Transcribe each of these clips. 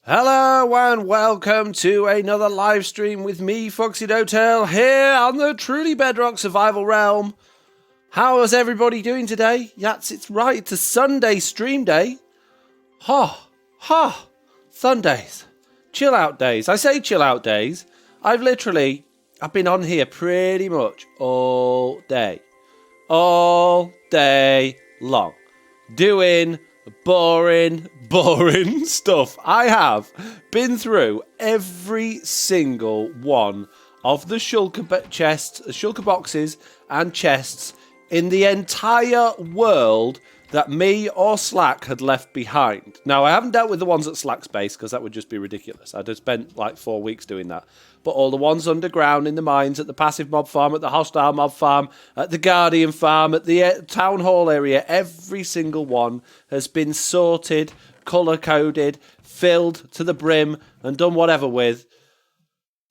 Hello and welcome to another live stream with me, FoxyNoTail, here on the truly Bedrock survival realm. How is everybody doing today? Yes, it's right, it's a Sunday stream day. Sundays. Chill out days. I say chill out days. I've been on here pretty much all day. All day long. Doing boring stuff. I have been through every single one of the shulker boxes and chests in the entire world that me or Slack had left behind. Now, I haven't dealt with the ones at Slack's base because that would just be ridiculous. I'd have spent like 4 weeks doing that. But all the ones underground in the mines, at the passive mob farm, at the hostile mob farm, at the guardian farm, at the town hall area, every single one has been sorted, colour-coded, filled to the brim and done whatever with.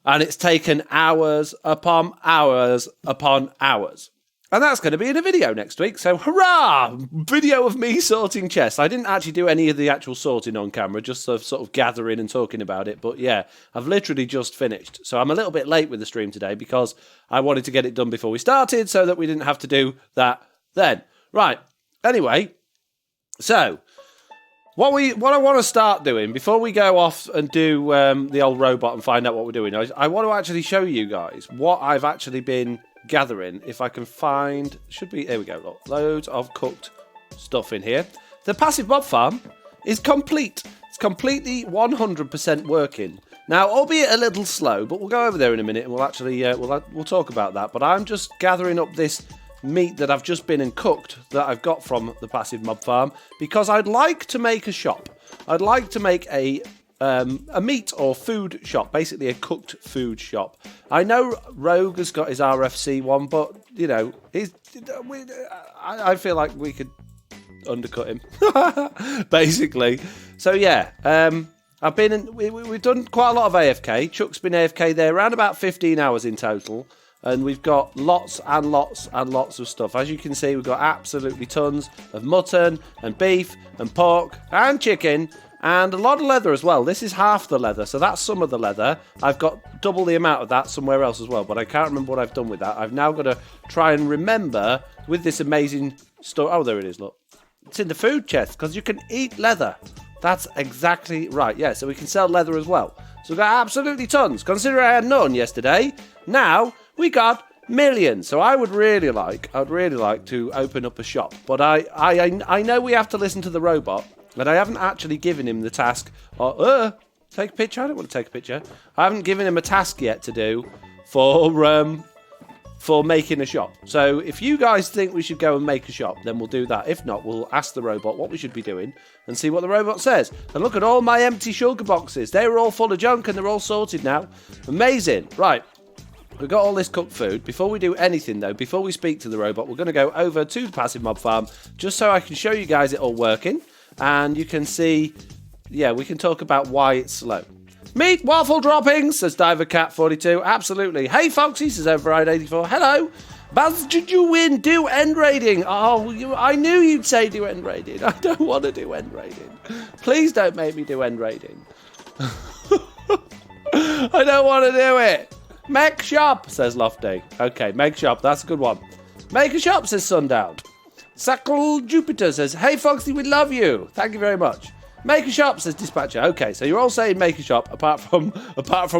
And it's taken hours upon hours upon hours. And that's going to be in a video next week, so hurrah! Video of me sorting chests. I didn't actually do any of the actual sorting on camera, just sort of gathering and talking about it. But yeah, I've literally just finished. So I'm a little bit late with the stream today because I wanted to get it done before we started so that we didn't have to do that then. Right, anyway, so what I want to start doing before we go off and do the old robot and find out what we're doing, I want to actually show you guys what I've actually been gathering. If I can find, there we go, look, loads of cooked stuff in here. The passive mob farm is complete. It's completely 100% working. Now, albeit a little slow, but we'll go over there in a minute and we'll actually we'll talk about that. But I'm just gathering up this meat that I've just been and cooked that I've got from the passive mob farm because I'd like to make a shop. I'd like to make a meat or food shop, basically a cooked food shop. I know Rogue has got his RFC one, but you know, I feel like we could undercut him, basically. So yeah, we've done quite a lot of AFK. Chuck's been AFK there around about 15 hours in total. And we've got lots and lots and lots of stuff. As you can see, we've got absolutely tons of mutton and beef and pork and chicken and a lot of leather as well. This is half the leather, so that's some of the leather. I've got double the amount of that somewhere else as well, but I can't remember what I've done with that. I've now got to try and remember with this amazing store. Oh, there it is, look. It's in the food chest because you can eat leather. That's exactly right. Yeah, so we can sell leather as well. So we've got absolutely tons. Considering I had none yesterday, now we got millions. So I would really like to open up a shop. But I know we have to listen to the robot, but I haven't actually given him the task. Take a picture? I don't want to take a picture. I haven't given him a task yet to do for making a shop. So if you guys think we should go and make a shop, then we'll do that. If not, we'll ask the robot what we should be doing and see what the robot says. And look at all my empty shulker boxes. They were all full of junk and they're all sorted now. Amazing. Right. We've got all this cooked food. Before we do anything, though, before we speak to the robot, we're going to go over to the passive mob farm just so I can show you guys it all working. And you can see, yeah, we can talk about why it's slow. Meat waffle droppings, says DiverCat42. Absolutely. Hey, Foxy, says Everride84. Hello. Buzz, did you win? Do end raiding. Oh, I knew you'd say do end raiding. I don't want to do end raiding. Please don't make me do end raiding. I don't want to do it. Make shop, says Lofty. Okay, make shop. That's a good one. Make a shop, says Sundown. Sackle Jupiter says, hey, Foxy, we love you. Thank you very much. Make a shop, says Dispatcher. Okay, so you're all saying make a shop, apart from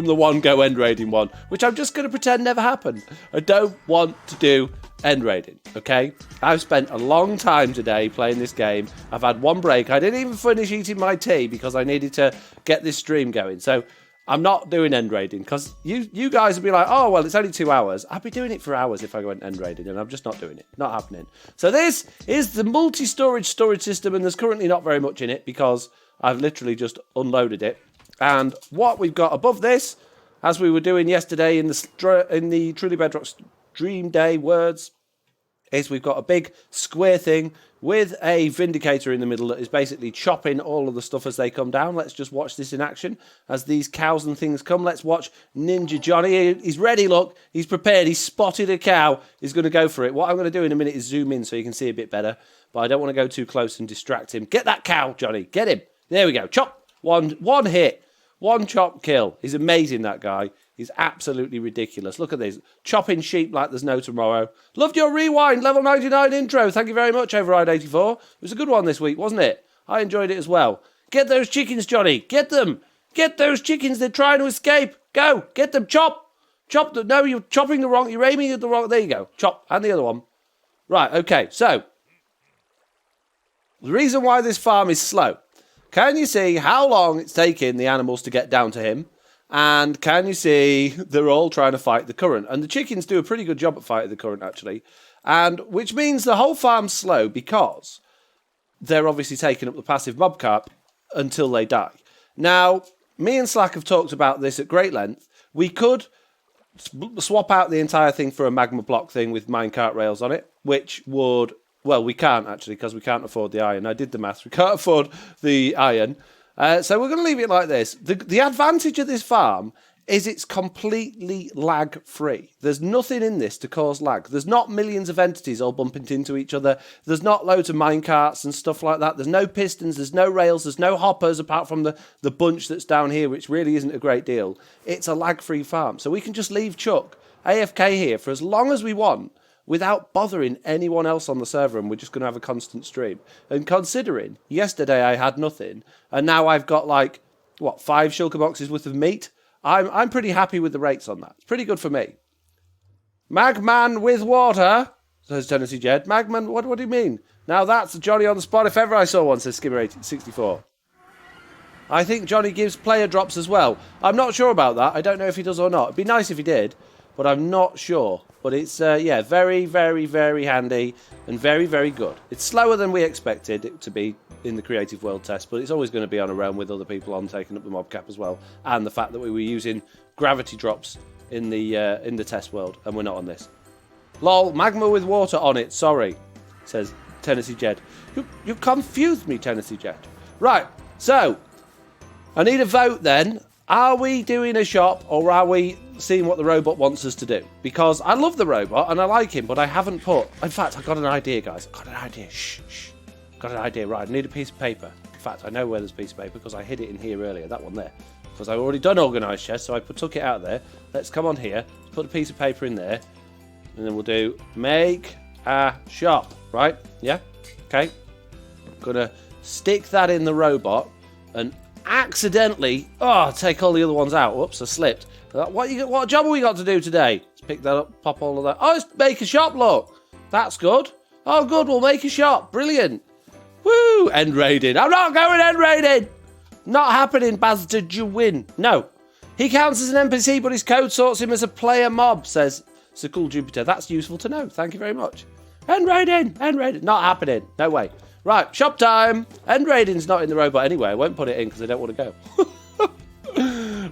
the one go end raiding one, which I'm just going to pretend never happened. I don't want to do end raiding, okay? I've spent a long time today playing this game. I've had one break. I didn't even finish eating my tea because I needed to get this stream going. So I'm not doing end raiding because you guys would be like, oh, well, it's only 2 hours. I'd be doing it for hours if I went end raiding, and I'm just not doing it. Not happening. So this is the multi-storage system, and there's currently not very much in it because I've literally just unloaded it. And what we've got above this, as we were doing yesterday in the Truly Bedrock Dream Day words, is we've got a big square thing with a vindicator in the middle that is basically chopping all of the stuff as they come down. Let's just watch this in action as these cows and things come. Let's watch Ninja Johnny. He's ready, look. He's prepared. He's spotted a cow. He's going to go for it. What I'm going to do in a minute is zoom in so you can see a bit better, but I don't want to go too close and distract him. Get that cow, Johnny. Get him. There we go. Chop. One hit. One chop kill. He's amazing, that guy. He's absolutely ridiculous. Look at this. Chopping sheep like there's no tomorrow. Loved your rewind. Level 99 intro. Thank you very much, Override84. It was a good one this week, wasn't it? I enjoyed it as well. Get those chickens, Johnny. Get them. Get those chickens. They're trying to escape. Go. Get them. Chop. Chop. No, you're chopping the wrong. You're aiming at the wrong. There you go. Chop. And the other one. Right. Okay. So, the reason why this farm is slow. Can you see how long it's taking the animals to get down to him? And can you see they're all trying to fight the current? And the chickens do a pretty good job at fighting the current, actually. And which means the whole farm's slow because they're obviously taking up the passive mob cap until they die. Now, me and Slack have talked about this at great length. We could swap out the entire thing for a magma block thing with minecart rails on it, which would... Well, we can't, actually, because we can't afford the iron. I did the maths. We can't afford the iron. So we're going to leave it like this. The advantage of this farm is it's completely lag-free. There's nothing in this to cause lag. There's not millions of entities all bumping into each other. There's not loads of minecarts and stuff like that. There's no pistons. There's no rails. There's no hoppers apart from the bunch that's down here, which really isn't a great deal. It's a lag-free farm. So we can just leave Chuck AFK here for as long as we want, without bothering anyone else on the server, and we're just going to have a constant stream. And considering yesterday I had nothing, and now I've got like, 5 shulker boxes worth of meat, I'm pretty happy with the rates on that. It's pretty good for me. Magman with water, says Tennessee Jed. Magman, what do you mean? Now that's Johnny on the spot if ever I saw one, says Skimmer64. I think Johnny gives player drops as well. I'm not sure about that. I don't know if he does or not. It'd be nice if he did, but I'm not sure. But it's, yeah, very, very, very handy and very, very good. It's slower than we expected it to be in the Creative World test, but it's always going to be on a realm with other people on taking up the mob cap as well. And the fact that we were using gravity drops in the test world, and we're not on this. Lol, magma with water on it, sorry, says Tennessee Jed. You confused me, Tennessee Jed. Right, so, I need a vote then. Are we doing a shop, or are we seeing what the robot wants us to do? Because I love the robot, and I like him, but I haven't put... In fact, I got an idea, guys. I got an idea. Shh. Got an idea. Right, I need a piece of paper. In fact, I know where there's a piece of paper, because I hid it in here earlier. That one there. Because I've already done organised chest, so I took it out there. Let's come on here. Put a piece of paper in there. And then we'll do make a shop. Right? Yeah? Okay. I'm going to stick that in the robot, and accidentally, take all the other ones out. Whoops, I slipped. What job have we got to do today? Let's pick that up, pop all of that. Oh, it's make a shop, look. That's good. Oh, good, we'll make a shop. Brilliant. Woo, end raiding. I'm not going end raiding. Not happening, Baz. Did you win? No. He counts as an NPC, but his code sorts him as a player mob, says Sir Cool Jupiter. That's useful to know. Thank you very much. End raiding. Not happening. No way. Right, shop time. End raiding's not in the robot anyway. I won't put it in because I don't want to go.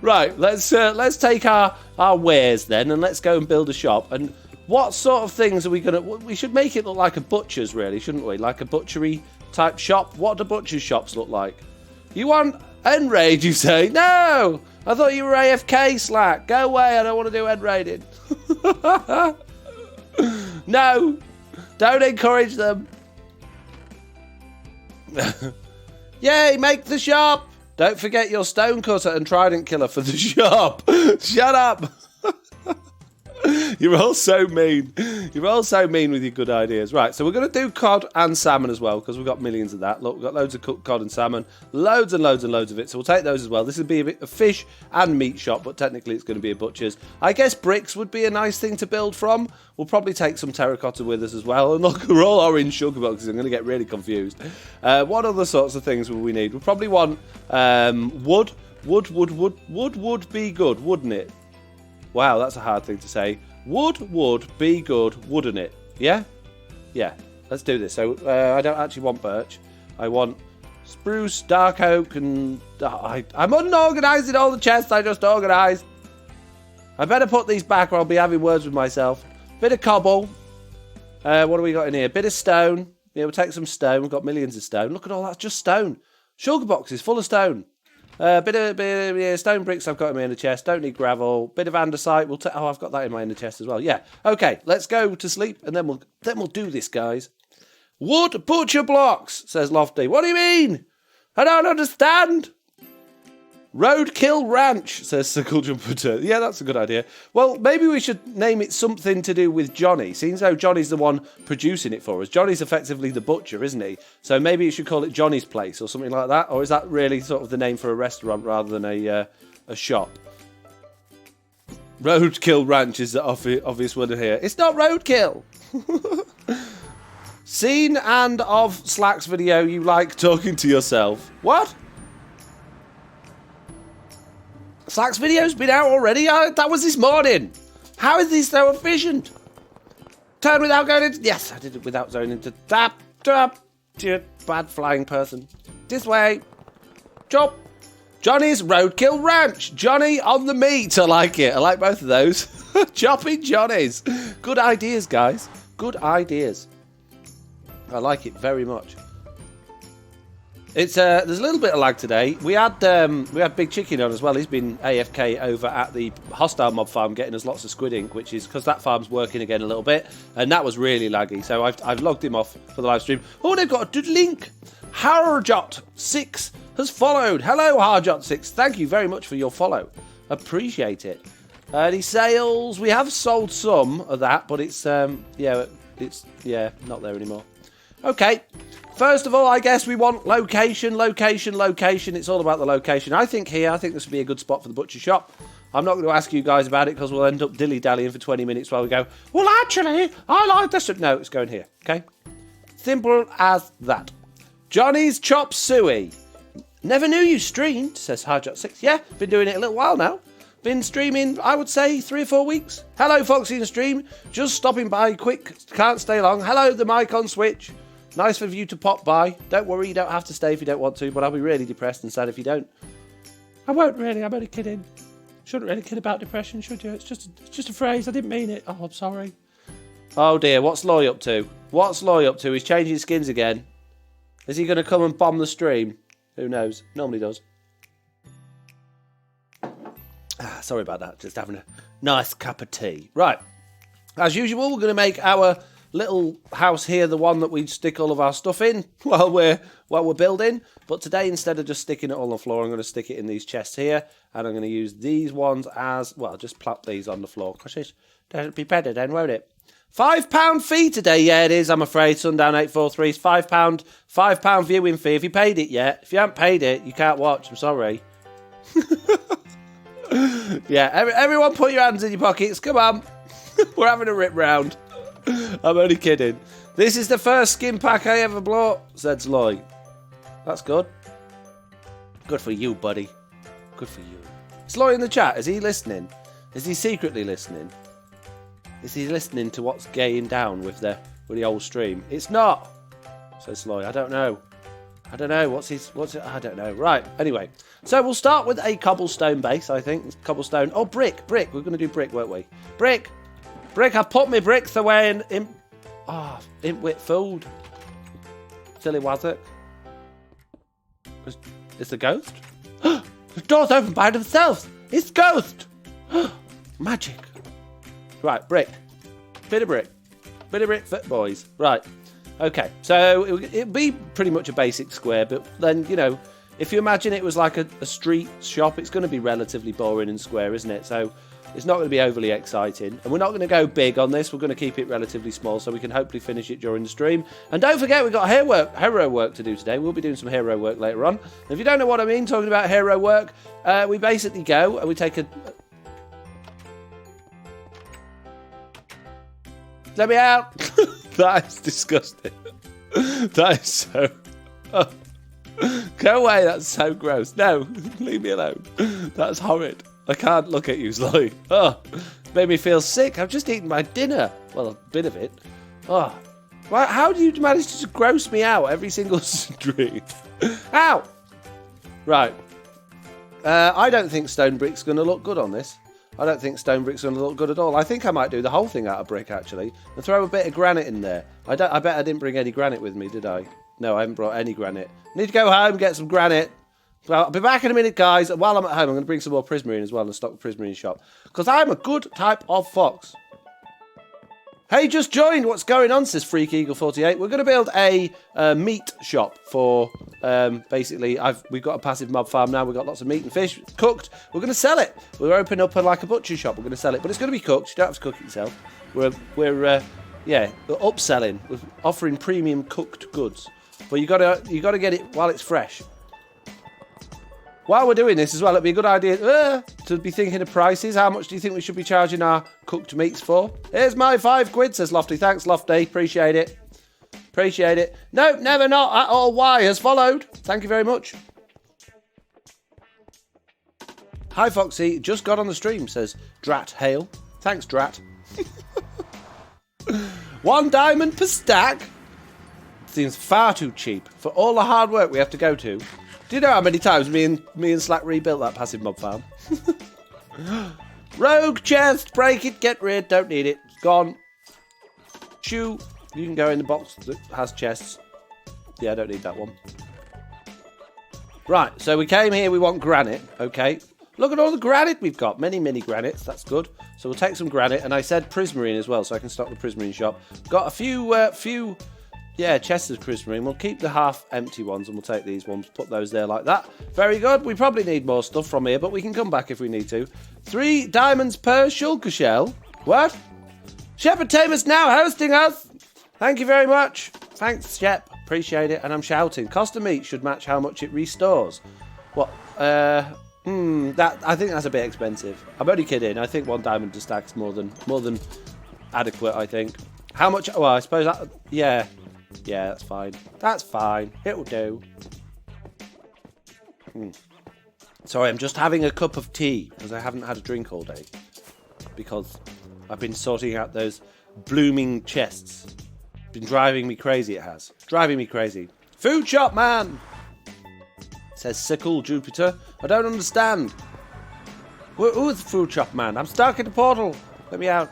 Right, let's take our wares then, and let's go and build a shop. And what sort of things are we going to... We should make it look like a butcher's, really, shouldn't we? Like a butchery type shop. What do butcher's shops look like? You want end raid, you say? No! I thought you were AFK, Slack. Go away, I don't want to do end raiding. No! Don't encourage them. Yay, make the shop! Don't forget your stonecutter and trident killer for the shop. Shut up! You're all so mean. You're all so mean with your good ideas. Right, so we're going to do cod and salmon as well, because we've got millions of that. Look, we've got loads of cooked cod and salmon. Loads and loads and loads of it. So we'll take those as well. This would be a bit of fish and meat shop, but technically it's going to be a butcher's. I guess bricks would be a nice thing to build from. We'll probably take some terracotta with us as well. And look, we're all orange sugar boxes. I'm going to get really confused. What other sorts of things will we need? We'll probably want wood. Wood would be good, wouldn't it? Wow, that's a hard thing to say. Would be good, wouldn't it? Yeah? Yeah, let's do this. So, I don't actually want birch. I want spruce, dark oak, and... I'm unorganised in all the chests I just organised. I better put these back or I'll be having words with myself. Bit of cobble. What do we got in here? Bit of stone. Yeah, we'll take some stone. We've got millions of stone. Look at all that, just stone. Sugar boxes full of stone. Bit of stone bricks I've got in my inner chest. Don't need gravel. Bit of andesite. I've got that in my inner chest as well. Yeah. Okay. Let's go to sleep, and then we'll do this, guys. Wood butcher blocks, says Lofty. What do you mean? I don't understand. Roadkill Ranch, says Sickle Jumper. Yeah, that's a good idea. Well, maybe we should name it something to do with Johnny. Seems though Johnny's the one producing it for us. Johnny's effectively the butcher, isn't he? So maybe you should call it Johnny's Place or something like that. Or is that really sort of the name for a restaurant rather than a shop? Roadkill Ranch is the obvious word here. It's not roadkill. Scene and of Slack's video, you like talking to yourself. What? Slack's video's been out already? That was this morning. How is this so efficient? Turn without going into... Yes, I did it without zoning into... Tap. Bad flying person. This way. Chop. Johnny's Roadkill Ranch. Johnny on the meat. I like it. I like both of those. Chopping Johnny's. Good ideas, guys. Good ideas. I like it very much. It's there's a little bit of lag today. We had Big Chicken on as well. He's been AFK over at the hostile mob farm getting us lots of squid ink, which is because that farm's working again a little bit, and that was really laggy. So I've logged him off for the live stream. Oh, they've got a link. Harjot6 has followed. Hello, Harjot6. Thank you very much for your follow. Appreciate it. Early sales. We have sold some of that, but it's not there anymore. Okay. First of all, I guess we want location. It's all about the location. I think this would be a good spot for the butcher shop. I'm not going to ask you guys about it because we'll end up dilly-dallying for 20 minutes while we go, well, actually, I like this. No, it's going here, okay? Simple as that. Johnny's Chop Suey. Never knew you streamed, says Harjot6. Yeah, been doing it a little while now. Been streaming, I would say, 3 or 4 weeks. Hello, Foxy in the stream. Just stopping by quick. Can't stay long. Hello, the mic on switch. Nice of you to pop by. Don't worry, you don't have to stay if you don't want to, but I'll be really depressed and sad if you don't. I won't really, I'm only kidding. Shouldn't really kid about depression, should you? It's just a phrase, I didn't mean it. Oh, I'm sorry. Oh dear, what's Loy up to? He's changing skins again. Is he going to come and bomb the stream? Who knows? Normally does. Sorry about that, just having a nice cup of tea. Right, as usual, we're going to make our little house here, the one that we stick all of our stuff in while we're building. But today, instead of just sticking it on the floor, I'm going to stick it in these chests here, and I'm going to use these ones as well. Just plop these on the floor because it'll be better then, won't it? £5 fee today. Yeah, it is. I'm afraid Sundown843 is £5 viewing fee. If you paid it yet, if you haven't paid it, you can't watch. I'm sorry. Yeah, everyone, put your hands in your pockets. Come on, we're having a rip round. I'm only kidding. This is the first skin pack I ever bought, said Sloy. That's good. Good for you, buddy. Good for you. Sloy in the chat, is he listening? Is he secretly listening? Is he listening to what's going down with the old stream? It's not, says Sloy. I don't know. I don't know. What's it? I don't know. Right. Anyway, so we'll start with a cobblestone base, I think. Cobblestone. Oh, brick. We're going to do brick, weren't we? Brick. I put my bricks away in with food. Silly was it? It's a ghost? The door's open by themselves. It's ghost. Magic. Right, brick. Bit of brick fit, boys. Right. Okay, so it'd be pretty much a basic square, but then, you know, if you imagine it was like a street shop, it's going to be relatively boring and square, isn't it? So it's not going to be overly exciting. And we're not going to go big on this. We're going to keep it relatively small so we can hopefully finish it during the stream. And don't forget, we've got hero work to do today. We'll be doing some hero work later on. And if you don't know what I mean, talking about hero work, we basically go and we take a... Let me out! That is disgusting. That is so... Oh. Go away, that's so gross. No, leave me alone. That's horrid. I can't look at you, Sloy. Oh, made me feel sick. I've just eaten my dinner. Well, a bit of it. Oh, well, how do you manage to gross me out every single stream? Ow! Right. I don't think stone brick's going to look good on this. I don't think stone brick's going to look good at all. I think I might do the whole thing out of brick, actually, and throw a bit of granite in there. I bet I didn't bring any granite with me, did I? No, I haven't brought any granite. Need to go home, get some granite. Well, I'll be back in a minute, guys. While I'm at home, I'm going to bring some more prismarine as well and stock the prismarine shop. Because I'm a good type of fox. Hey, just joined. What's going on, says Freak Eagle 48. We're going to build a meat shop for, basically, we've got a passive mob farm now. We've got lots of meat and fish cooked. We're going to sell it. We're opening up like a butcher shop. We're going to sell it, but it's going to be cooked. You don't have to cook it yourself. We're upselling. We're offering premium cooked goods. But you got to get it while it's fresh. While we're doing this as well, it'd be a good idea to be thinking of prices. How much do you think we should be charging our cooked meats for? Here's my £5, says Lofty. Thanks, Lofty. Appreciate it. Appreciate it. No, never not at all. Y has followed. Thank you very much. Hi, Foxy. Just got on the stream, says Drat Hale. Thanks, Drat. 1 diamond per stack? Seems far too cheap for all the hard work we have to go to. Do you know how many times me and Slack rebuilt that passive mob farm? Rogue chest, break it, get rid, don't need it. It's gone. Chew. You can go in the box that has chests. Yeah, I don't need that one. Right, so we came here, we want granite, okay. Look at all the granite we've got. Many granites, that's good. So we'll take some granite, and I said prismarine as well, so I can stock the prismarine shop. Got a few chests of prismarine. We'll keep the half empty ones and we'll take these ones, put those there like that. Very good. We probably need more stuff from here, but we can come back if we need to. 3 diamonds per shulker shell. What? Shepherd Tamus now hosting us. Thank you very much. Thanks, Shep. Appreciate it. And I'm shouting. Cost of meat should match how much it restores. What? I think that's a bit expensive. I'm only kidding. I think 1 diamond to stack's more than adequate, I think. How much? Well, I suppose that, yeah, that's fine. That's fine. It'll do. Sorry, I'm just having a cup of tea because I haven't had a drink all day because I've been sorting out those blooming chests. Been driving me crazy, it has. Driving me crazy. Food shop man! Says Sickle Jupiter. I don't understand. Who's the food shop man? I'm stuck in the portal. Let me out.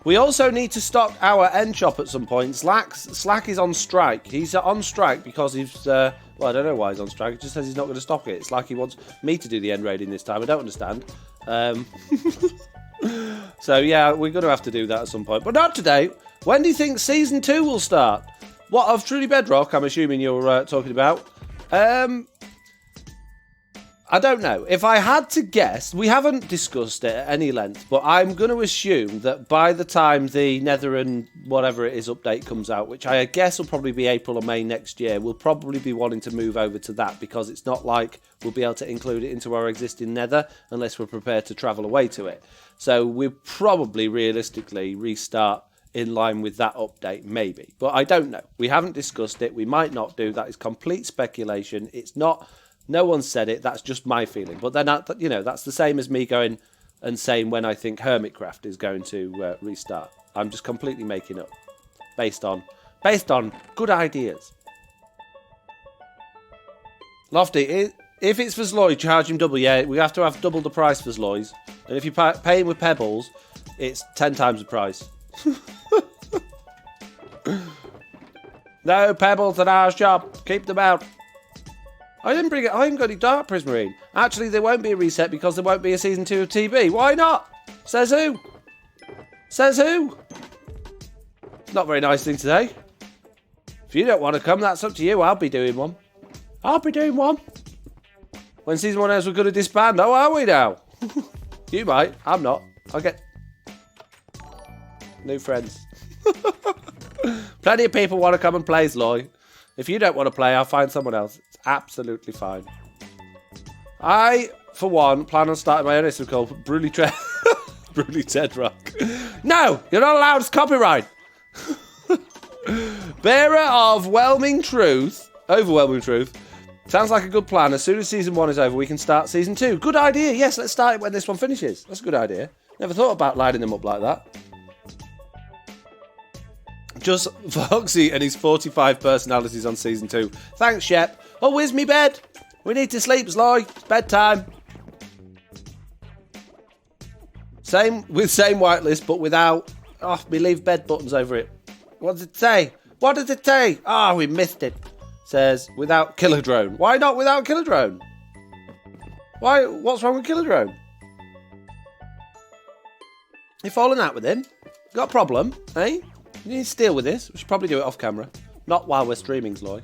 We also need to stock our end shop at some point. Slack is on strike. He's on strike because he's... well, I don't know why he's on strike. It just says he's not going to stock it. It's like he wants me to do the end raiding this time. I don't understand. So, yeah, we're going to have to do that at some point. But not today. When do you think Season 2 will start? What, of Truly Bedrock, I'm assuming you're talking about? I don't know. If I had to guess, we haven't discussed it at any length, but I'm going to assume that by the time the Nether and whatever it is update comes out, which I guess will probably be April or May next year, we'll probably be wanting to move over to that because it's not like we'll be able to include it into our existing Nether unless we're prepared to travel away to it. So we'll probably realistically restart in line with that update, maybe. But I don't know. We haven't discussed it. We might not do. That is complete speculation. It's not... No one said it. That's just my feeling. But then, that's the same as me going and saying when I think Hermitcraft is going to restart. I'm just completely making up based on good ideas. Lofty, if it's for Zloy, charge him double. Yeah, we have to have double the price for Zloys. And if you pay him with pebbles, it's 10 times the price. No pebbles at our shop. Keep them out. I haven't got any dark prismarine. Actually, there won't be a reset because there won't be a season 2 of TB. Why not? Says who? Says who? Not very nice thing today. If you don't want to come, that's up to you. I'll be doing one. When season 1 ends, we're going to disband. Oh, are we now? You might. I'm not. I'll get new friends. Plenty of people want to come and play Zloy. If you don't want to play, I'll find someone else. It's absolutely fine. I, for one, plan on starting my own Instagram called Bruley Bedrock. No! You're not allowed. It's copyright. Bearer of overwhelming truth. Sounds like a good plan. As soon as season 1 is over, we can start season 2. Good idea. Yes, let's start it when this one finishes. That's a good idea. Never thought about lining them up like that. Just Foxy and his 45 personalities on season 2. Thanks, Shep. Oh, where's me bed? We need to sleep, Zloy. It's bedtime. Same whitelist, but without... Oh, we leave bed buttons over it. What does it say? Ah, we missed it. Says, without killer drone. Why not without killer drone? Why? What's wrong with killer drone? You falling out with him? Got a problem, eh? You need to deal with this. We should probably do it off camera. Not while we're streaming, Zloy.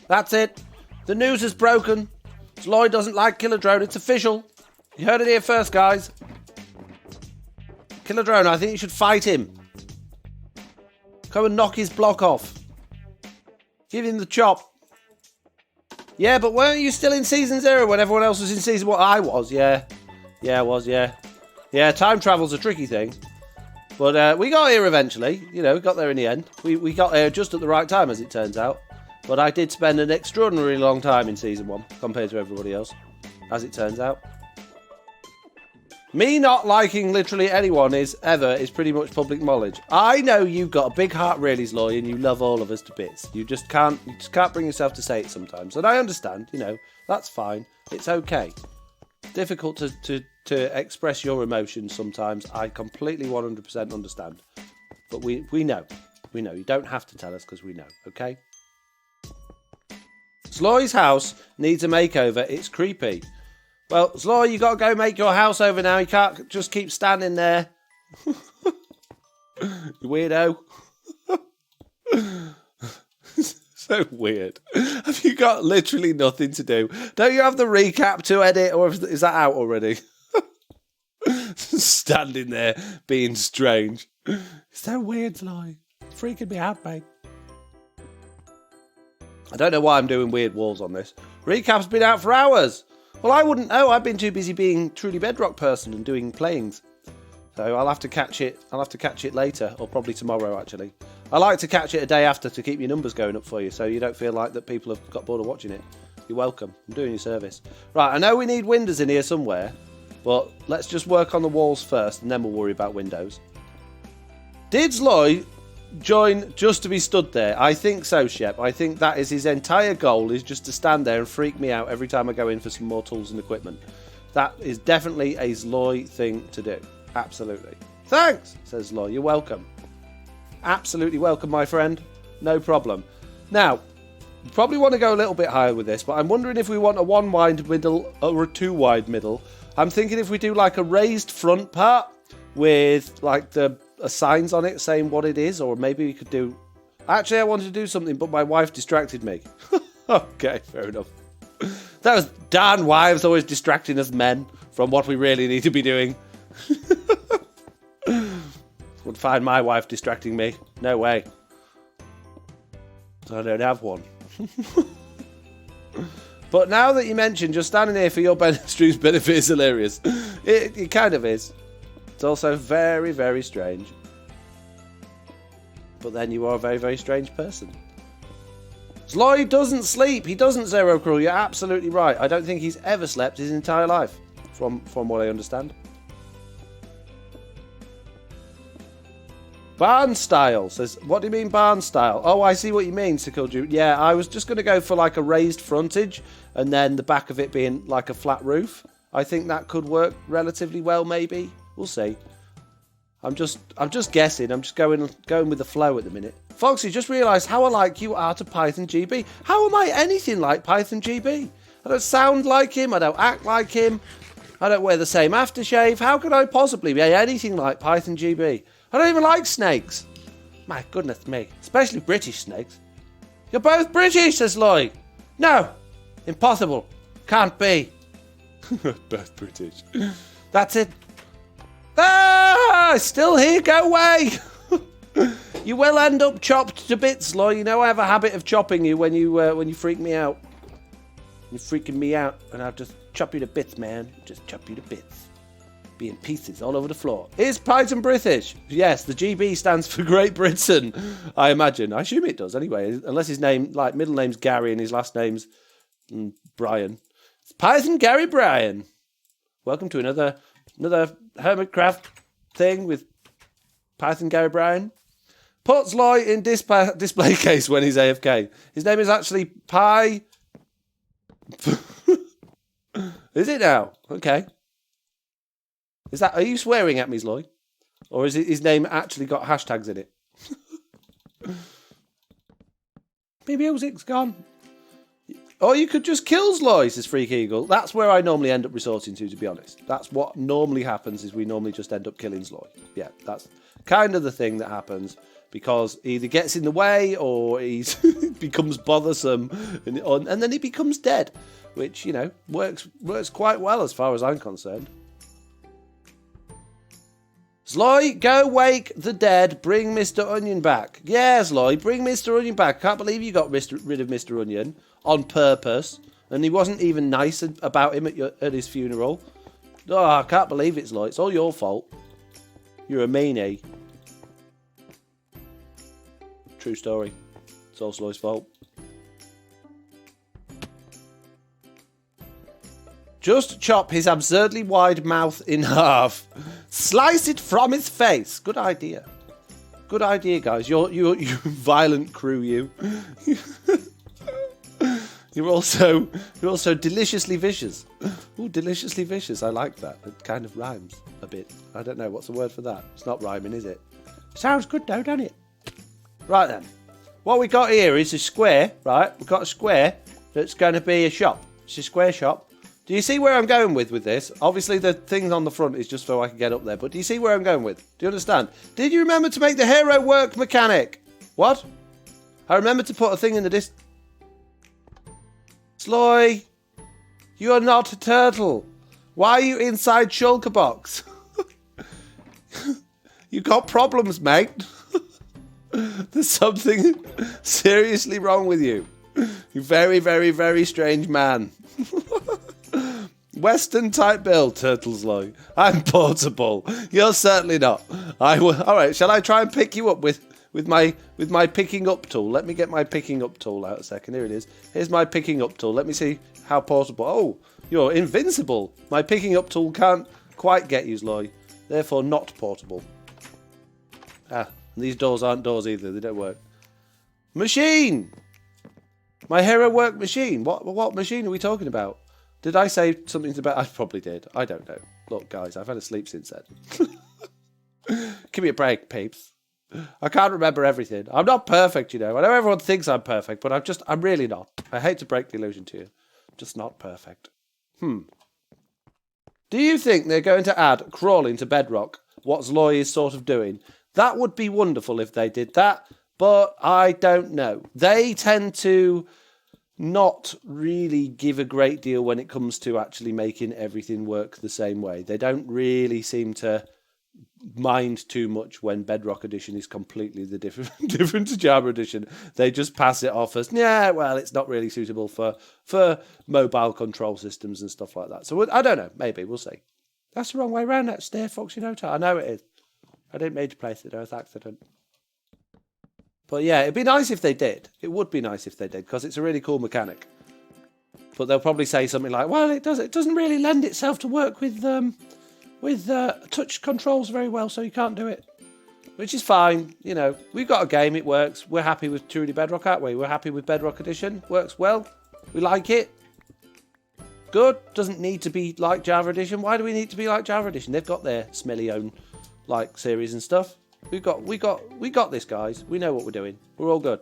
That's it. The news is broken. Zloy doesn't like Killer Drone. It's official. You heard it here first, guys. Killer Drone, I think you should fight him. Come and knock his block off. Give him the chop. Yeah, but weren't you still in Season 0 when everyone else was in Season 1? I was, yeah. Yeah, I was, yeah. Yeah, time travel's a tricky thing. But we got here eventually. You know, we got there in the end. We got here just at the right time, as it turns out. But I did spend an extraordinarily long time in Season 1 compared to everybody else, as it turns out. Me not liking literally anyone is pretty much public knowledge. I know you've got a big heart, really, Zloy, and you love all of us to bits. You just can't bring yourself to say it sometimes. And I understand, you know, that's fine. It's okay. Difficult to express your emotions sometimes. I completely 100% understand. But we know. We know. You don't have to tell us because we know, okay? Zloy's house needs a makeover. It's creepy. Well, Zloy, you got to go make your house over now. You can't just keep standing there. You weirdo. So weird. Have you got literally nothing to do? Don't you have the recap to edit, or is that out already? Standing there being strange. So weird, Zloy. Freaking me out, mate. I don't know why I'm doing weird walls on this. Recap's been out for hours. Well, I wouldn't know. I've been too busy being truly Bedrock person and doing playings. So I'll have to catch it. I'll have to catch it later, or probably tomorrow, actually. I like to catch it a day after to keep your numbers going up for you, so you don't feel like that people have got bored of watching it. You're welcome. I'm doing you service. Right, I know we need windows in here somewhere, but let's just work on the walls first, and then we'll worry about windows. Did Zloy join just to be stood there? I think so, Shep. I think that is his entire goal, is just to stand there and freak me out every time I go in for some more tools and equipment. That is definitely a Zloy thing to do. Absolutely. Thanks, says Zloy. You're welcome. Absolutely welcome, my friend. No problem. Now, you probably want to go a little bit higher with this, but I'm wondering if we want a 1 wide middle or a 2 wide middle. I'm thinking if we do like a raised front part with like the signs on it saying what it is, or maybe we could do... Actually, I wanted to do something, but my wife distracted me. Okay, fair enough. That was darn wives always distracting us men from what we really need to be doing. Would find my wife distracting me. No way. I don't have one. But now that you mention just standing here for your stream's benefit is hilarious. It kind of is. It's also very, very strange. But then you are a very, very strange person. Zloy doesn't sleep. He doesn't zero crawl. You're absolutely right. I don't think he's ever slept his entire life, from what I understand. Barn style says, what do you mean barn style? Oh, I see what you mean, Sikilju. Yeah, I was just going to go for like a raised frontage and then the back of it being like a flat roof. I think that could work relatively well, maybe. We'll see. I'm just guessing. I'm just going with the flow at the minute. Foxy, just realised how alike you are to Python GB. How am I anything like Python GB? I don't sound like him. I don't act like him. I don't wear the same aftershave. How could I possibly be anything like Python GB? I don't even like snakes. My goodness me. Especially British snakes. You're both British, says Lloyd. No. Impossible. Can't be. Both British. That's it. Ah! Still here. Go away. You will end up chopped to bits, Lloyd. You know I have a habit of chopping you when you freak me out. You're freaking me out, and I'll just chop you to bits, man. Just chop you to bits. Be in pieces all over the floor. Is Python British? Yes, the GB stands for Great Britain, I imagine. I assume it does anyway, unless his name, like middle name's Gary and his last name's Brian. It's Python Gary Brian. Welcome to another Hermitcraft thing with Python Gary Brian. Puts Zloy in display case when he's AFK. His name is actually Pi... Is it now? Okay. Are you swearing at me, Zloy? Or is his name actually got hashtags in it? Maybe music's gone. Or you could just kill Zloy, says Freak Eagle. That's where I normally end up resorting to be honest. That's what normally happens, is we normally just end up killing Zloy. Yeah, that's kind of the thing that happens, because he either gets in the way or he becomes bothersome, and then he becomes dead, which, you know, works quite well as far as I'm concerned. Zloy, go wake the dead, bring Mr. Onion back. Yeah, Zloy, bring Mr. Onion back. Can't believe you got rid of Mr. Onion on purpose, and he wasn't even nice about him at his funeral. Oh, I can't believe it, Zloy. It's all your fault. You're a meanie. True story. It's all Zloy's fault. Just chop his absurdly wide mouth in half. Slice it from his face. Good idea. Good idea, guys. You violent crew, you. You're also deliciously vicious. Ooh, deliciously vicious. I like that. It kind of rhymes a bit. I don't know. What's the word for that? It's not rhyming, is it? Sounds good though, doesn't it? Right then. What we got here is a square, right? We've got a square that's going to be a shop. It's a square shop. Do you see where I'm going with this? Obviously, the thing on the front is just so I can get up there. But do you see where I'm going with? Do you understand? Did you remember to make the hero work mechanic? What? I remember to put a thing in the Zloy, you are not a turtle. Why are you inside Shulker Box? You got problems, mate. There's something seriously wrong with you. You very, very, very strange man. Western type build, Turtle Zloy. I'm portable. You're certainly not. All right, shall I try and pick you up with my picking up tool? Let me get my picking up tool out a second. Here it is. Here's my picking up tool. Let me see how portable. Oh, you're invincible. My picking up tool can't quite get you, Zloy. Therefore, not portable. Ah, these doors aren't doors either. They don't work. Machine. My hero work machine. What machine are we talking about? Did I say something about... I probably did. I don't know. Look, guys, I've had a sleep since then. Give me a break, peeps. I can't remember everything. I'm not perfect, you know. I know everyone thinks I'm perfect, but I'm really not. I hate to break the illusion to you. I'm just not perfect. Do you think they're going to add crawling to Bedrock, what Zloy is sort of doing? That would be wonderful if they did that, but I don't know. They tend to not really give a great deal when it comes to actually making everything work the same way. They don't really seem to mind too much when Bedrock Edition is completely the different to Java Edition. They just pass it off as, yeah, well, it's not really suitable for mobile control systems and stuff like that. So I don't know. Maybe. We'll see. That's the wrong way around. That's there, FoxyNoTail. I know it is. I didn't mean to place it. It was an accident. But yeah, it'd be nice if they did. It would be nice if they did, because it's a really cool mechanic. But they'll probably say something like, well, it doesn't really lend itself to work with touch controls very well, so you can't do it. Which is fine. You know, we've got a game, it works. We're happy with Truly Bedrock, aren't we? We're happy with Bedrock Edition. Works well. We like it. Good. Doesn't need to be like Java Edition. Why do we need to be like Java Edition? They've got their smelly own series and stuff. We got this, guys. We know what we're doing. We're all good.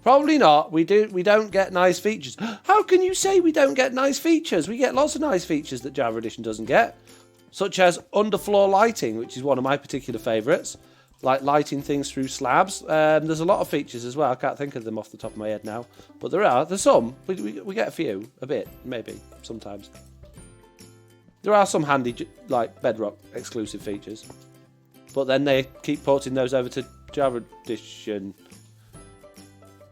Probably not. We don't get nice features. How can you say we don't get nice features? We get lots of nice features that Java Edition doesn't get, such as underfloor lighting, which is one of my particular favourites, like lighting things through slabs. There's a lot of features as well. I can't think of them off the top of my head now, but there's some. We get a few, a bit, maybe sometimes. There are some handy Bedrock exclusive features. But then they keep porting those over to Java Edition.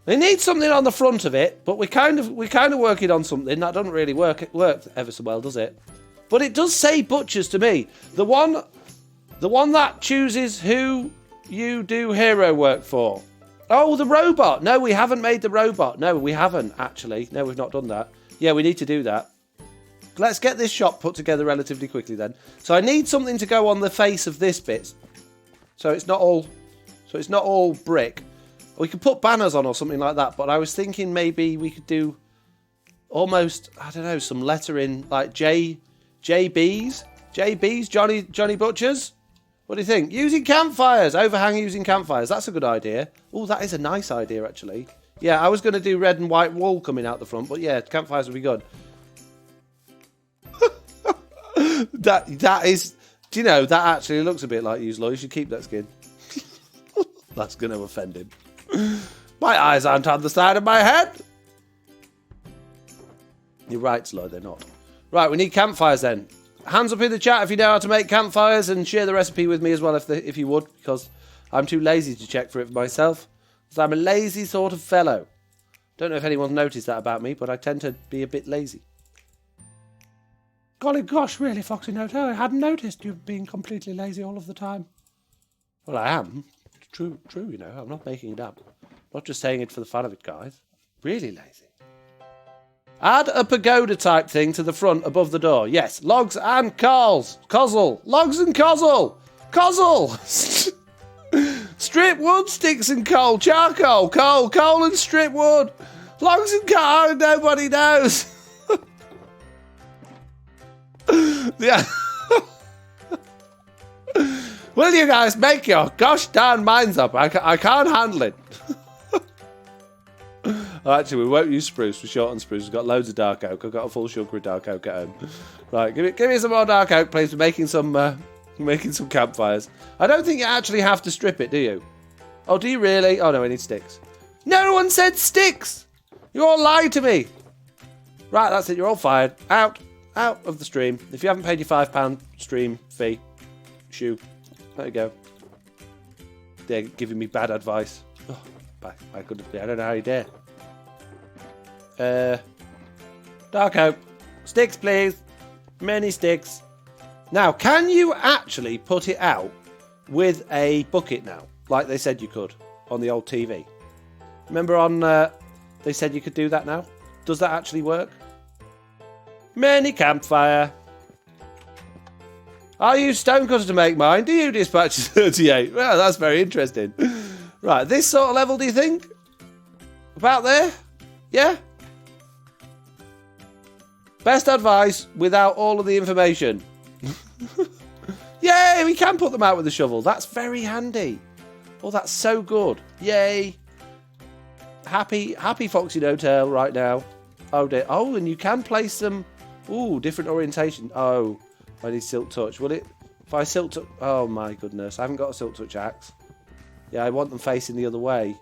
They need something on the front of it, but we're kind of working on something that doesn't really work ever so well, does it? But it does say butchers to me. The one that chooses who you do hero work for. Oh, the robot. No, we haven't made the robot. No, we haven't actually. No, we've not done that. Yeah, we need to do that. Let's get this shop put together relatively quickly then. So I need something to go on the face of this bit. So it's not all brick. We could put banners on or something like that, but I was thinking maybe we could do almost, I don't know, some lettering like JBs, Johnny Butchers. What do you think? Using campfires, overhang using campfires. That's a good idea. Oh, that is a nice idea actually. Yeah, I was going to do red and white wool coming out the front, but yeah, campfires would be good. that is... Do you know, that actually looks a bit like you, Law. You should keep that skin. That's going to offend him. My eyes aren't on the side of my head. You're right, Slow, they're not. Right, we need campfires then. Hands up in the chat if you know how to make campfires, and share the recipe with me as well if you would, because I'm too lazy to check for it for myself. Because I'm a lazy sort of fellow. Don't know if anyone's noticed that about me, but I tend to be a bit lazy. Golly gosh, really, FoxyNoTail, I hadn't noticed you being completely lazy all of the time. Well, I am. True, you know, I'm not making it up. Not just saying it for the fun of it, guys. Really lazy. Add a pagoda type thing to the front above the door. Yes, logs and coals. Cozzle. Logs and cozzle. Cozzle. Strip wood, sticks and coal. Charcoal. Coal and strip wood. Logs and coal. Nobody knows. Yeah. Will you guys make your gosh darn minds up? I can't handle it. Actually, we won't use spruce. We're short on spruce. We've got loads of dark oak. I've got a full sugar of dark oak at home. Right, give me some more dark oak, please. We're making some campfires. I don't think you actually have to strip it, do you? Oh, do you really? Oh no, I need sticks. No one said sticks. You all lied to me. Right, that's it. You're all fired. Out of the stream. If you haven't paid your £5 stream fee, shoo. There you go. They're giving me bad advice. Oh, I don't know how you dare. Dark oak. Sticks, please. Many sticks. Now, can you actually put it out with a bucket now? Like they said you could on the old TV. Remember on... they said you could do that now? Does that actually work? Many campfire. I use stonecutter to make mine. Do you, Dispatch 38? Well, that's very interesting. Right, this sort of level, do you think? About there? Yeah? Best advice without all of the information. Yay, we can put them out with a shovel. That's very handy. Oh, that's so good. Yay. Happy FoxyNoTail right now. Oh, dear. Oh, and you can place them. Ooh, different orientation. Oh, I need silk touch. Will it? If I silk touch... Oh, my goodness. I haven't got a silk touch axe. Yeah, I want them facing the other way.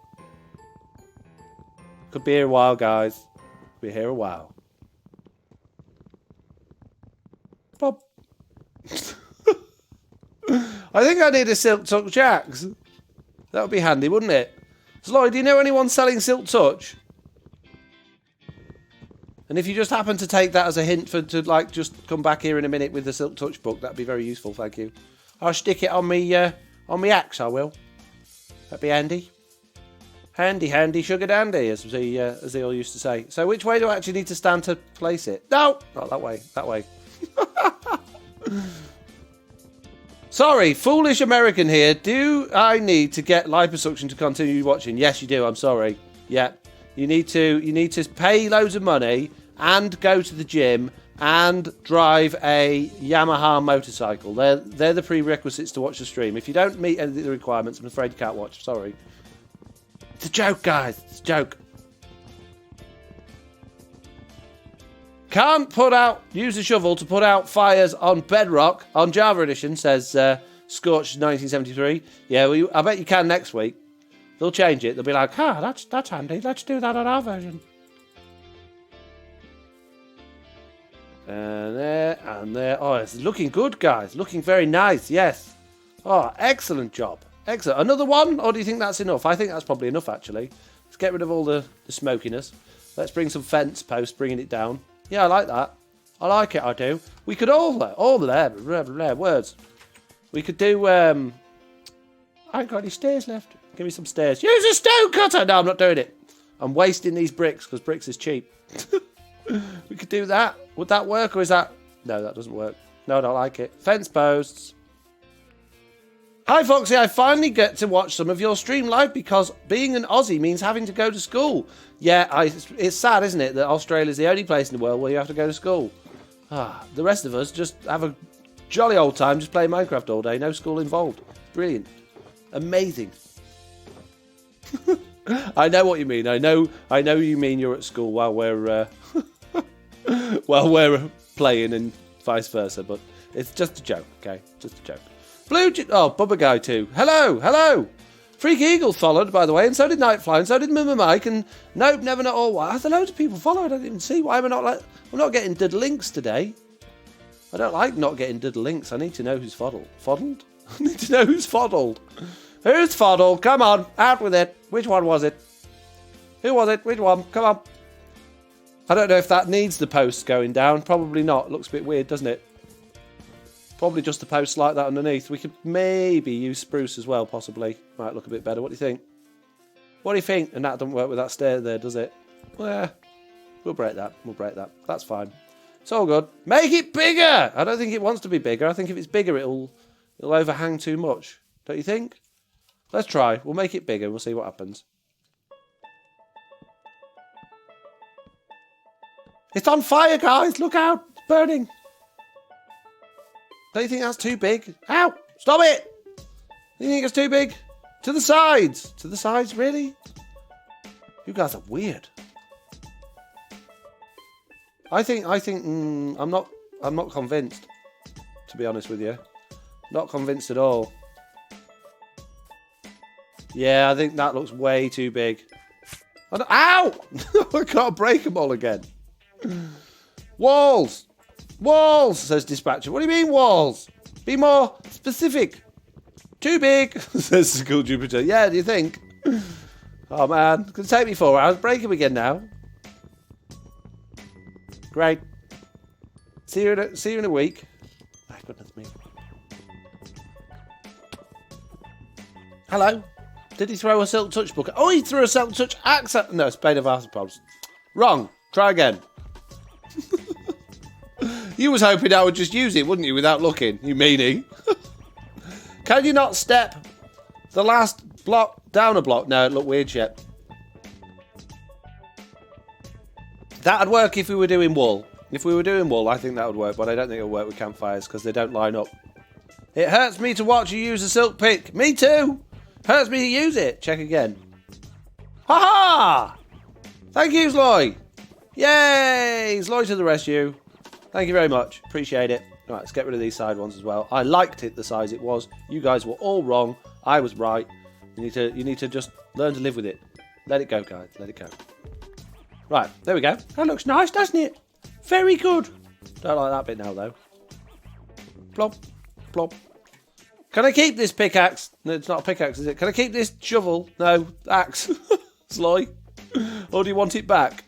Could be here a while, guys. Be here a while. Bob. I think I need a silk touch axe. That would be handy, wouldn't it? Sloy, do you know anyone selling silk touch? And if you just happen to take that as a hint to like just come back here in a minute with the silk touch book, that'd be very useful. Thank you. I'll stick it on me axe. I will. That'd be handy. Handy, sugar dandy, as they all used to say. So which way do I actually need to stand to place it? No, not that way. That way. Sorry, foolish American here. Do I need to get liposuction to continue watching? Yes, you do. I'm sorry. Yeah, you need to pay loads of money and go to the gym and drive a Yamaha motorcycle. They're the prerequisites to watch the stream. If you don't meet any of the requirements, I'm afraid you can't watch. Sorry. It's a joke, guys. It's a joke. Can't use a shovel to put out fires on Bedrock on Java Edition, says Scorch 1973. Yeah, well, I bet you can next week. They'll change it. They'll be like, that's handy. Let's do that on our version. And there. Oh, it's looking good, guys. Looking very nice, yes. Oh, excellent job. Excellent. Another one? Or do you think that's enough? I think that's probably enough, actually. Let's get rid of all the smokiness. Let's bring some fence posts, bringing it down. Yeah, I like that. I like it, I do. We could all there, words. We could do, I ain't got any stairs left. Give me some stairs. Use a stone cutter! No, I'm not doing it. I'm wasting these bricks, because bricks is cheap. We could do that. Would that work, or is that... No, that doesn't work. No, I don't like it. Fence posts. Hi, Foxy. I finally get to watch some of your stream live because being an Aussie means having to go to school. Yeah, it's sad, isn't it, that Australia's the only place in the world where you have to go to school. The rest of us just have a jolly old time just playing Minecraft all day. No school involved. Brilliant. Amazing. I know what you mean. I know you mean you're at school while we're playing and vice versa. But it's just a joke, okay? Just a joke. Bubba Guy too. Hello. Freak Eagle followed, by the way, and so did Nightfly, and so did Mimma Mike, and nope, never not all. Why? There's loads of people followed. I don't even see why I'm not getting did links today. I don't like not getting did links. I need to know who's foddled. Foddled? I need to know who's foddled. Who's foddled? Come on, out with it. Which one was it? Who was it? Which one? Come on. I don't know if that needs the post going down. Probably not. Looks a bit weird, doesn't it? Probably just a post like that underneath. We could maybe use spruce as well, possibly. Might look a bit better. What do you think? What do you think? And that doesn't work with that stair there, does it? Well, we'll break that. That's fine. It's all good. Make it bigger! I don't think it wants to be bigger. I think if it's bigger, it'll overhang too much. Don't you think? Let's try. We'll make it bigger. We'll see what happens. It's on fire, guys! Look out! It's burning! Don't you think that's too big? Ow! Stop it! You think it's too big? To the sides! To the sides, really? You guys are weird. I think I'm not convinced, to be honest with you. Not convinced at all. Yeah, I think that looks way too big. Ow! I can't break them all again. Walls! Walls, says Dispatcher. What do you mean walls? Be more specific. Too big, says School Jupiter. Yeah, do you think? Oh, man. It's going to take me 4 hours. Break them again now. Great. See you in a week. My goodness me. Hello. Did he throw a Silk Touch book? Oh, he threw a Silk Touch axe at... No, Spade of Arthropods. Wrong. Try again. You was hoping I would just use it, wouldn't you, without looking, you meanie? Can you not step the last block down a block? No, it looked weird yet. That'd work if we were doing wool. If we were doing wool, I think that would work, but I don't think it'll work with campfires because they don't line up. It hurts me to watch you use a silk pick. Me too. Hurts me to use it. Check again. Ha-ha! Thank you, Zloy. Yay! Zloy to the rescue. Thank you very much. Appreciate it. All right, let's get rid of these side ones as well. I liked it the size it was. You guys were all wrong. I was right. You need to just learn to live with it. Let it go, guys. Let it go. Right, there we go. That looks nice, doesn't it? Very good. Don't like that bit now, though. Plop, plop. Can I keep this pickaxe? No, it's not a pickaxe, is it? Can I keep this shovel? No, axe. Sly. Or do you want it back?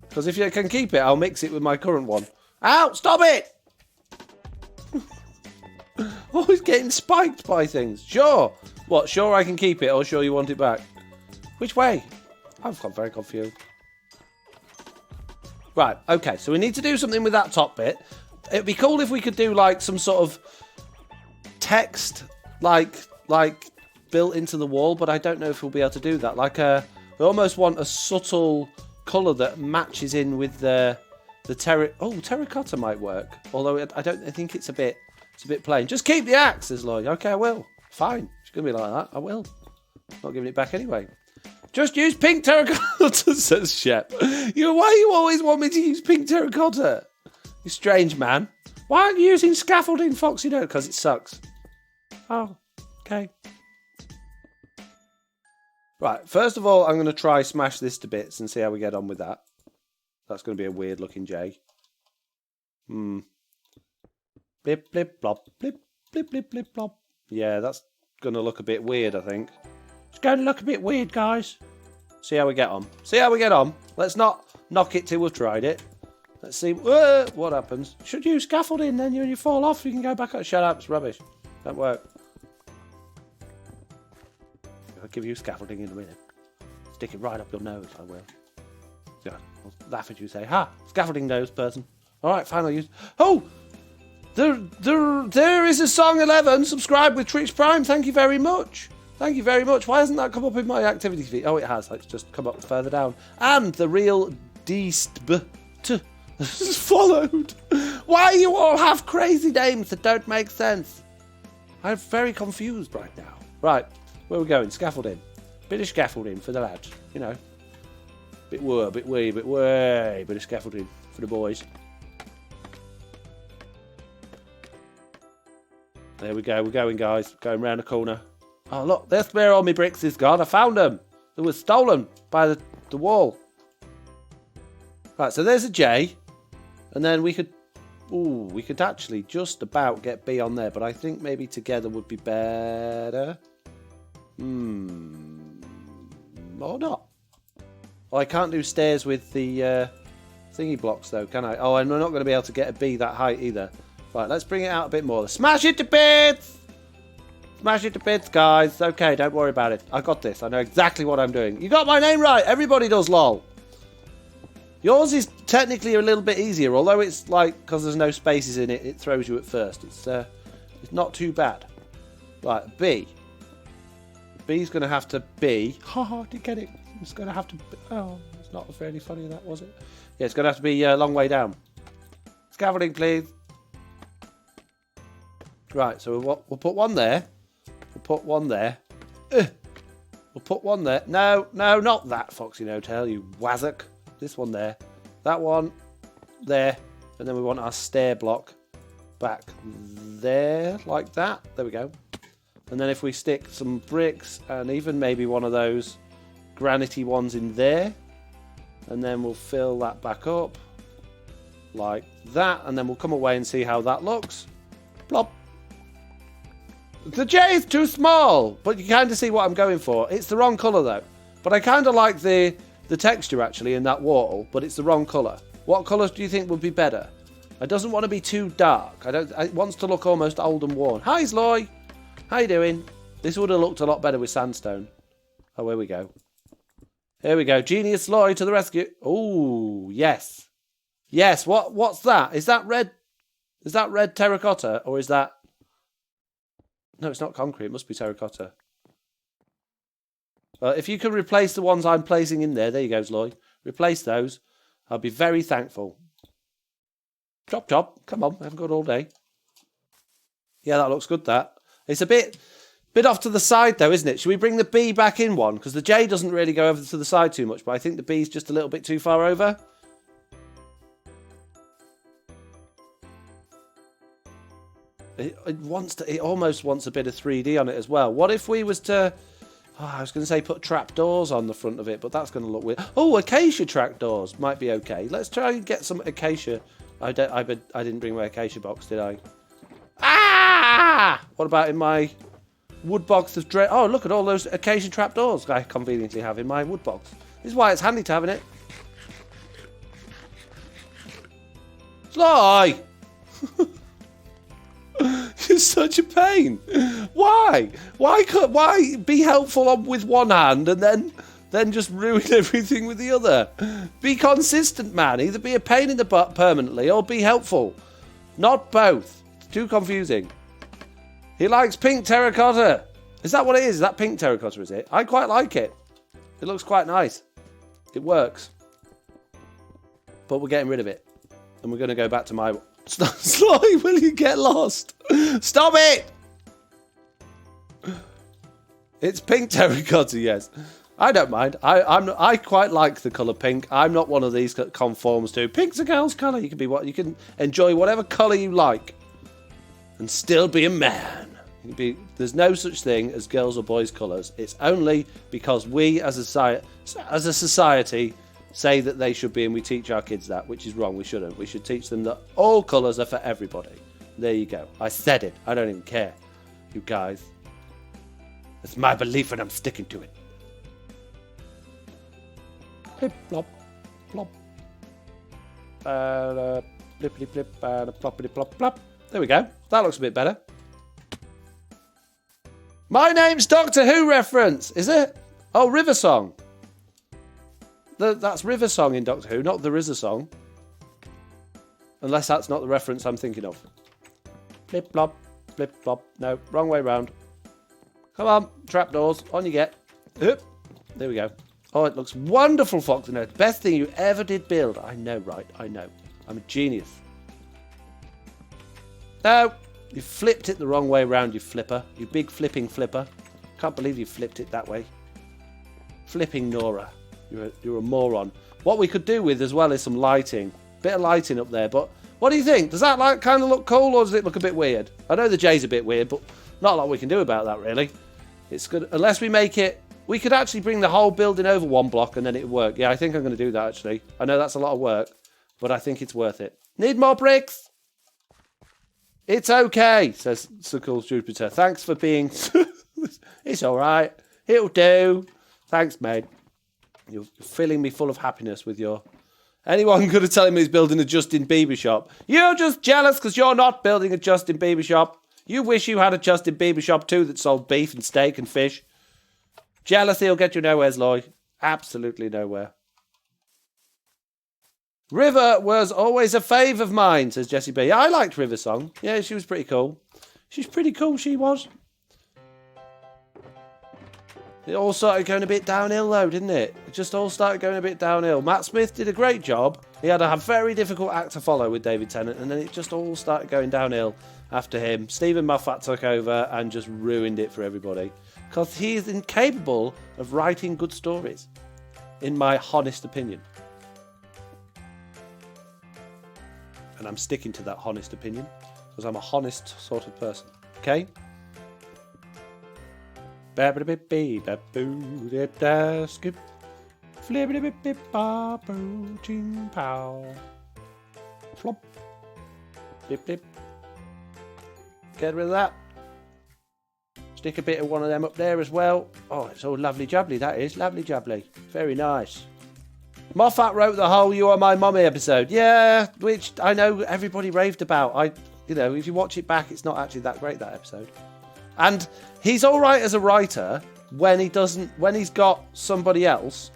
Because if you can keep it, I'll mix it with my current one. Ow! Stop it! Always getting spiked by things. Sure. What? Sure I can keep it, or sure you want it back? Which way? I've got very confused. Right, okay, so we need to do something with that top bit. It'd be cool if we could do, like, some sort of text, like built into the wall, but I don't know if we'll be able to do that. Like, I almost want a subtle colour that matches in with the terracotta might work. Although I think it's a bit plain. Just keep the axe, says Lloyd. Okay, I will. Fine. It's going to be like that. I will. Not giving it back anyway. Just use pink terracotta, says Shep. Why you always want me to use pink terracotta? You strange man. Why aren't you using scaffolding, Foxy? No, because it sucks. Oh, okay. Right, first of all, I'm going to try smash this to bits and see how we get on with that. That's going to be a weird looking J. Blip, blip, blop. Blip, blip, blip, blip, blop. Yeah, that's going to look a bit weird, I think. It's going to look a bit weird, guys. See how we get on. See how we get on. Let's not knock it till we've tried it. Let's see what happens. Should use scaffolding, then when you fall off, you can go back up. Shut up, it's rubbish. Don't work. I'll give you scaffolding in a minute. Stick it right up your nose, I will. Yeah, I'll laugh at you, say, ha, scaffolding nose person. All right, fine, I'll use... Oh! There is a song 11. Subscribe with Twitch Prime. Thank you very much. Thank you very much. Why hasn't that come up in my activity feed? Oh, it has. It's just come up further down. And the real Dstb has followed. Why you all have crazy names that don't make sense? I'm very confused right now. Right, where are we going? Scaffolding. Bit of scaffolding for the lads, you know. Bit way. Bit of scaffolding for the boys. There we go. We're going, guys. Going round the corner. Oh, look. That's where all my bricks is gone. I found them. They were stolen by the wall. Right, so there's a J. And then we could... Ooh, we could actually just about get B on there. But I think maybe together would be better. Or not. Oh, I can't do stairs with the thingy blocks, though, can I? Oh, I'm not going to be able to get a B that height either. Right, let's bring it out a bit more. Smash it to bits! Smash it to bits, guys. Okay, don't worry about it. I got this. I know exactly what I'm doing. You got my name right. Everybody does, lol. Yours is technically a little bit easier, although it's like, because there's no spaces in it, it throws you at first. It's not too bad. Right, B. B's going to have to be... Oh, I did get it. It's going to have to... Oh, it's not very funny, that, was it? Yeah, it's going to have to be a long way down. Scaffolding, please. Right, so we'll put one there. We'll put one there. We'll put one there. No, not that, FoxyNoTail, you wazzock. This one there. That one there. And then we want our stair block back there, like that. There we go. And then if we stick some bricks and even maybe one of those granity ones in there. And then we'll fill that back up like that. And then we'll come away and see how that looks. Plop. The J is too small, but you kind of see what I'm going for. It's the wrong colour though. But I kind of like the texture actually in that wall, but it's the wrong colour. What colours do you think would be better? It doesn't want to be too dark. It wants to look almost old and worn. Hi, Sloy. How you doing? This would have looked a lot better with sandstone. Oh, here we go. Here we go. Genius Sloy to the rescue. Oh, yes. Yes, what's that? Is that red? Is that red terracotta or is that... No, it's not concrete. It must be terracotta. Well, if you can replace the ones I'm placing in there, there you go, Sloy. Replace those. I'll be very thankful. Chop, chop. Come on, I haven't got all day. Yeah, that looks good, that. It's a bit off to the side, though, isn't it? Should we bring the B back in one? Because the J doesn't really go over to the side too much, but I think the B's just a little bit too far over. It almost wants a bit of 3D on it as well. What if we was to... Oh, I was going to say put trapdoors on the front of it, but that's going to look weird. Oh, acacia trapdoors might be okay. Let's try and get some acacia. I didn't bring my acacia box, did I? Ah! What about in my wood box of dread? Oh, look at all those acacia trapdoors I conveniently have in my wood box. This is why it's handy to have in it. Sly! You're such a pain. Why? Why be helpful with one hand and then just ruin everything with the other? Be consistent, man. Either be a pain in the butt permanently or be helpful. Not both. It's too confusing. He likes pink terracotta. Is that what it is? Is that pink terracotta, is it? I quite like it. It looks quite nice. It works. But we're getting rid of it. And we're going to go back to my... Sly, will you get lost? Stop it! It's pink terracotta, yes. I don't mind. I quite like the colour pink. I'm not one of these that conforms to pink's a girl's colour. You can enjoy whatever colour you like and still be a man. There's no such thing as girls or boys' colours. It's only because we as a society say that they should be, and we teach our kids that, which is wrong. We shouldn't. We should teach them that all colours are for everybody. There you go. I said it. I don't even care. You guys. It's my belief and I'm sticking to it. Flip, flop, flop. Flippity flip, ploppity plop, plop. There we go. That looks a bit better. My name's Doctor Who reference, is it? Oh, River Song. That's River Song in Doctor Who, not There Is a Song. Unless that's not the reference I'm thinking of. Flip, flop, flip, flop. No, wrong way round. Come on, trapdoors, on you get. Oop. There we go. Oh, it looks wonderful, FoxyNoTail. Best thing you ever did build. I know, right? I know. I'm a genius. No, you flipped it the wrong way round, you flipper. You big flipping flipper. Can't believe you flipped it that way. Flipping Nora. You're a moron. What we could do with as well is some lighting. Bit of lighting up there, but what do you think? Does that like kind of look cool, or does it look a bit weird? I know the J's a bit weird, but not a lot we can do about that, really. It's good, unless we make it... We could actually bring the whole building over one block and then it would work. Yeah, I think I'm going to do that, actually. I know that's a lot of work, but I think it's worth it. Need more bricks? It's okay, says Sir Cool Jupiter. Thanks for being... It's all right. It'll do. Thanks, mate. You're filling me full of happiness with your... Anyone could have told me he's building a Justin Bieber shop. You're just jealous because you're not building a Justin Bieber shop. You wish you had a Justin Bieber shop too that sold beef and steak and fish. Jealousy will get you nowhere, Loy. Absolutely nowhere. River was always a fave of mine, says Jessie B. I liked River's song. Yeah, she was pretty cool. She's pretty cool, she was. It all started going a bit downhill, though, didn't it? It just all started going a bit downhill. Matt Smith did a great job. He had a very difficult act to follow with David Tennant, and then it just all started going downhill after him. Stephen Moffat took over and just ruined it for everybody. Because he is incapable of writing good stories, in my honest opinion. And I'm sticking to that honest opinion, because I'm a honest sort of person. Okay? Flop. Blip, blip. Get rid of that. Stick a bit of one of them up there as well. Oh, it's all lovely jubbly, that is. Lovely jubbly. Very nice. Moffat wrote the whole You Are My Mummy episode. Yeah, which I know everybody raved about. You know, if you watch it back, it's not actually that great, that episode. And he's all right as a writer when he's got somebody else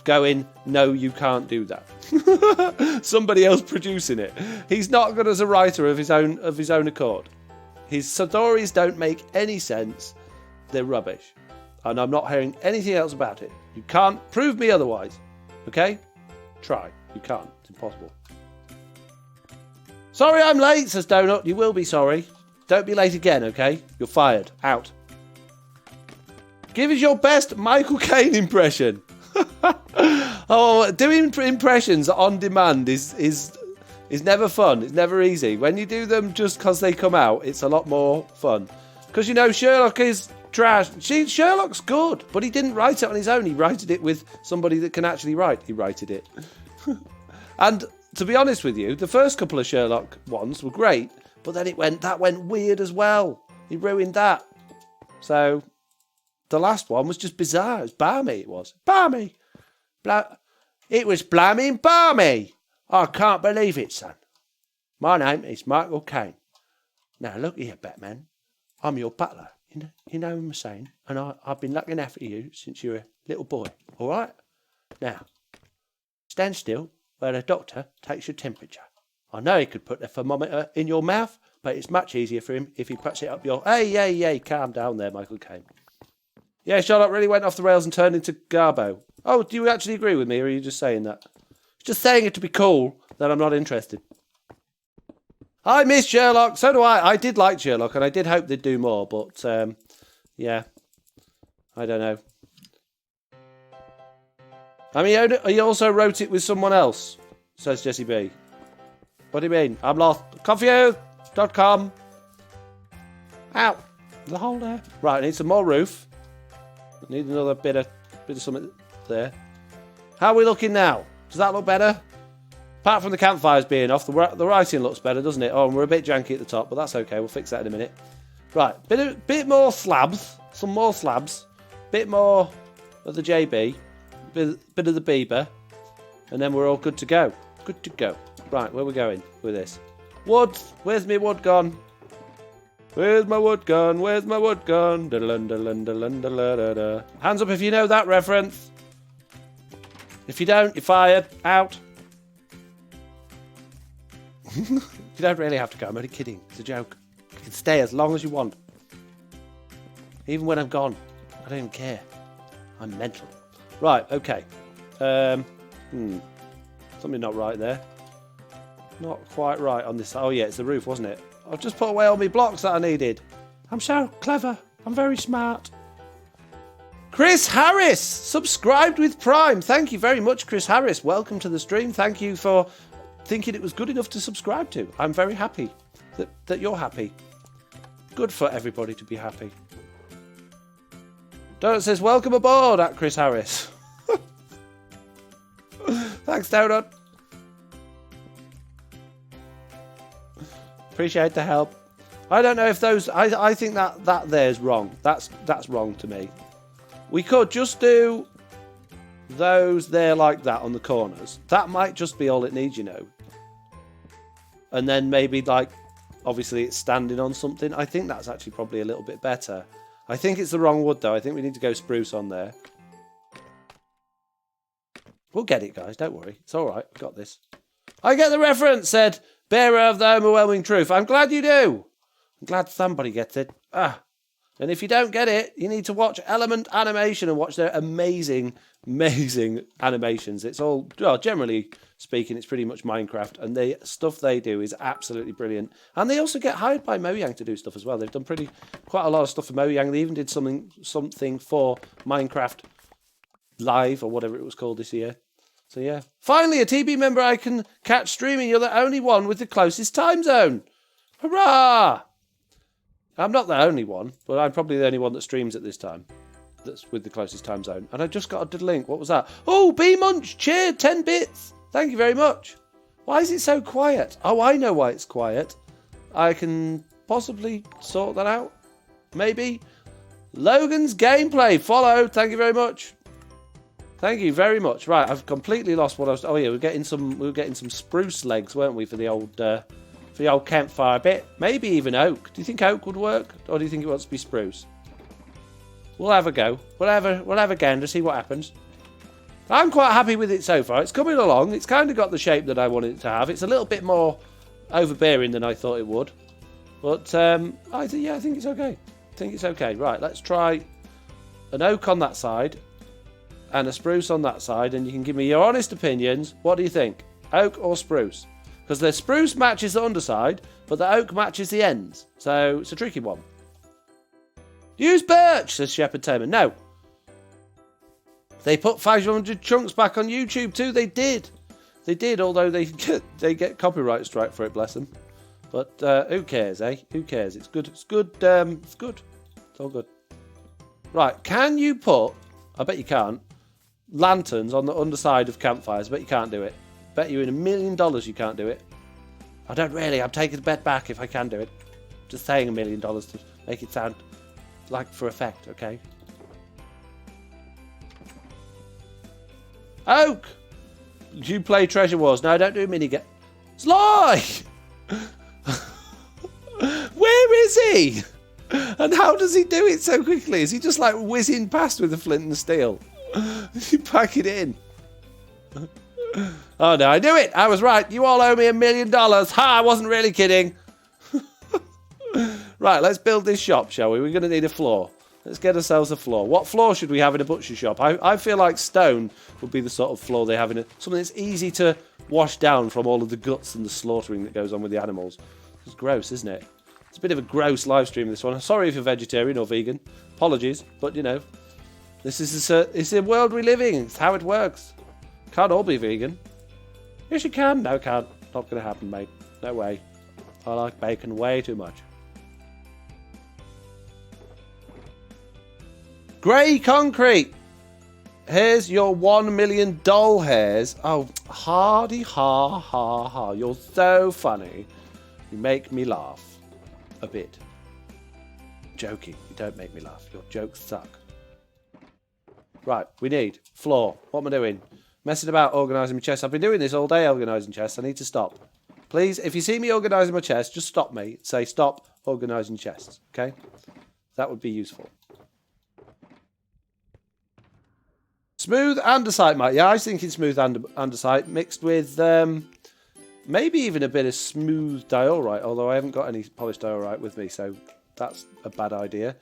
going, no, you can't do that. Somebody else producing it. He's not good as a writer of his own accord. His stories don't make any sense. They're rubbish. And I'm not hearing anything else about it. You can't prove me otherwise. Okay? Try. You can't. It's impossible. Sorry I'm late, says Donut. You will be sorry. Don't be late again, okay? You're fired. Out. Give us your best Michael Caine impression. Oh, doing impressions on demand is never fun. It's never easy. When you do them just because they come out, it's a lot more fun. Because, you know, Sherlock is trash. Sherlock's good, but he didn't write it on his own. He wrote it with somebody that can actually write. He wrote it. And to be honest with you, the first couple of Sherlock ones were great, but then that went weird as well. He ruined that. So the last one was just bizarre. It was balmy, it was. Balmy. It was blaming balmy. I can't believe it, son. My name is Michael Caine. Now, look here, Batman. I'm your butler. You know what I'm saying? And I've been looking after you since you were a little boy. All right? Now, stand still where the doctor takes your temperature. I know he could put the thermometer in your mouth, but it's much easier for him if he puts it up your... Hey, calm down there, Michael Caine. Yeah, Sherlock really went off the rails and turned into Garbo. Oh, do you actually agree with me, or are you just saying that? Just saying it to be cool, that I'm not interested. I miss Sherlock. So do I. I did like Sherlock, and I did hope they'd do more, but, yeah. I don't know. I mean, he also wrote it with someone else, says Jessie B. What do you mean? I'm lost. Confused.com. Ow. The hole there. Right, I need some more roof. I need another bit of something there. How are we looking now? Does that look better? Apart from the campfires being off, the writing looks better, doesn't it? Oh, and we're a bit janky at the top, but that's okay. We'll fix that in a minute. Right, bit more slabs. Some more slabs. Bit more of the JB. Bit of the Bieber. And then we're all good to go. Good to go. Right, where are we going with this? Wood! Where's my wood gone? Where's my wood gone? Where's my wood gone? Hands up if you know that reference. If you don't, you're fired. Out. You don't really have to go. I'm only kidding. It's a joke. You can stay as long as you want. Even when I'm gone. I don't even care. I'm mental. Right, okay. Something not right there. Not quite right on this. Oh, yeah, it's the roof, wasn't it? I've just put away all my blocks that I needed. I'm so clever. I'm very smart. Chris Harris, subscribed with Prime. Thank you very much, Chris Harris. Welcome to the stream. Thank you for thinking it was good enough to subscribe to. I'm very happy that you're happy. Good for everybody to be happy. Donut says, welcome aboard at Chris Harris. Thanks, Donut. Appreciate the help. I don't know if those... I think that there's wrong. That's wrong to me. We could just do those there like that on the corners. That might just be all it needs, you know. And then maybe, like, obviously it's standing on something. I think that's actually probably a little bit better. I think it's the wrong wood, though. I think we need to go spruce on there. We'll get it, guys. Don't worry. It's all right. We've got this. I get the reference, said Bearer of the Overwhelming Truth. I'm glad you do. I'm glad somebody gets it. And if you don't get it, you need to watch Element Animation and watch their amazing, amazing animations. It's all, well, generally speaking, it's pretty much Minecraft. And the stuff they do is absolutely brilliant. And they also get hired by Mojang to do stuff as well. They've done quite a lot of stuff for Mojang. They even did something for Minecraft Live or whatever it was called this year. So yeah. Finally, a TB member I can catch streaming. You're the only one with the closest time zone. Hurrah! I'm not the only one, but I'm probably the only one that streams at this time. That's with the closest time zone. And I just got a link. What was that? Oh, B Munch, cheer, 10 bits. Thank you very much. Why is it so quiet? Oh, I know why it's quiet. I can possibly sort that out. Maybe. Logan's gameplay followed. Thank you very much. Thank you very much. Right, I've completely lost what I was. Oh yeah, we were getting some spruce legs, weren't we, for the old campfire bit? Maybe even oak. Do you think oak would work, or do you think it wants to be spruce? We'll have a go. We'll have a gander, see what happens. I'm quite happy with it so far. It's coming along. It's kind of got the shape that I wanted it to have. It's a little bit more overbearing than I thought it would, but I think it's okay. I think it's okay. Right, let's try an oak on that side and a spruce on that side, and you can give me your honest opinions. What do you think? Oak or spruce? Because the spruce matches the underside, but the oak matches the ends. So it's a tricky one. Use birch, says Shepherd Tamer. No. They put 500 chunks back on YouTube too. They did. They did, although they get copyright strike for it, bless them. But who cares, eh? Who cares? It's good. It's good. It's good. It's all good. Right, can you put... I bet you can't. Lanterns on the underside of campfires. I bet you can't do it. Bet you in $1 million you can't do it. I don't really. I'm taking the bet back if I can do it. Just saying $1 million to make it sound like for effect, okay? Oak! You play Treasure Wars. No, don't do a minigame. Sly! Where is he? And how does he do it so quickly? Is he just like whizzing past with a flint and steel? You pack it in. Oh no, I knew it. I was right. You all owe me $1 million. Ha, I wasn't really kidding. Right, let's build this shop, shall we? We're going to need a floor. Let's get ourselves a floor. What floor should we have in a butcher shop? I feel like stone would be the sort of floor they have in something that's easy to wash down from all of the guts and the slaughtering that goes on with the animals. It's gross, isn't it? It's a bit of a gross live stream, this one. Sorry if you're vegetarian or vegan. Apologies, but you know, this is it's a world we live in. It's how it works. Can't all be vegan. Yes, you can. No, can't. Not going to happen, mate. No way. I like bacon way too much. Grey concrete. Here's your 1 million doll hairs. Oh, hardy ha ha ha. You're so funny. You make me laugh. A bit. Joking. You don't make me laugh. Your jokes suck. Right, we need floor. What am I doing? Messing about organising my chest. I've been doing this all day organising chests. I need to stop. Please, if you see me organising my chest, just stop me. Say, stop organising chests. Okay? That would be useful. Smooth andesite, mate. Yeah, I was thinking smooth andesite mixed with maybe even a bit of smooth diorite, although I haven't got any polished diorite with me, so that's a bad idea.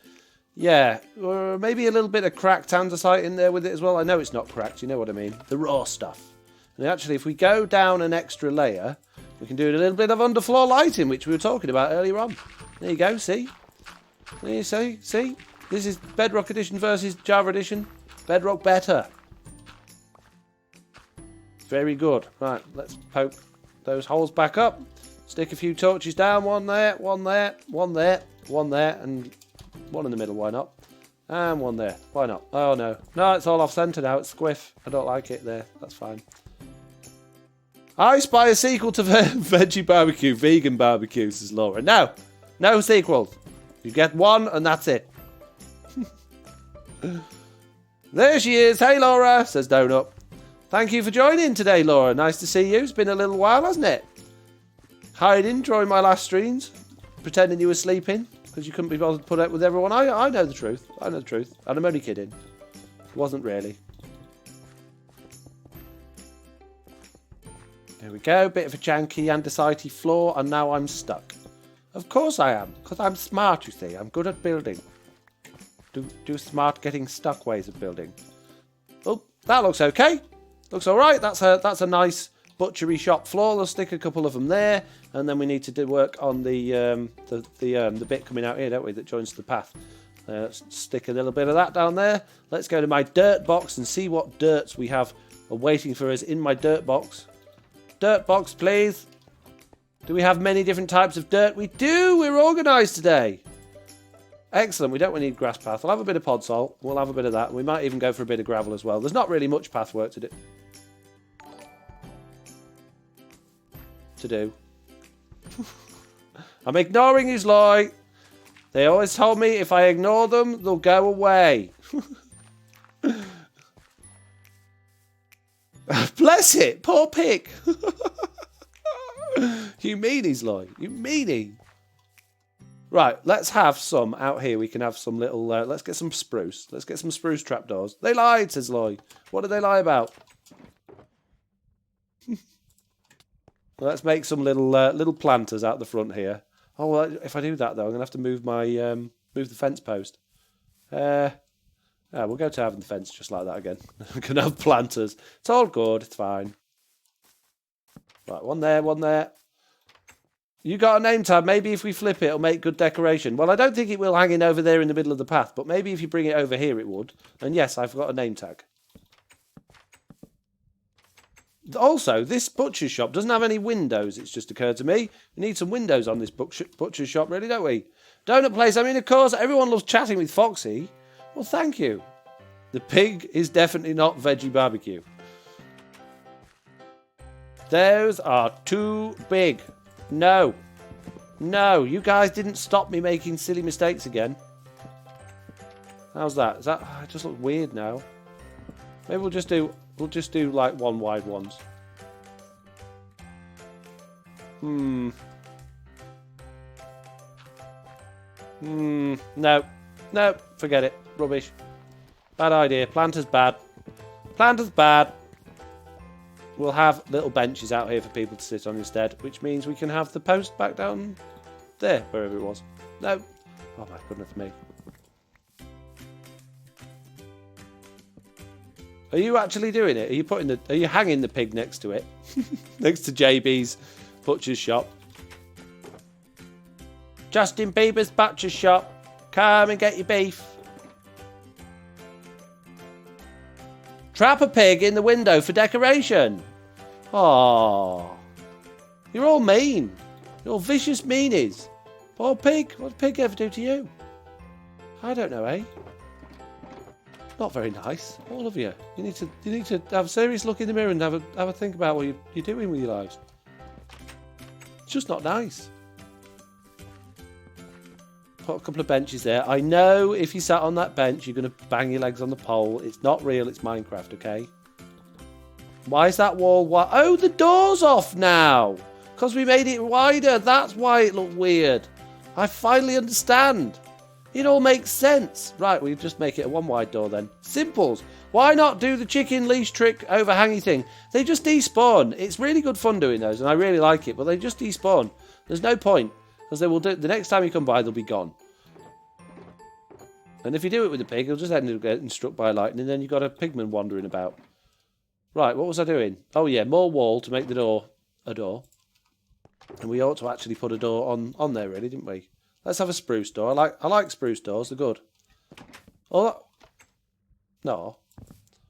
Yeah, or maybe a little bit of cracked andesite in there with it as well. I know it's not cracked, you know what I mean. The raw stuff. And actually, if we go down an extra layer, we can do a little bit of underfloor lighting, which we were talking about earlier on. There you go, see? There you see? This is Bedrock Edition versus Java Edition. Bedrock better. Very good. Right, let's poke those holes back up. Stick a few torches down. One there, one there, one there, one there, and one in the middle. Why not? And one there. Why not? Oh, no. No, it's all off-center now. It's squiff. I don't like it there. That's fine. I spy a sequel to Veggie Barbecue. Vegan Barbecue, says Laura. No. No sequels. You get one, and that's it. There she is. Hey, Laura, says Donut. Thank you for joining today, Laura. Nice to see you. It's been a little while, hasn't it? Hiding during my last streams, pretending you were sleeping because you couldn't be bothered to put up with everyone. I know the truth. I know the truth. And I'm only kidding. It wasn't really. There we go. Bit of a janky andesite floor, and now I'm stuck. Of course I am, because I'm smart, you see. I'm good at building. Do smart getting stuck ways of building. Oh, that looks okay. Looks all right. That's a nice butchery shop floor. Let's stick a couple of them there, and then we need to do work on the bit coming out here, don't we? That joins the path. Let's stick a little bit of that down there. Let's go to my dirt box and see what dirts we have waiting for us in my dirt box. Dirt box, please. Do we have many different types of dirt? We do. We're organised today. Excellent. We don't need grass path. We'll have a bit of pod salt. We'll have a bit of that. We might even go for a bit of gravel as well. There's not really much path work to do. I'm ignoring his lie. They always told me if I ignore them, they'll go away. Bless it. Poor pig. You meanies, lie. You meanie. Right, let's have some out here. We can have some little... let's get some spruce. Let's get some spruce trapdoors. They lied, says Loy. What did they lie about? Let's make some little planters out the front here. Oh, well, if I do that, though, I'm going to have to move my... move the fence post. We'll go to having the fence just like that again. We can have planters. It's all good. It's fine. Right, one there, one there. You got a name tag. Maybe if we flip it, it'll make good decoration. Well, I don't think it will hanging over there in the middle of the path, but maybe if you bring it over here, it would. And yes, I've got a name tag. Also, this butcher's shop doesn't have any windows, it's just occurred to me. We need some windows on this butcher's shop, really, don't we? Donut place, I mean, of course, everyone loves chatting with Foxy. Well, thank you. The pig is definitely not veggie barbecue. Those are too big. No. No, you guys didn't stop me making silly mistakes again. How's that? Is that... it just looks weird now. Maybe we'll just do like one wide ones. No. No, forget it. Rubbish. Bad idea. Planter's bad. Planter's bad. We'll have little benches out here for people to sit on instead, which means we can have the post back down there, wherever it was. No. Oh my goodness me. Are you actually doing it? Are you hanging the pig next to it? Next to JB's butcher's shop. Justin Bieber's butcher's shop. Come and get your beef. Trap a pig in the window for decoration. Oh, you're all mean. You're all vicious meanies. Poor pig. What did pig ever do to you? I don't know, eh? Not very nice. All of you. You need to have a serious look in the mirror and have a think about what you're doing with your lives. It's just not nice. Put a couple of benches there. I know if you sat on that bench, you're going to bang your legs on the pole. It's not real. It's Minecraft, okay? Why is that wall wide? Oh, the door's off now. Because we made it wider. That's why it looked weird. I finally understand. It all makes sense. Right, we'll just make it a one wide door then. Simples. Why not do the chicken leash trick overhangy thing? They just despawn. It's really good fun doing those, and I really like it, but they just despawn. There's no point. Because they will do the next time you come by, they'll be gone. And if you do it with a pig, he'll just end up getting struck by lightning, and then you've got a pigman wandering about. Right, what was I doing? Oh yeah, more wall to make the door a door. And we ought to actually put a door on there, really, didn't we? Let's have a spruce door. I like spruce doors. They're good. No.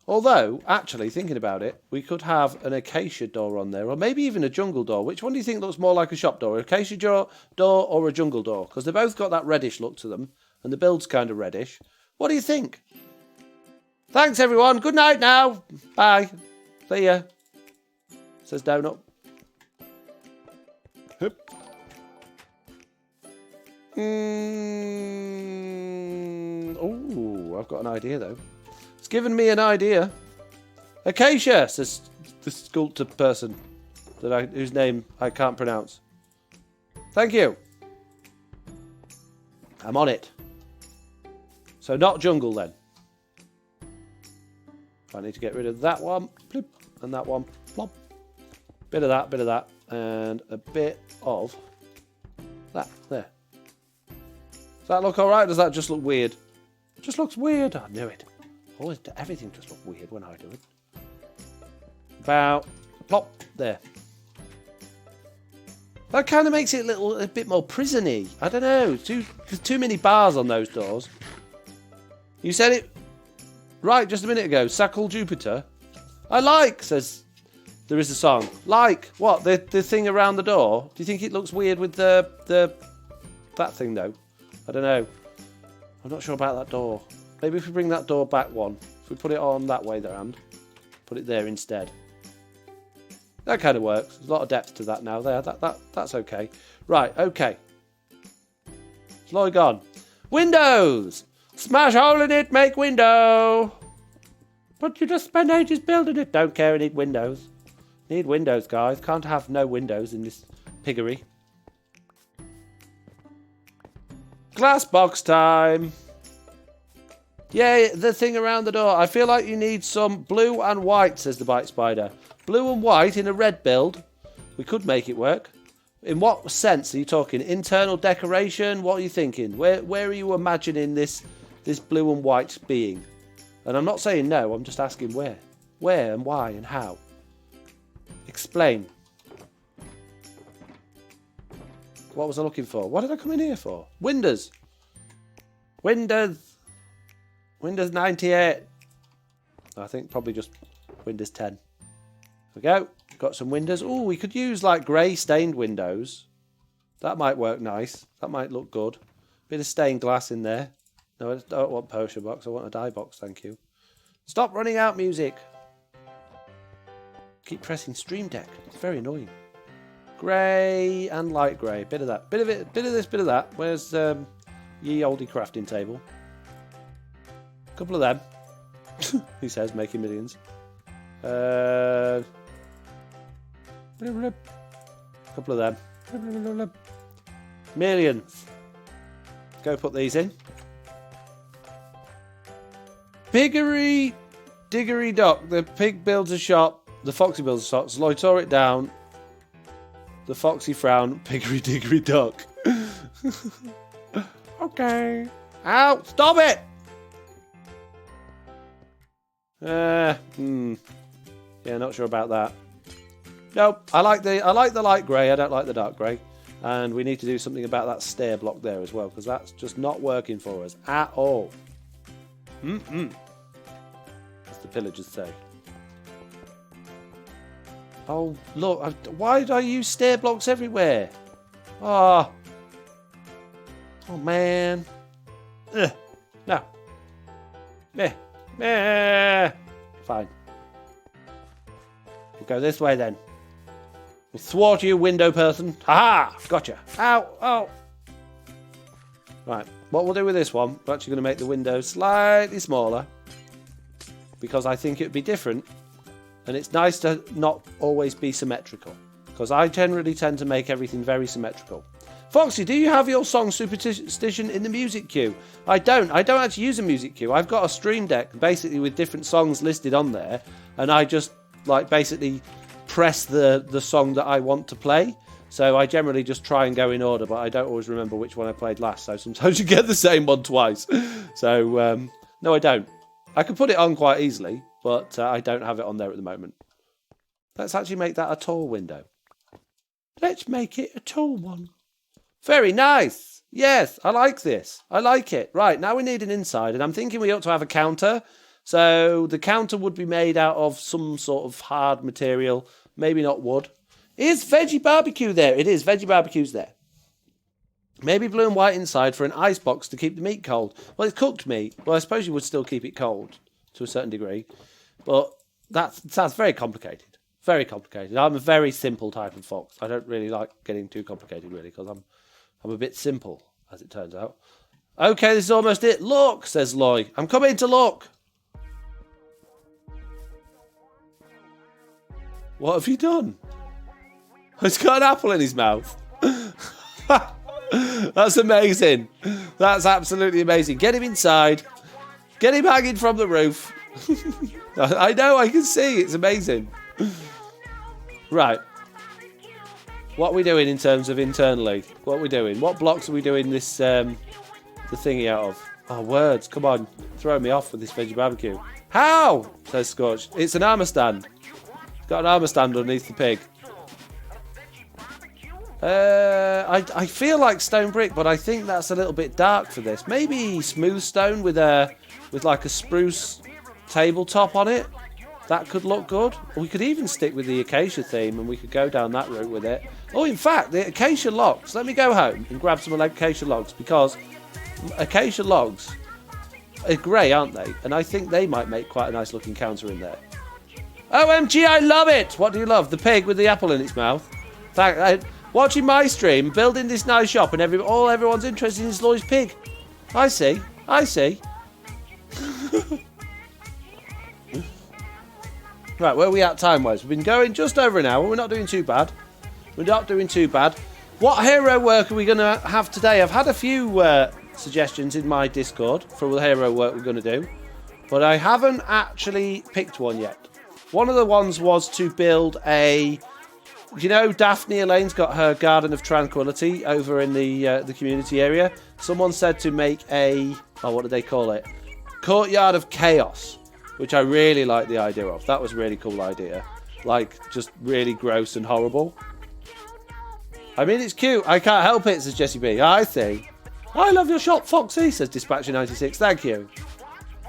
Although, actually, thinking about it, we could have an acacia door on there, or maybe even a jungle door. Which one do you think looks more like a shop door? An acacia door or a jungle door? Because they both got that reddish look to them, and the build's kind of reddish. What do you think? Thanks, everyone. Good night now. Bye. See ya. Says Donut. Oh, I've got an idea, though. It's given me an idea. Acacia, says the sculptor person whose name I can't pronounce. Thank you. I'm on it. So not jungle then. I need to get rid of that one. Plip, and that one. Plop. Bit of that, and a bit of that. There. Does that look alright? Does that just look weird? It just looks weird. I knew it. Always, everything just looks weird when I do it. About plop there. That kind of makes it a bit more prison-y. I don't know. Too many bars on those doors. You said it right just a minute ago. Sackle Jupiter. I like, says there is a song. Like what? The thing around the door. Do you think it looks weird with that thing though? I don't know. I'm not sure about that door. Maybe if we bring that door back one. If we put it on that way there and put it there instead. That kind of works. There's a lot of depth to that now there. That's okay. Right, okay. It's Lloyd gone. Windows! Smash hole in it, make window! But you just spend ages building it. Don't care, I need windows. Need windows, guys. Can't have no windows in this piggery. Glass box time. Yeah, the thing around the door. I feel like you need some blue and white, says the Bite Spider. Blue and white in a red build. We could make it work. In what sense are you talking? Internal decoration? What are you thinking? Where are you imagining this blue and white being? And I'm not saying no, I'm just asking where. Where and why and how. Explain. What was I looking for? What did I come in here for? Windows. Windows 98. I think probably just Windows 10. There we go. Got some windows. Oh, we could use like grey stained windows. That might work nice. That might look good. Bit of stained glass in there. No, I don't want potion box. I want a die box, thank you. Stop running out music. Keep pressing Stream Deck. It's very annoying. Grey and light grey. Bit of that. Bit of it. Bit of this. Bit of that. Where's ye olde crafting table? Couple of them. He says, making millions. Couple of them. Millions. Go put these in. Piggery Diggery Dock. The pig builds a shop. The foxy builds a shop. Lloyd tore it down. The foxy frown. Piggery Diggery Dock. Okay. Ow! Stop it! Yeah, not sure about that. Nope. I like the light grey. I don't like the dark grey. And we need to do something about that stair block there as well, because that's just not working for us at all. As the pillagers say. Oh, look. Why did I use stair blocks everywhere? Oh. Oh, man. Ugh. No. Fine. We'll go this way then. We'll thwart you, window person. Ha-ha! Gotcha. Ow! Oh! Right. What we'll do with this one, we're actually going to make the window slightly smaller. Because I think it would be different. And it's nice to not always be symmetrical. Because I generally tend to make everything very symmetrical. Foxy, do you have your song Superstition in the music queue? I don't actually use a music queue. I've got a stream deck basically with different songs listed on there. And I just basically press the song that I want to play. So I generally just try and go in order, but I don't always remember which one I played last. So sometimes you get the same one twice. So, no, I don't. I could put it on quite easily, but I don't have it on there at the moment. Let's actually make that a tall window. Let's make it a tall one. Very nice. Yes, I like this. I like it. Right, now we need an inside, and I'm thinking we ought to have a counter. So the counter would be made out of some sort of hard material, maybe not wood. Is veggie barbecue there? It is. Veggie barbecue's there. Maybe blue and white inside for an ice box to keep the meat cold. Well, it's cooked meat. Well, I suppose you would still keep it cold to a certain degree. But that sounds very complicated. Very complicated. I'm a very simple type of fox. I don't really like getting too complicated, really, because I'm a bit simple, as it turns out. Okay, this is almost it. Look, says Loy. I'm coming to look. What have you done? He's got an apple in his mouth. That's amazing. That's absolutely amazing. Get him inside. Get him hanging from the roof. I know, I can see. It's amazing. Right. What are we doing in terms of internally? What are we doing? What blocks are we doing this, the thingy out of? Oh, words. Come on. Throw me off with this veggie barbecue. How? Says Scorch. It's an armour stand. It's got an armour stand underneath the pig. I feel like stone brick, but I think that's a little bit dark for this. Maybe smooth stone with like a spruce tabletop on it. That could look good. We could even stick with the acacia theme and we could go down that route with it. Oh, in fact, the acacia logs. Let me go home and grab some acacia logs because acacia logs are grey, aren't they? And I think they might make quite a nice looking counter in there. OMG, I love it! What do you love? The pig with the apple in its mouth. Watching my stream, building this nice shop, and everyone's interested in Loy's pig. I see. I see. Right, where are we at time-wise? We've been going just over an hour. We're not doing too bad. We're not doing too bad. What hero work are we going to have today? I've had a few suggestions in my Discord for the hero work we're going to do, but I haven't actually picked one yet. One of the ones was to build a... You know, Daphne Elaine's got her Garden of Tranquility over in the community area. Someone said to make a... Oh, what do they call it? Courtyard of Chaos, which I really like the idea of. That was a really cool idea. Like, just really gross and horrible. I mean, it's cute. I can't help it, says Jessie B. I see. I love your shop, Foxy, says Dispatcher96. Thank you.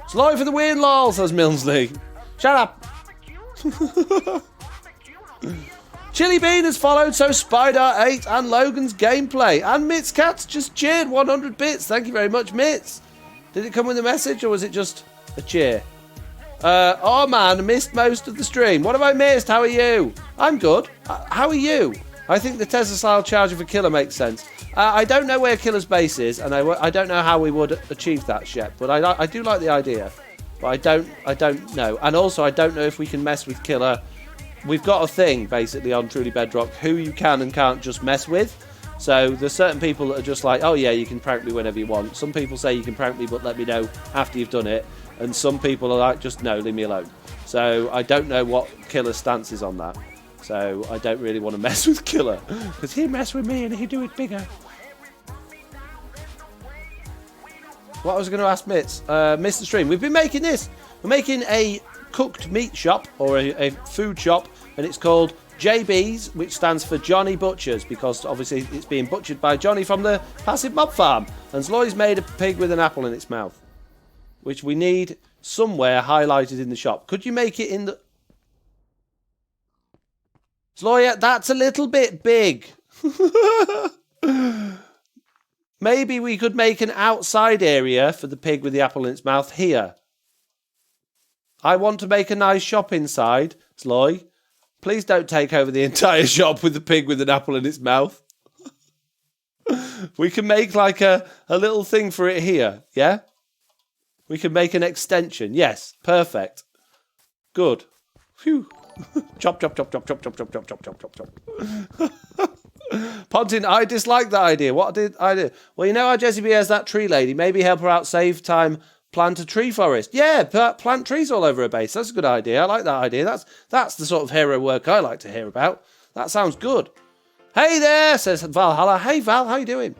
Slow for the win, lol, says Millsley. Shut up. Chili Bean has followed, so Spider8 and Logan's gameplay. And Mitz Cats just cheered 100 bits. Thank you very much, Mitz. Did it come with a message or was it just a cheer? Oh man, missed most of the stream. What have I missed? How are you? I'm good. How are you? I think the Tesla style charger for Killer makes sense. I don't know where Killer's base is, and I don't know how we would achieve that yet. But I do like the idea. But I don't know. And also, I don't know if we can mess with Killer. We've got a thing, basically, on Truly Bedrock, who you can and can't just mess with. So there's certain people that are just like, oh yeah, you can prank me whenever you want. Some people say you can prank me, but let me know after you've done it. And some people are like, just no, leave me alone. So I don't know what Killer's stance is on that. So I don't really want to mess with Killer. Because he'd mess with me and he'd do it bigger. What I was going to ask Mitz. Missed the stream. We've been making this. We're making a cooked meat shop, or a food shop, and it's called JB's, which stands for Johnny Butchers, because obviously it's being butchered by Johnny from the Passive Mob Farm. And Zloy's made a pig with an apple in its mouth, which we need somewhere highlighted in the shop. Could you make it in the... Zloy, that's a little bit big. Maybe we could make an outside area for the pig with the apple in its mouth here. I want to make a nice shop inside, Zloy. Please don't take over the entire shop with the pig with an apple in its mouth. We can make like a little thing for it here, yeah? We can make an extension. Yes, perfect. Good. Phew. Chop, chop, chop, chop, chop, chop, chop, chop, chop, chop, chop, chop. Pontin, I dislike that idea. What did I do? Well, you know how Jessie B has that tree lady. Maybe help her out, save time, plant a tree forest. Yeah, plant trees all over her base. That's a good idea. I like that idea. That's the sort of hero work I like to hear about. That sounds good. Hey there, says Valhalla. Hey Val, how you doing?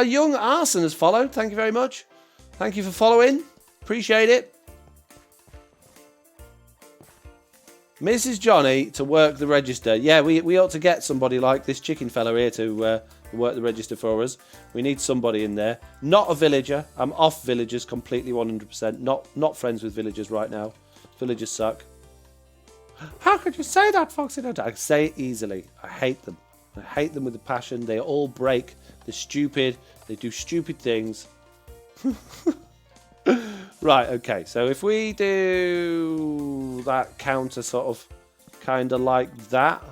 Young Arson has followed. Thank you very much. Thank you for following. Appreciate it. Mrs. Johnny to work the register. Yeah, we ought to get somebody like this chicken fella here to work the register for us. We need somebody in there. Not a villager. I'm off villagers completely 100%. Not friends with villagers right now. Villagers suck. How could you say that, FoxyNoTail? I can say it easily. I hate them. I hate them with a passion. They all break. They're stupid. They do stupid things. Right, okay. So if we do that counter sort of kind of like that,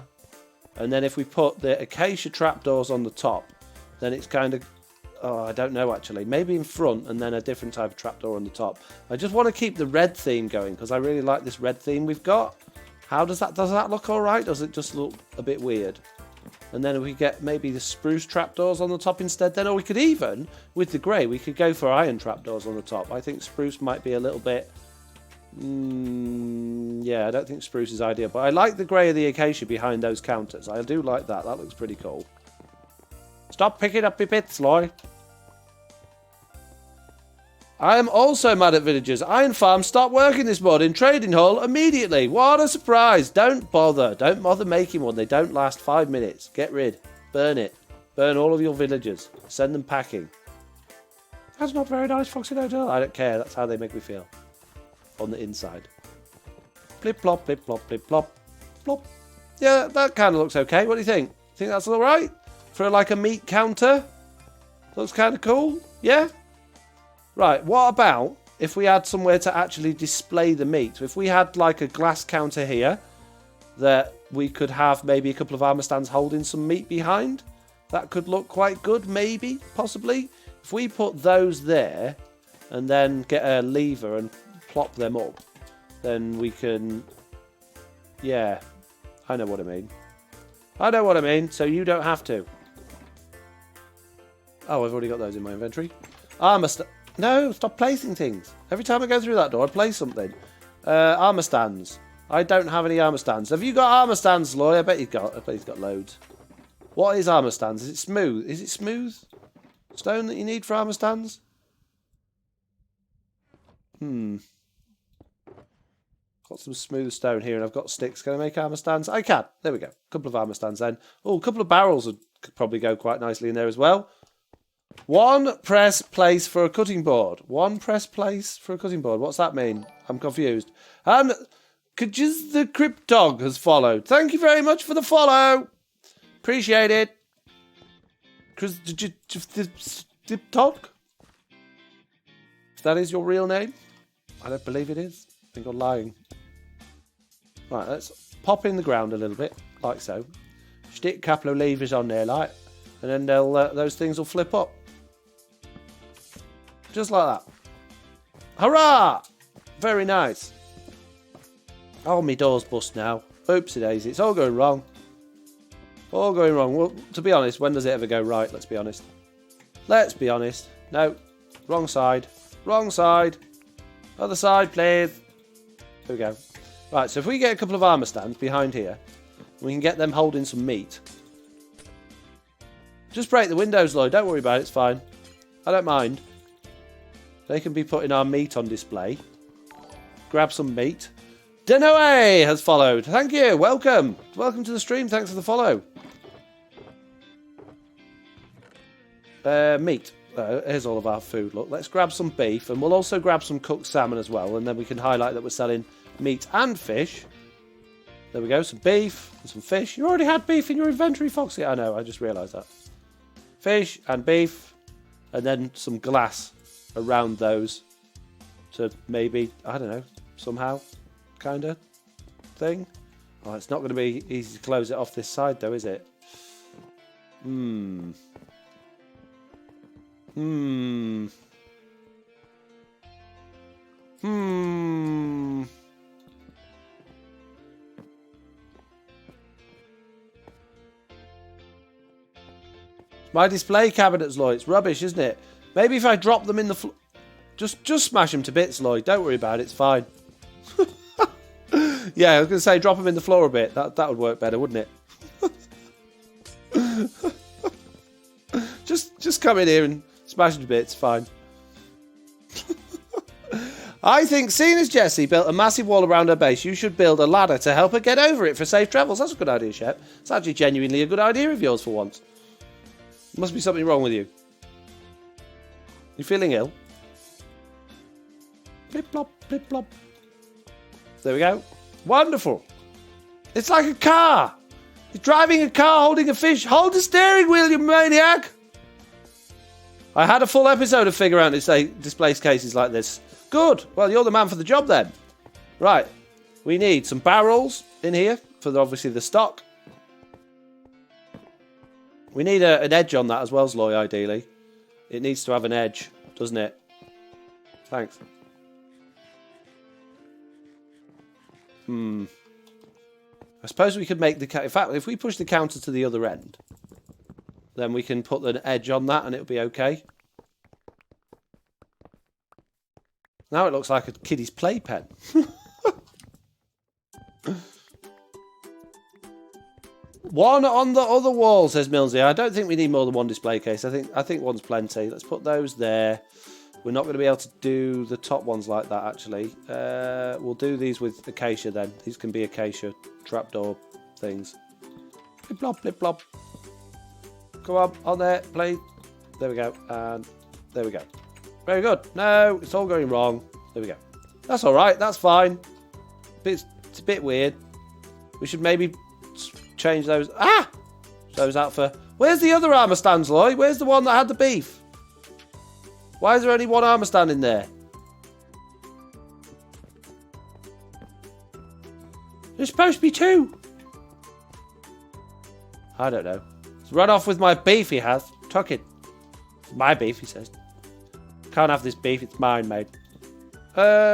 and then if we put the acacia trapdoors on the top, then it's kind of, oh, I don't know actually. Maybe in front and then a different type of trapdoor on the top. I just want to keep the red theme going because I really like this red theme we've got. How does that look all right? Does it just look a bit weird? And then we get maybe the spruce trapdoors on the top instead then, or we could even, with the grey, we could go for iron trapdoors on the top. I think spruce might be a little bit, yeah, I don't think spruce is ideal, but I like the grey of the acacia behind those counters. I do like that. That looks pretty cool. Stop picking up your bits, Loy. I am also mad at villagers. Iron Farm stopped working this morning. Trading hall immediately. What a surprise. Don't bother. Don't bother making one. They don't last 5 minutes. Get rid. Burn it. Burn all of your villagers. Send them packing. That's not very nice, FoxyNoTail. I don't care. That's how they make me feel. On the inside. Flip plop, flip plop, flip plop, plop. Yeah, that kind of looks okay. What do you think? Think that's all right? For like a meat counter? Looks kind of cool. Yeah? Right, what about if we had somewhere to actually display the meat? So if we had like a glass counter here that we could have maybe a couple of armor stands holding some meat behind, that could look quite good, maybe, possibly. If we put those there and then get a lever and plop them up, then we can, yeah, I know what I mean. I know what I mean, so you don't have to. Oh, I've already got those in my inventory. Armor stand. No, stop placing things. Every time I go through that door, I place something. Armor stands. I don't have any armor stands. Have you got armor stands, Loy? I bet you've got. I bet he's got loads. What is armor stands? Is it smooth? Is it smooth stone that you need for armor stands? Got some smooth stone here, and I've got sticks. Can I make armor stands? I can. There we go. A couple of armor stands then. Oh, a couple of barrels could probably go quite nicely in there as well. One press place for a cutting board. One press place for a cutting board. What's that mean? I'm confused. And Kajiz the Cryptog has followed. Thank you very much for the follow. Appreciate it. Cryptog? If that is your real name? I don't believe it is. I think I'm lying. Right, let's pop in the ground a little bit, like so. Stick a couple of levers on there, like, and then they'll those things will flip up. Just like that. Hurrah! Very nice. Oh, my door's bust now. Oopsie daisy. It's all going wrong. All going wrong. Well, to be honest, when does it ever go right? Let's be honest. Let's be honest. No. Wrong side. Wrong side. Other side, please. There we go. Right, so if we get a couple of armor stands behind here, we can get them holding some meat. Just break the windows, Lloyd. Don't worry about it. It's fine. I don't mind. They can be putting our meat on display. Grab some meat. Denoe has followed. Thank you. Welcome. Welcome to the stream. Thanks for the follow. Meat. Here's all of our food. Look, let's grab some beef, and we'll also grab some cooked salmon as well, and then we can highlight that we're selling meat and fish. There we go. Some beef and some fish. You already had beef in your inventory, Foxy. I know. I just realised that. Fish and beef, and then some glass around those to maybe, I don't know, somehow kind of thing. Oh, it's not going to be easy to close it off this side though, is it? My display cabinets, Lloyd. It's rubbish, isn't it? Maybe if I drop them in the floor... Just smash them to bits, Lloyd. Don't worry about it. It's fine. Yeah, I was going to say, drop them in the floor a bit. That would work better, wouldn't it? just come in here and smash them to bits. Fine. I think, seeing as Jessie built a massive wall around her base, you should build a ladder to help her get over it for safe travels. That's a good idea, Shep. It's actually genuinely a good idea of yours for once. Must be something wrong with you. You feeling ill? Flip flop, flip flop. There we go. Wonderful. It's like a car. You're driving a car holding a fish. Hold the steering wheel, you maniac. I had a full episode of Figure Out displays cases like this. Good. Well, you're the man for the job then. Right. We need some barrels in here for obviously the stock. We need an edge on that as well, Zloy, ideally. It needs to have an edge, doesn't it? Thanks. I suppose we could make the... In fact, if we push the counter to the other end, then we can put an edge on that and it'll be okay. Now it looks like a kiddie's playpen. One on the other wall, says Millsy. I don't think we need more than one display case. I think one's plenty. Let's put those there. We're not going to be able to do the top ones like that, actually. We'll do these with acacia then. These can be acacia trapdoor things. Blip blop, blip blop. Come on there, please. There we go. And there we go. Very good. No, it's all going wrong. There we go. That's all right. That's fine. It's a bit weird. We should maybe change those. Ah! Those out for... Where's the other armour stands, Lloyd? Where's the one that had the beef? Why is there only one armour stand in there? There's supposed to be two. I don't know. He's run off with my beef, he has. Tuck it. It's my beef, he says. Can't have this beef, it's mine, mate.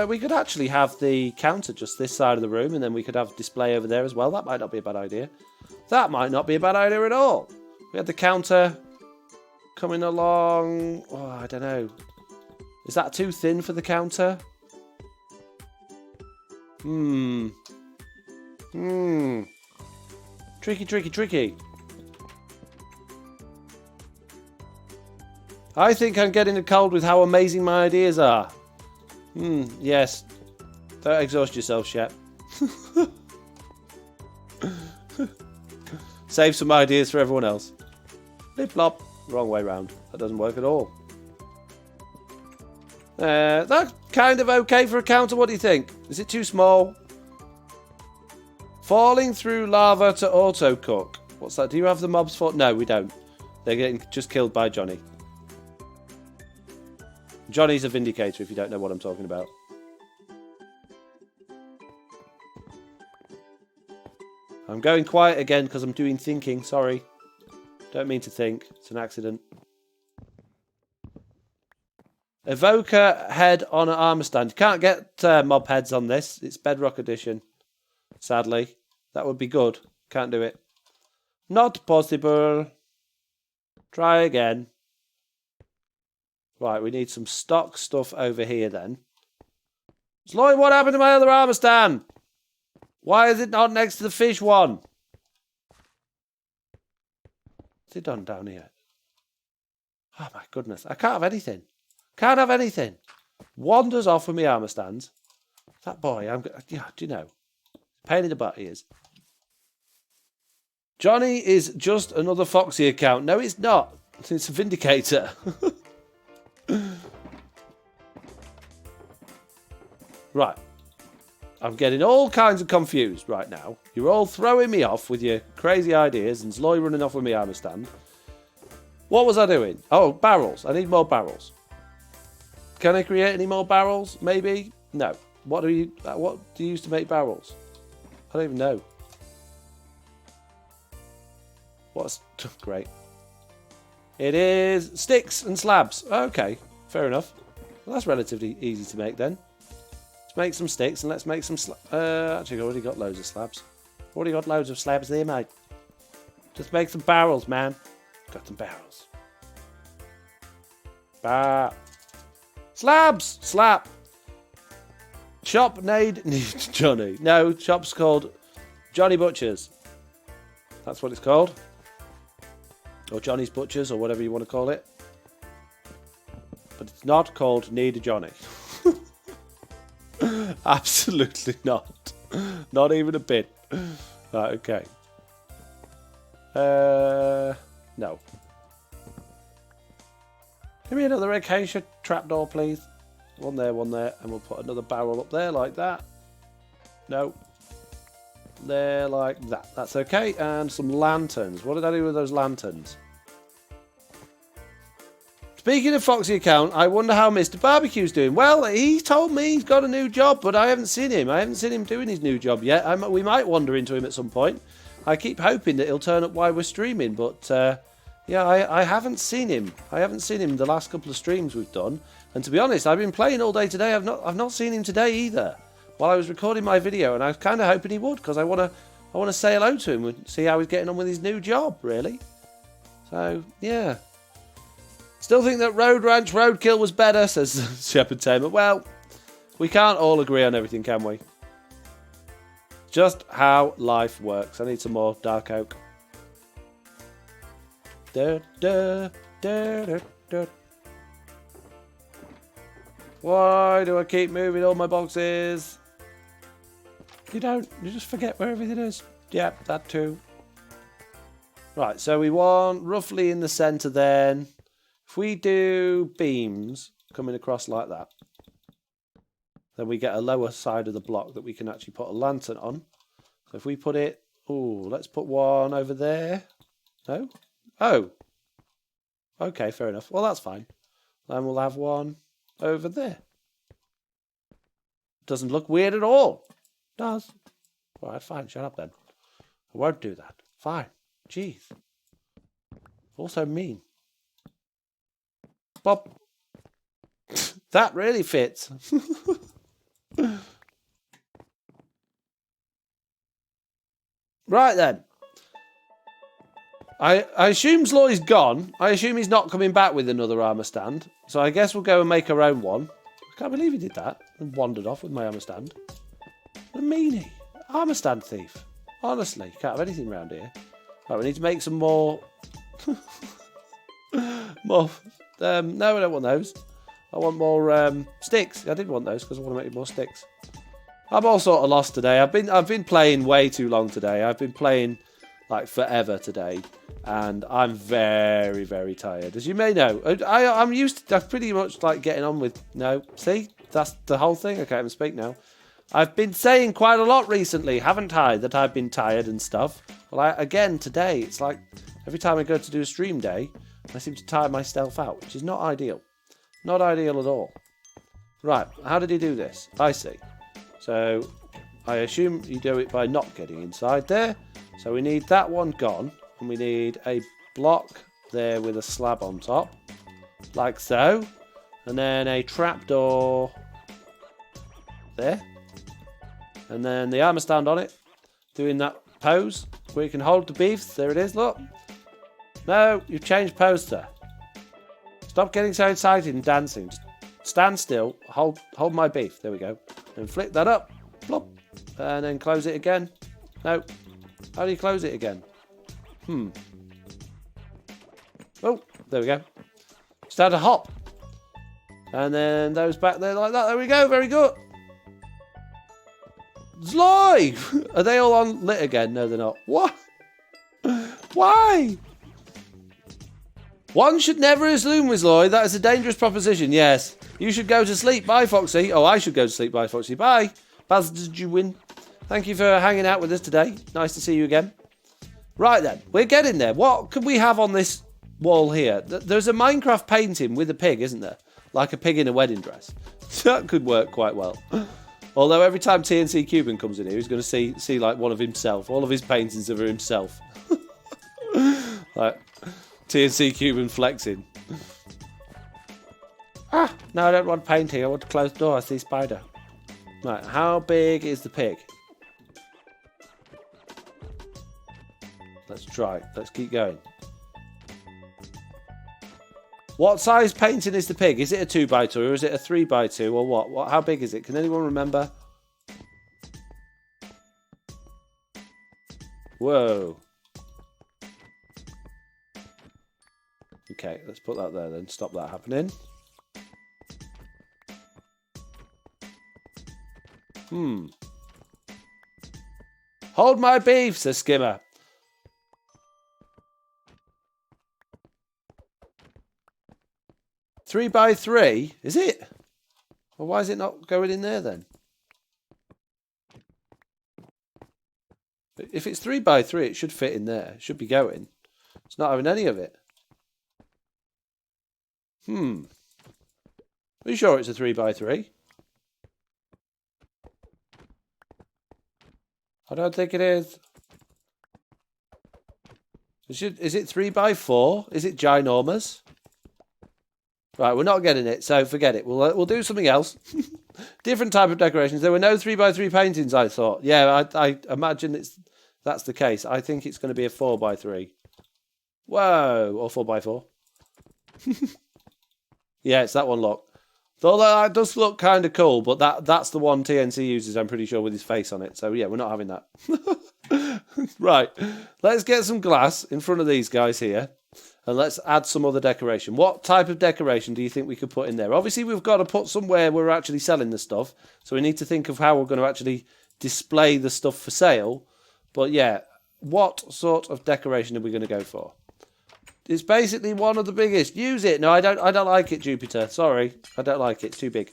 We could actually have the counter just this side of the room, and then we could have display over there as well. That might not be a bad idea. That might not be a bad idea at all. We had the counter coming along. Oh, I don't know. Is that too thin for the counter? Tricky, tricky, tricky. I think I'm getting a cold with how amazing my ideas are. Yes. Don't exhaust yourself yet. Save some ideas for everyone else. Blip blop. Wrong way round. That doesn't work at all. That's kind of okay for a counter. What do you think? Is it too small? Falling through lava to auto cook. What's that? Do you have the mobs for? No, we don't. They're getting just killed by Johnny. Johnny's a vindicator if you don't know what I'm talking about. I'm going quiet again because I'm doing thinking. Sorry. Don't mean to think. It's an accident. Evoker head on an armor stand. You can't get mob heads on this. It's Bedrock edition. Sadly. That would be good. Can't do it. Not possible. Try again. Right, we need some stock stuff over here then. Lloyd, what happened to my other armor stand? Why is it not next to the fish one? What's it done down here? Oh my goodness, I can't have anything. Can't have anything. Wanders off with my armor stands. That boy, yeah, do you know? Pain in the butt he is. Johnny is just another Foxy account. No, it's not. It's a Vindicator. Right. I'm getting all kinds of confused right now. You're all throwing me off with your crazy ideas and Zloy running off with my armor stand. What was I doing? Oh, barrels. I need more barrels. Can I create any more barrels? Maybe? No. What do you use to make barrels? I don't even know. What's great. It is sticks and slabs. Okay, fair enough. Well, that's relatively easy to make then. Let's make some sticks and let's make some slabs. Actually, I've already got loads of slabs. Already got loads of slabs there, mate. Just make some barrels, man. Got some barrels. Slabs! Slap! Shop need Johnny. No, shop's called Johnny Butchers. That's what it's called. Or Johnny's Butchers, or whatever you want to call it. But it's not called Need a Johnny. Absolutely not. Not even a bit. Right, okay. No. Give me another acacia trapdoor, please. One there, and we'll put another barrel up there like that. No. There like that. That's okay. And some lanterns. What did I do with those lanterns? Speaking of Foxy account, I wonder how Mr. Barbecue's doing. Well, he told me he's got a new job, but I haven't seen him. I haven't seen him doing his new job yet. We might wander into him at some point. I keep hoping that he'll turn up while we're streaming, but yeah, I haven't seen him. I haven't seen him the last couple of streams we've done. And to be honest, I've been playing all day today. I've not seen him today either. While I was recording my video, and I was kind of hoping he would, because I want to say hello to him and see how he's getting on with his new job, really. So yeah. Still think that Road Ranch Roadkill was better, says Shepherd Tamer. Well, we can't all agree on everything, can we? Just how life works. I need some more dark oak. Da, da, da, da, da. Why do I keep moving all my boxes? You don't. You just forget where everything is. Yeah, that too. Right, so we want roughly in the centre then. If we do beams coming across like that, then we get a lower side of the block that we can actually put a lantern on. So if we put it, oh, let's put one over there. No? Oh. Okay, fair enough. Well, that's fine. Then we'll have one over there. Doesn't look weird at all. Does. All right, fine. Shut up then. I won't do that. Fine. Jeez. Also mean. Bob. That really fits. Right then. I assume Sloy's gone. I assume he's not coming back with another armour stand. So I guess we'll go and make our own one. I can't believe he did that and wandered off with my armour stand. What a meanie. Armour stand thief. Honestly, can't have anything around here. Right, we need to make some more... more... no, I don't want those. I want more sticks. I did want those because I want to make more sticks. I'm all sort of lost today. I've been playing way too long today. I've been playing like forever today, and I'm very, very tired. As you may know, I'm used to pretty much like getting on with. No, see, that's the whole thing. I can't even speak now. I've been saying quite a lot recently, haven't I? That I've been tired and stuff. Well, again today, it's like every time I go to do a stream day, I seem to tire myself out, which is not ideal. Not ideal at all. Right, how did he do this? I see. So, I assume you do it by not getting inside there. So we need that one gone. And we need a block there with a slab on top. Like so. And then a trapdoor there. And then the armour stand on it. Doing that pose where you can hold the beefs. There it is, look. No, you've changed pose, sir. Stop getting so excited and dancing. Just stand still. Hold my beef. There we go. And flick that up. Plop. And then close it again. No. How do you close it again? Oh, there we go. Start a hop. And then those back there like that. There we go. Very good. Zloy! Are they all on lit again? No, they're not. What? Why? One should never assume with Zloy. That is a dangerous proposition. Yes. You should go to sleep. Bye, Foxy. Oh, I should go to sleep. Bye, Foxy. Bye. Baz, did you win? Thank you for hanging out with us today. Nice to see you again. Right then. We're getting there. What could we have on this wall here? There's a Minecraft painting with a pig, isn't there? Like a pig in a wedding dress. That could work quite well. Although every time TNC Cuban comes in here, he's going to see like one of himself. All of his paintings are of himself. Like TNC Cuban flexing. No, I don't want painting. I want to close the door. I see spider. Right, how big is the pig? Let's try. Let's keep going. What size painting is the pig? Is it a 2x2 or is it a 3x2 or what? How big is it? Can anyone remember? Whoa. Okay, let's put that there then. Stop that happening. Hold my beef, says Skimmer. 3 by 3? Is it? Well, why is it not going in there then? If it's 3 by 3, it should fit in there. It should be going. It's not having any of it. Are you sure it's a 3 by 3? I don't think it is. Is it 3 by 4? Is it ginormous? Right, we're not getting it, so forget it. We'll do something else. Different type of decorations. There were no 3 by 3 paintings, I thought. Yeah, I imagine that's the case. I think it's going to be a 4 by 3. Whoa, or 4 by 4. Yeah, it's that one, look. Though that does look kind of cool, but that's the one TNC uses, I'm pretty sure, with his face on it. So, yeah, we're not having that. Right, let's get some glass in front of these guys here. And let's add some other decoration. What type of decoration do you think we could put in there? Obviously, we've got to put somewhere we're actually selling the stuff. So we need to think of how we're going to actually display the stuff for sale. But, yeah, what sort of decoration are we going to go for? It's basically one of the biggest. Use it. No, I don't like it, Jupiter. Sorry. I don't like it. It's too big.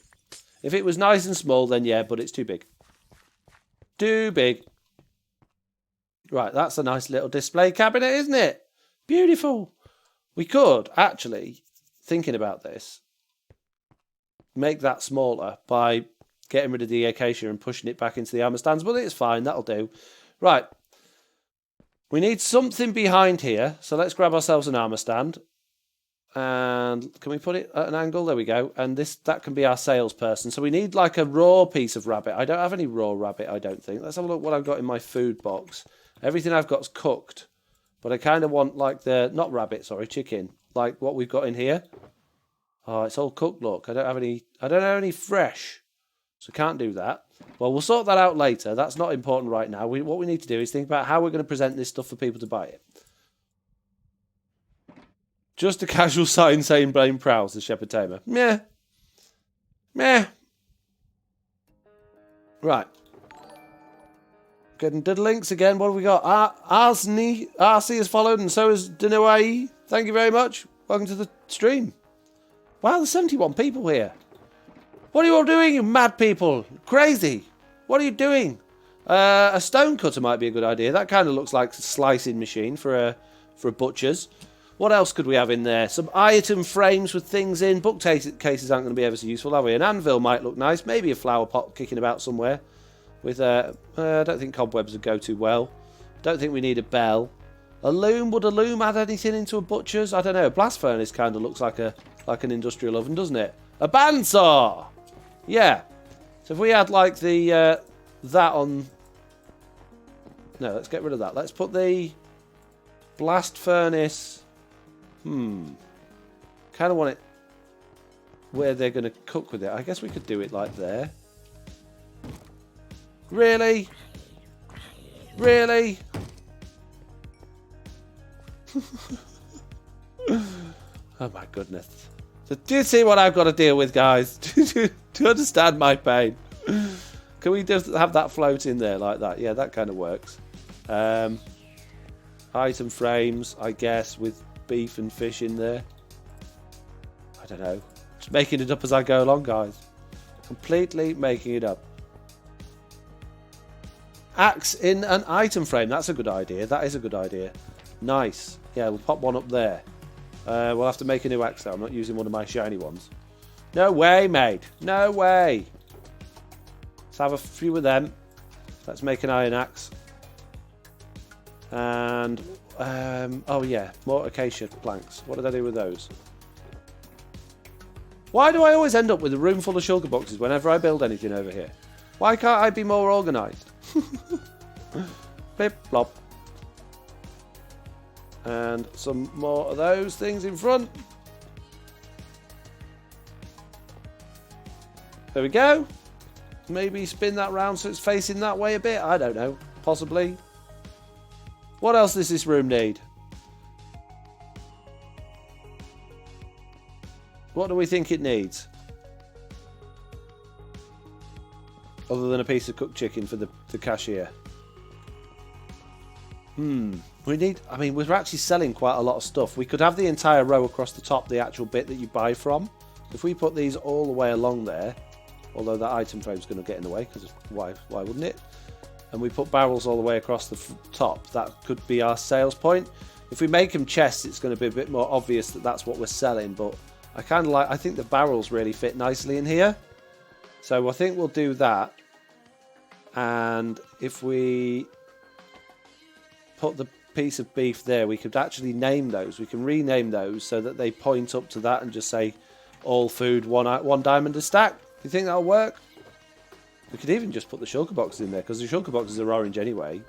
If it was nice and small, then yeah, but it's too big. Too big. Right, that's a nice little display cabinet, isn't it? Beautiful. We could actually, thinking about this, make that smaller by getting rid of the acacia and pushing it back into the armour stands, but it's fine. That'll do. Right. We need something behind here, so let's grab ourselves an armour stand. And can we put it at an angle? There we go. And that can be our salesperson. So we need like a raw piece of rabbit. I don't have any raw rabbit, I don't think. Let's have a look what I've got in my food box. Everything I've got's cooked. But I kind of want like not rabbit, sorry, chicken. Like what we've got in here. Oh, it's all cooked, look. I don't have any fresh. So can't do that. Well, we'll sort that out later. That's not important right now. What we need to do is think about how we're going to present this stuff for people to buy it. Just a casual sign saying blame prowls, the shepherd tamer. Meh. Meh. Right. Getting diddlinks again. What have we got? RC has followed and so has Denoai. Thank you very much. Welcome to the stream. Wow, there's 71 people here. What are you all doing, you mad people? Crazy. What are you doing? A stone cutter might be a good idea. That kind of looks like a slicing machine for a butcher's. What else could we have in there? Some item frames with things in. Bookcases aren't going to be ever so useful, are we? An anvil might look nice. Maybe a flower pot kicking about somewhere. With I don't think cobwebs would go too well. Don't think we need a bell. A loom. Would a loom add anything into a butcher's? I don't know. A blast furnace kind of looks like an industrial oven, doesn't it? A bandsaw. Yeah. So if we had like the that on. No, let's get rid of that. Let's put the blast furnace. Kind of want it where they're going to cook with it. I guess we could do it like there. Really? Really? Oh my goodness. So do you see what I've got to deal with, guys? Do you understand my pain? Can we just have that float in there like that? Yeah, that kind of works. Item frames, I guess, with beef and fish in there. I don't know. Just making it up as I go along, guys. Completely making it up. Axe in an item frame. That's a good idea. That is a good idea. Nice. Yeah, we'll pop one up there. We'll have to make a new axe though. I'm not using one of my shiny ones. No way, mate. No way. Let's have a few of them. Let's make an iron axe. And, oh yeah, more acacia planks. What did I do with those? Why do I always end up with a room full of sugar boxes whenever I build anything over here? Why can't I be more organised? Blip, blop. And some more of those things in front. There we go. Maybe spin that round so it's facing that way a bit. I don't know. Possibly. What else does this room need? What do we think it needs? Other than a piece of cooked chicken for the cashier. We need... I mean, we're actually selling quite a lot of stuff. We could have the entire row across the top, the actual bit that you buy from. If we put these all the way along there, although that item frame's going to get in the way, because why wouldn't it? And we put barrels all the way across the top, that could be our sales point. If we make them chests, it's going to be a bit more obvious that that's what we're selling, but I think the barrels really fit nicely in here. So I think we'll do that. And if we put the piece of beef there, we could actually name those. We can rename those so that they point up to that and just say all food, one diamond a stack. Do you think that'll work? We could even just put the shulker boxes in there, because the shulker boxes are orange anyway.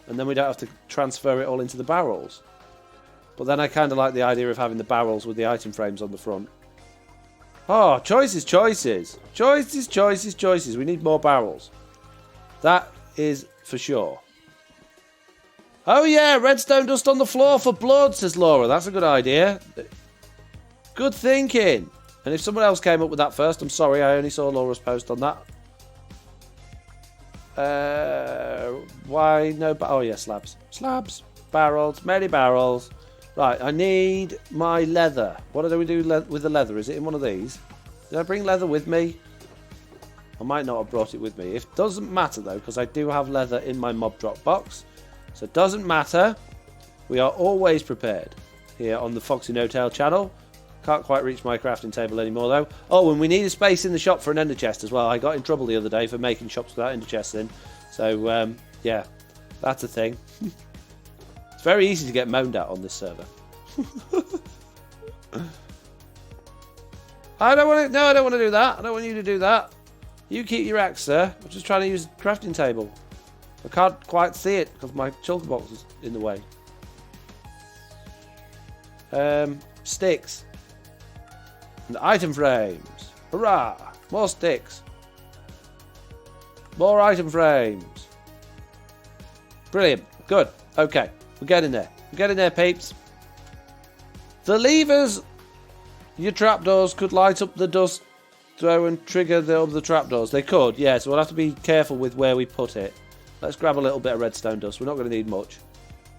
And then we don't have to transfer it all into the barrels. But then I kind of like the idea of having the barrels with the item frames on the front. Oh, choices, choices. Choices, choices, choices. We need more barrels. That is for sure. Oh yeah, redstone dust on the floor for blood, says Laura. That's a good idea. Good thinking. And if someone else came up with that first, I'm sorry, I only saw Laura's post on that. Why no? Oh yeah, slabs. Slabs. Barrels. Many barrels. Right, I need my leather. What do we do with the leather? Is it in one of these? Did I bring leather with me? I might not have brought it with me. It doesn't matter though, because I do have leather in my mob drop box. So it doesn't matter. We are always prepared here on the FoxyNoTail channel. Can't quite reach my crafting table anymore though. Oh, and we need a space in the shop for an ender chest as well. I got in trouble the other day for making shops without ender chests in. So yeah, that's a thing. It's very easy to get moaned at on this server. I don't want to. No, I don't want to do that. I don't want you to do that. You keep your axe, sir. I'm just trying to use the crafting table. I can't quite see it because my shulker box is in the way. Sticks. And item frames. Hurrah! More sticks. More item frames. Brilliant. Good. Okay. We're getting there. We're getting there, peeps. The levers. Your trapdoors could light up the dust throw and trigger the trapdoors. They could, yeah. So we'll have to be careful with where we put it. Let's grab a little bit of redstone dust. We're not going to need much.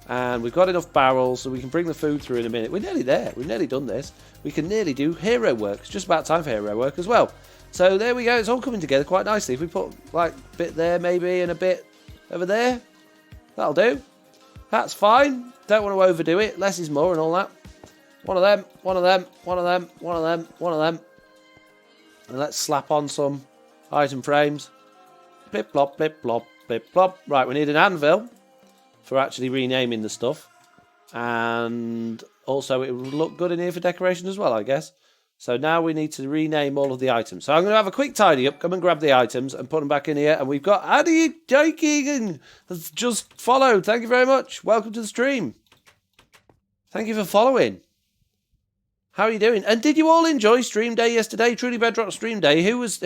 And we've got enough barrels so we can bring the food through in a minute. We're nearly there. We've nearly done this. We can nearly do hero work. It's just about time for hero work as well. So there we go. It's all coming together quite nicely. If we put like a bit there maybe and a bit over there, that'll do. That's fine. Don't want to overdo it. Less is more and all that. One of them, one of them, one of them, one of them, one of them. And let's slap on some item frames. Blip, blop, blip, blop, blip, blop. Right, we need an anvil for actually renaming the stuff. And also it would look good in here for decoration as well, I guess. So now we need to rename all of the items. So I'm going to have a quick tidy up, come and grab the items and put them back in here. And we've got Addy Jaking has just followed. Thank you very much. Welcome to the stream. Thank you for following. How are you doing? And did you all enjoy stream day yesterday? Truly Bedrock stream day. Who's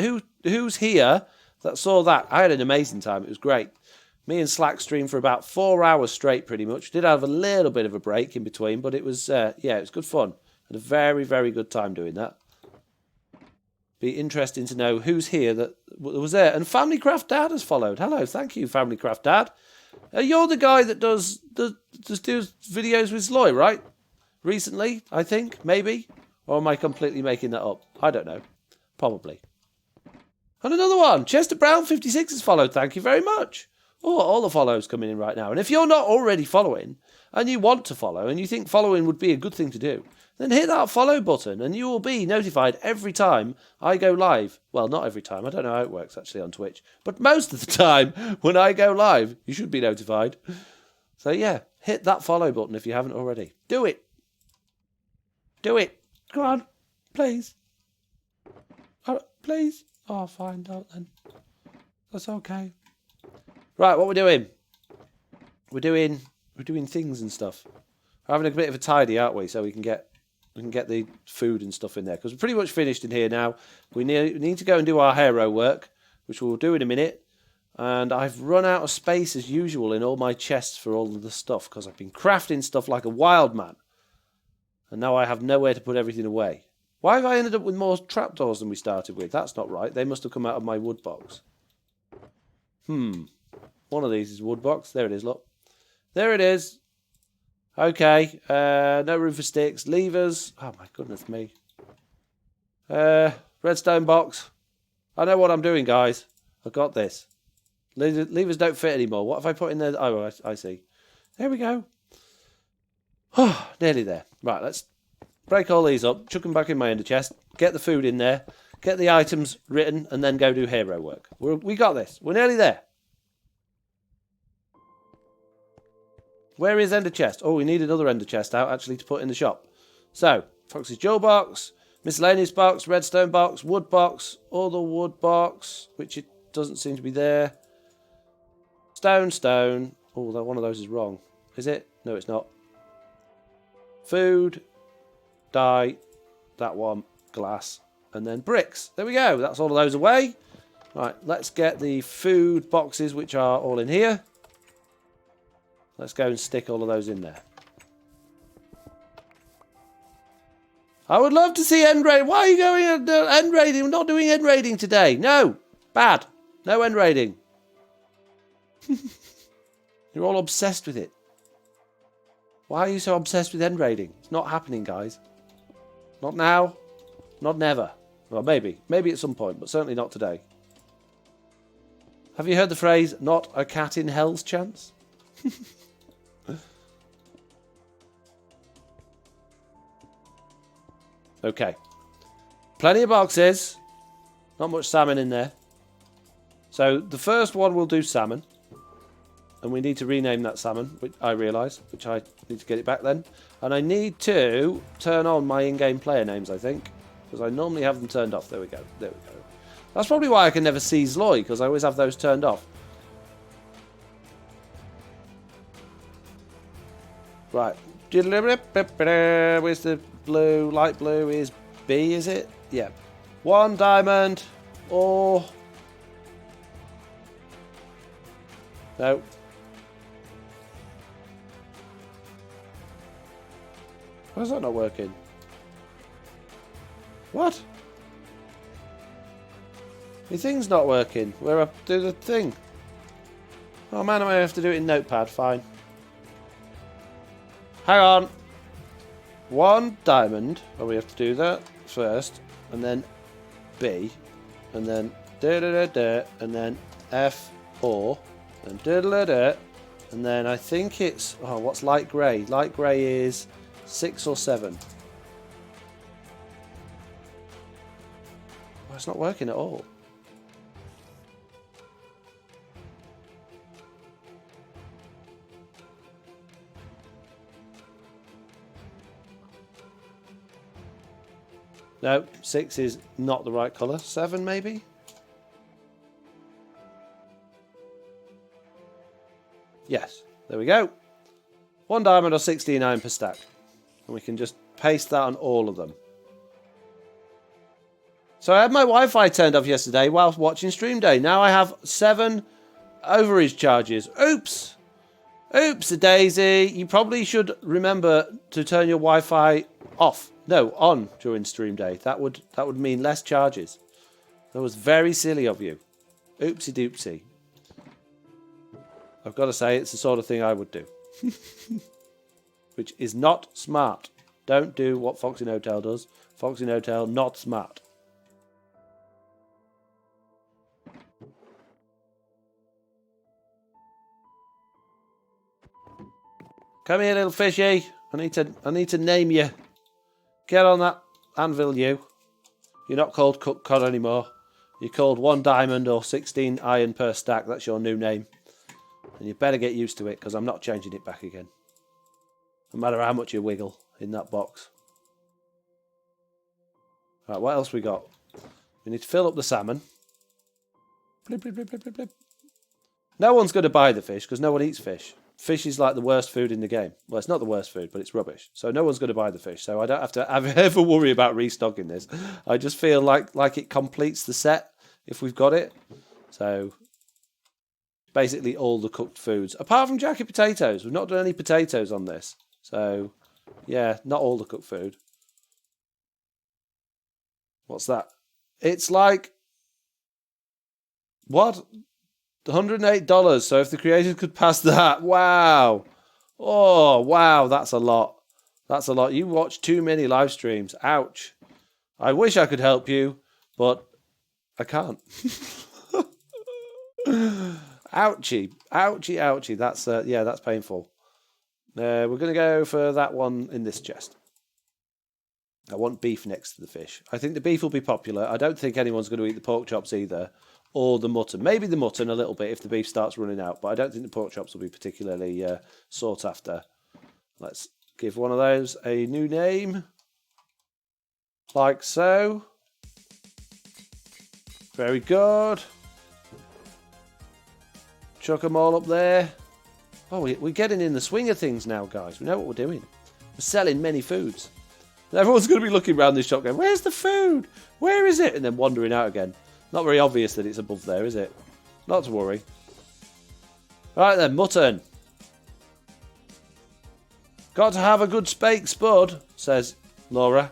here that saw that? I had an amazing time. It was great. Me and Slack streamed for about 4 hours straight, pretty much. Did have a little bit of a break in between, but it was yeah, it was good fun. Had a very, very good time doing that. Be interesting to know who's here that was there. And Family Craft Dad has followed. Hello, thank you, Family Craft Dad. You're the guy that does videos with Sloy, right? Recently, I think, maybe. Or am I completely making that up? I don't know. Probably. And another one. Chester Brown 56 has followed. Thank you very much. Oh, all the follows coming in right now. And if you're not already following and you want to follow and you think following would be a good thing to do, then hit that follow button and you will be notified every time I go live. Well, not every time. I don't know how it works actually on Twitch. But most of the time when I go live, you should be notified. So yeah, hit that follow button if you haven't already. Do it. Do it. Go on. Please. Oh, please. Oh, fine. Don't then. That's okay. Right, what we're doing? We're doing things and stuff. We're having a bit of a tidy, aren't we? So we can get the food and stuff in there. Because we're pretty much finished in here now. We need to go and do our hero work, which we'll do in a minute. And I've run out of space as usual in all my chests for all of the stuff. Because I've been crafting stuff like a wild man. And now I have nowhere to put everything away. Why have I ended up with more trapdoors than we started with? That's not right. They must have come out of my wood box. One of these is wood box. There it is, look. There it is. Okay. No room for sticks. Levers. Oh, my goodness me. Redstone box. I know what I'm doing, guys. I've got this. Levers don't fit anymore. What if I put in there? Oh, I see. There we go. Nearly there. Right, let's break all these up, chuck them back in my ender chest, get the food in there, get the items written, and then go do hero work. We got this. We're nearly there. Where is ender chest? Oh, we need another ender chest out, actually, to put in the shop. So, Foxy's jewel box, miscellaneous box, redstone box, wood box, other wood box, which it doesn't seem to be there. Stone. Oh, one of those is wrong. Is it? No, it's not. Food, dye, that one, glass, and then bricks. There we go. That's all of those away. Right, let's get the food boxes, which are all in here. Let's go and stick all of those in there. I would love to see end raiding. Why are you going end raiding? We're not doing end raiding today. No. Bad. No end raiding. You're all obsessed with it. Why are you so obsessed with end raiding? It's not happening, guys. Not now. Not never. Well, maybe. Maybe at some point, but certainly not today. Have you heard the phrase, not a cat in hell's chance? Okay. Plenty of boxes. Not much salmon in there. So the first one will do salmon. And we need to rename that salmon, which I realise, which I need to get it back then. And I need to turn on my in-game player names, I think. Because I normally have them turned off. There we go. There we go. That's probably why I can never see Zloy, because I always have those turned off. Right. Where's the blue? Light blue is B, is it? Yeah. 1 diamond or... No. Why is that not working? What? The thing's not working. Where I do the thing. Oh man, I might have to do it in Notepad. Fine. Hang on. 1 diamond. Oh, we have to do that first. And then B. And then and then F4. And and then I think it's... Oh, what's light grey? Light grey is 6 or 7. Well, it's not working at all. No, 6 is not the right colour. 7 maybe? Yes, there we go. 1 diamond or 69 per stack. And we can just paste that on all of them. So I had my Wi-Fi turned off yesterday whilst watching Stream Day. Now I have 7 overage charges. Oops! Oops, a daisy. You probably should remember to turn your Wi-Fi off. No, on during Stream Day. That would mean less charges. That was very silly of you. Oopsie doopsie. I've got to say, it's the sort of thing I would do. Which is not smart. Don't do what FoxyNoTail does. FoxyNoTail, not smart. Come here, little fishy. I need to name you. Get on that anvil, you. You're not called Cook Cod anymore. You're called 1 diamond or 16 iron per stack. That's your new name. And you better get used to it, because I'm not changing it back again. No matter how much you wiggle in that box. Right, what else we got? We need to fill up the salmon. Blip, blip, blip, blip, blip. No one's going to buy the fish, because no one eats fish. Fish is like the worst food in the game. Well, it's not the worst food, but it's rubbish. So no one's going to buy the fish. So I don't have to ever worry about restocking this. I just feel like it completes the set if we've got it. So basically all the cooked foods. Apart from jacket potatoes. We've not done any potatoes on this. So yeah, not all the cooked food. What's that? It's like... What? $108. So if the creators could pass that, wow. Oh, wow, that's a lot. That's a lot. You watch too many live streams. Ouch. I wish I could help you, but I can't. Ouchie. Ouchie, ouchie. That's, yeah, that's painful. We're going to go for that one in this chest. I want beef next to the fish. I think the beef will be popular. I don't think anyone's going to eat the pork chops either. Or the mutton. Maybe the mutton a little bit if the beef starts running out. But I don't think the pork chops will be particularly sought after. Let's give one of those a new name. Like so. Very good. Chuck them all up there. Oh, we're getting in the swing of things now, guys. We know what we're doing. We're selling many foods. And everyone's going to be looking around this shop going, where's the food? Where is it? And then wandering out again. Not very obvious that it's above there, is it? Not to worry. Right then, mutton. Got to have a good spake spud, says Laura.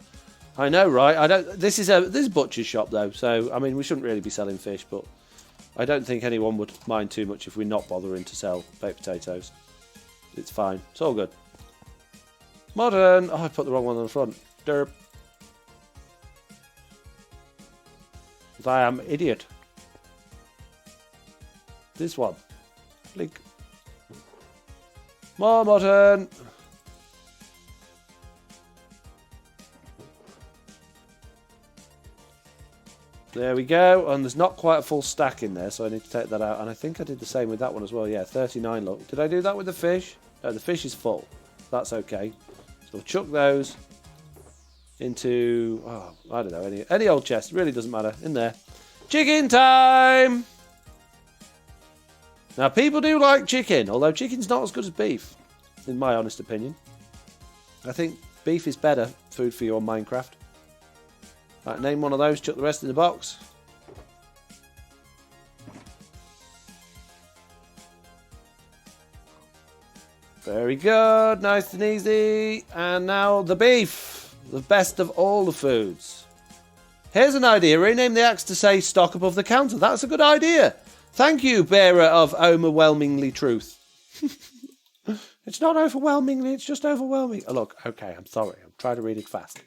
I know, right? This is a butcher's shop though, so I mean we shouldn't really be selling fish, but I don't think anyone would mind too much if we're not bothering to sell baked potatoes. It's fine. It's all good. Mutton. Oh, I put the wrong one on the front. Derp. I am idiot. This one. Blink. More mutton. There we go. And there's not quite a full stack in there, so I need to take that out. And I think I did the same with that one as well. Yeah, 39 look. Did I do that with the fish? No, the fish is full. That's okay. So we'll chuck those into, oh, I don't know, any old chest. It really doesn't matter. In there. Chicken time! Now, people do like chicken, although chicken's not as good as beef, in my honest opinion. I think beef is better food for you on Minecraft. Right, name one of those, chuck the rest in the box. Very good, nice and easy. And now the beef, the best of all the foods. Here's an idea, rename the axe to say stock above the counter. That's a good idea. Thank you, bearer of overwhelmingly truth. It's not overwhelmingly, it's just overwhelming. Oh, look, okay, I'm sorry. I'm trying to read it fast.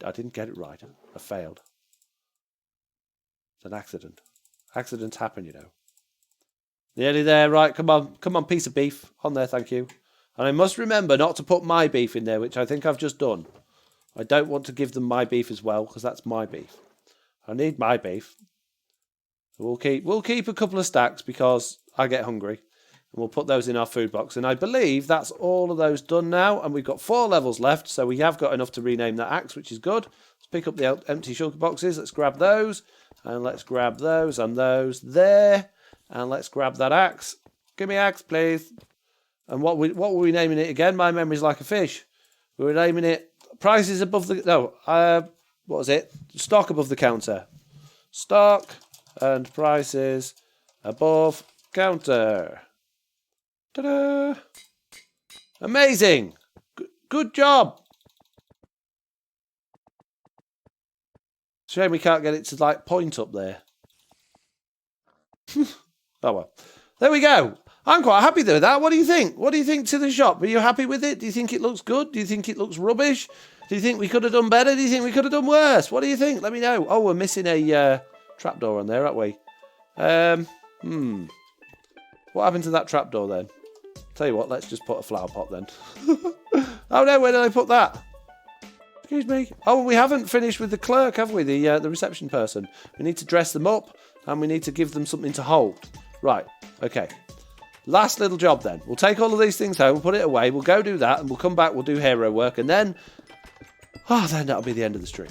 I didn't get it right. I failed. It's an accident. Accidents happen, you know. Nearly there, right? Come on, piece of beef. On there, thank you. And I must remember not to put my beef in there, which I think I've just done. I don't want to give them my beef as well, because that's my beef. I need my beef. We'll keep a couple of stacks because I get hungry. And we'll put those in our food box. And I believe that's all of those done now. And we've got 4 levels left. So we have got enough to rename that axe, which is good. Let's pick up the empty sugar boxes. Let's grab those. And let's grab those and those there. And let's grab that axe. Give me axe, please. And what were we naming it again? My memory's like a fish. We were naming it prices above the... No, what was it? Stock above the counter. Stock and prices above counter. Ta-da! Amazing! Good job! Shame we can't get it to, like, point up there. Oh, well. There we go. I'm quite happy with that. What do you think? What do you think to the shop? Are you happy with it? Do you think it looks good? Do you think it looks rubbish? Do you think we could have done better? Do you think we could have done worse? What do you think? Let me know. Oh, we're missing a trapdoor on there, aren't we? What happened to that trapdoor then? Tell you what, let's just put a flower pot then. Oh no, where did I put that? Excuse me. Oh, we haven't finished with the clerk, have we? The reception person. We need to dress them up and we need to give them something to hold. Right, okay. Last little job then. We'll take all of these things home, we'll put it away, we'll go do that, and we'll come back, we'll do hero work, and then... Oh, then that'll be the end of the stream.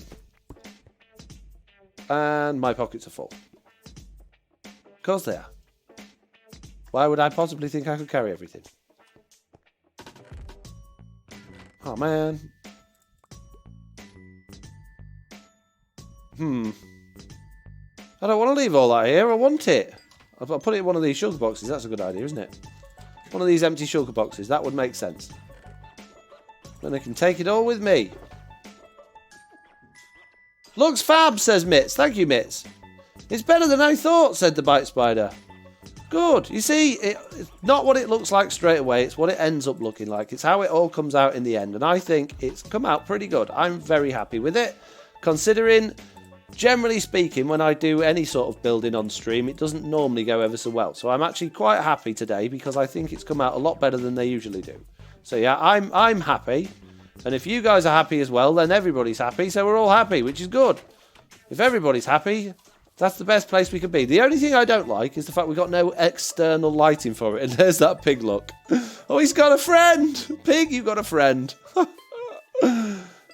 And my pockets are full. Of course they are. Why would I possibly think I could carry everything? Oh, man. I don't want to leave all that here. I want it. I'll put it in one of these sugar boxes. That's a good idea, isn't it? One of these empty sugar boxes. That would make sense. Then I can take it all with me. Looks fab, says Mitz. Thank you, Mitz. It's better than I thought, said the Bite Spider. Good. You see, it's not what it looks like straight away. It's what it ends up looking like. It's how it all comes out in the end. And I think it's come out pretty good. I'm very happy with it. Considering, generally speaking, when I do any sort of building on stream, it doesn't normally go ever so well. So I'm actually quite happy today because I think it's come out a lot better than they usually do. So yeah, I'm happy. And if you guys are happy as well, then everybody's happy. So we're all happy, which is good. If everybody's happy, that's the best place we could be. The only thing I don't like is the fact we've got no external lighting for it. And there's that pig look. Oh, he's got a friend. Pig, you've got a friend.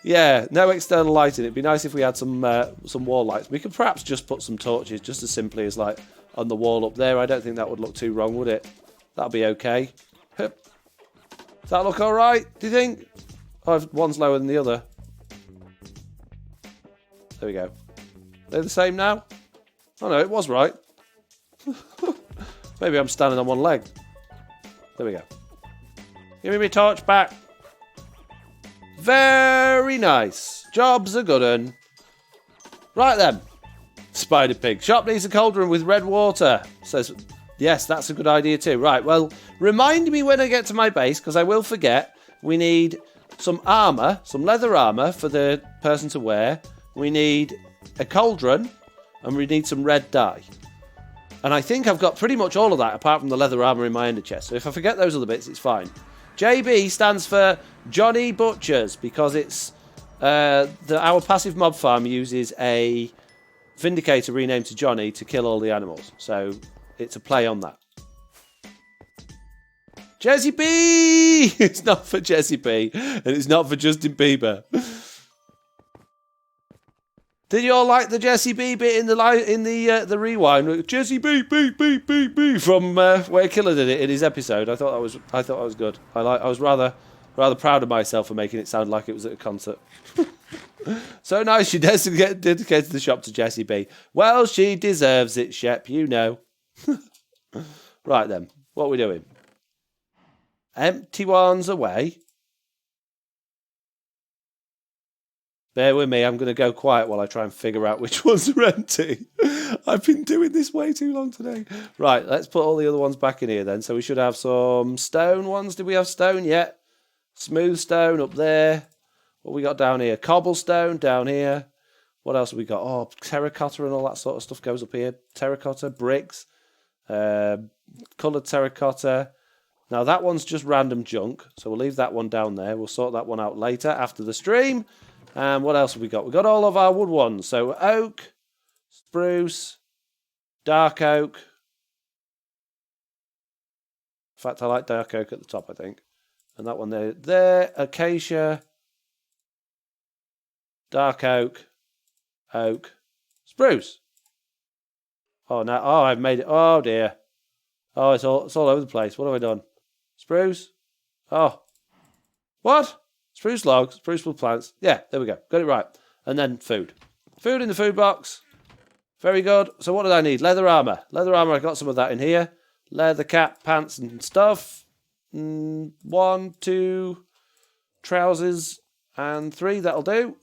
Yeah, no external lighting. It'd be nice if we had some wall lights. We could perhaps just put some torches just as simply as like on the wall up there. I don't think that would look too wrong, would it? That'll be okay. Does that look all right, do you think? Oh, one's lower than the other. There we go. They're the same now? Oh no, it was right. Maybe I'm standing on one leg. There we go. Give me my torch back. Very nice. Job's a good un. Right then. Spider Pig. Shop needs a cauldron with red water. Says, yes, that's a good idea too. Right, well, remind me when I get to my base, because I will forget. We need some armour, some leather armour for the person to wear. We need a cauldron. And we need some red dye. And I think I've got pretty much all of that, apart from the leather armour in my ender chest. So if I forget those other bits, it's fine. JB stands for Johnny Butchers, because it's our passive mob farm uses a Vindicator renamed to Johnny to kill all the animals. So it's a play on that. Jesse B! It's not for Jesse B. And it's not for Justin Bieber. Did you all like the Jesse B bit in the rewind? Jesse B from where Killer did it in his episode. I thought that was good. I was rather proud of myself for making it sound like it was at a concert. So nice, she dedicated the shop to Jesse B. Well, she deserves it, Shep. You know. Right then, what are we doing? Empty ones away. Bear with me, I'm going to go quiet while I try and figure out which ones are empty. I've been doing this way too long today. Right, let's put all the other ones back in here then. So we should have some stone ones. Did we have stone yet? Smooth stone up there. What we got down here? Cobblestone down here. What else have we got? Oh, terracotta and all that sort of stuff goes up here. Terracotta, bricks, coloured terracotta. Now that one's just random junk. So we'll leave that one down there. We'll sort that one out later after the stream. And what else have we got? We've got all of our wood ones. So oak, spruce, dark oak. In fact, I like dark oak at the top, I think. And that one there, acacia, dark oak, oak, spruce. Oh, no. Oh, I've made it. Oh, dear. Oh, it's all over the place. What have I done? Spruce. Oh. What? Spruce logs, spruce wood plants. Yeah, there we go. Got it right. And then food. Food in the food box. Very good. So what did I need? Leather armour. Leather armour, I got some of that in here. Leather cap, pants and stuff. 1, 2, trousers and 3. That'll do.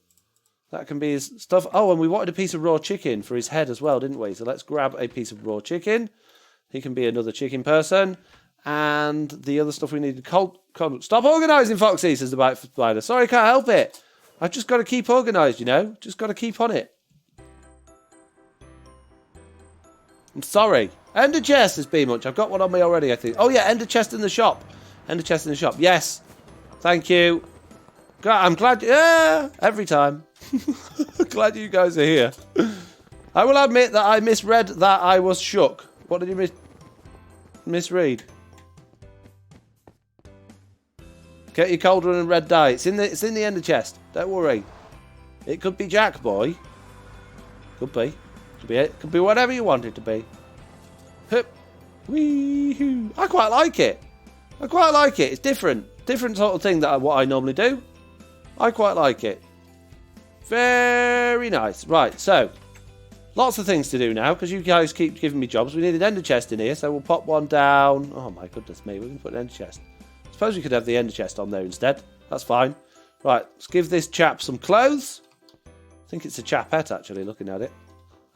That can be his stuff. Oh, and we wanted a piece of raw chicken for his head as well, didn't we? So let's grab a piece of raw chicken. He can be another chicken person. And the other stuff we needed. Stop organising, Foxy, says the Bite Spider. Sorry, can't help it. I've just got to keep organised, you know. Just got to keep on it. I'm sorry. Ender chest has been much. I've got one on me already, I think. Oh, yeah, ender chest in the shop. Ender chest in the shop. Yes. Thank you. I'm glad. Yeah, every time. Glad you guys are here. I will admit that I misread that I was shook. What did you misread? Get your cauldron and red dye. It's in the ender chest. Don't worry. It could be Jack Boy. Could be. Could be it. Could be whatever you want it to be. Hup. Wee-hoo. I quite like it. I quite like it. It's different. Different sort of thing than what I normally do. I quite like it. Very nice. Right, so lots of things to do now because you guys keep giving me jobs. We need an ender chest in here, so we'll pop one down. Oh my goodness me, we can put an ender chest. Suppose we could have the ender chest on there instead. That's fine. Right, let's give this chap some clothes. I think it's a chapette actually, looking at it.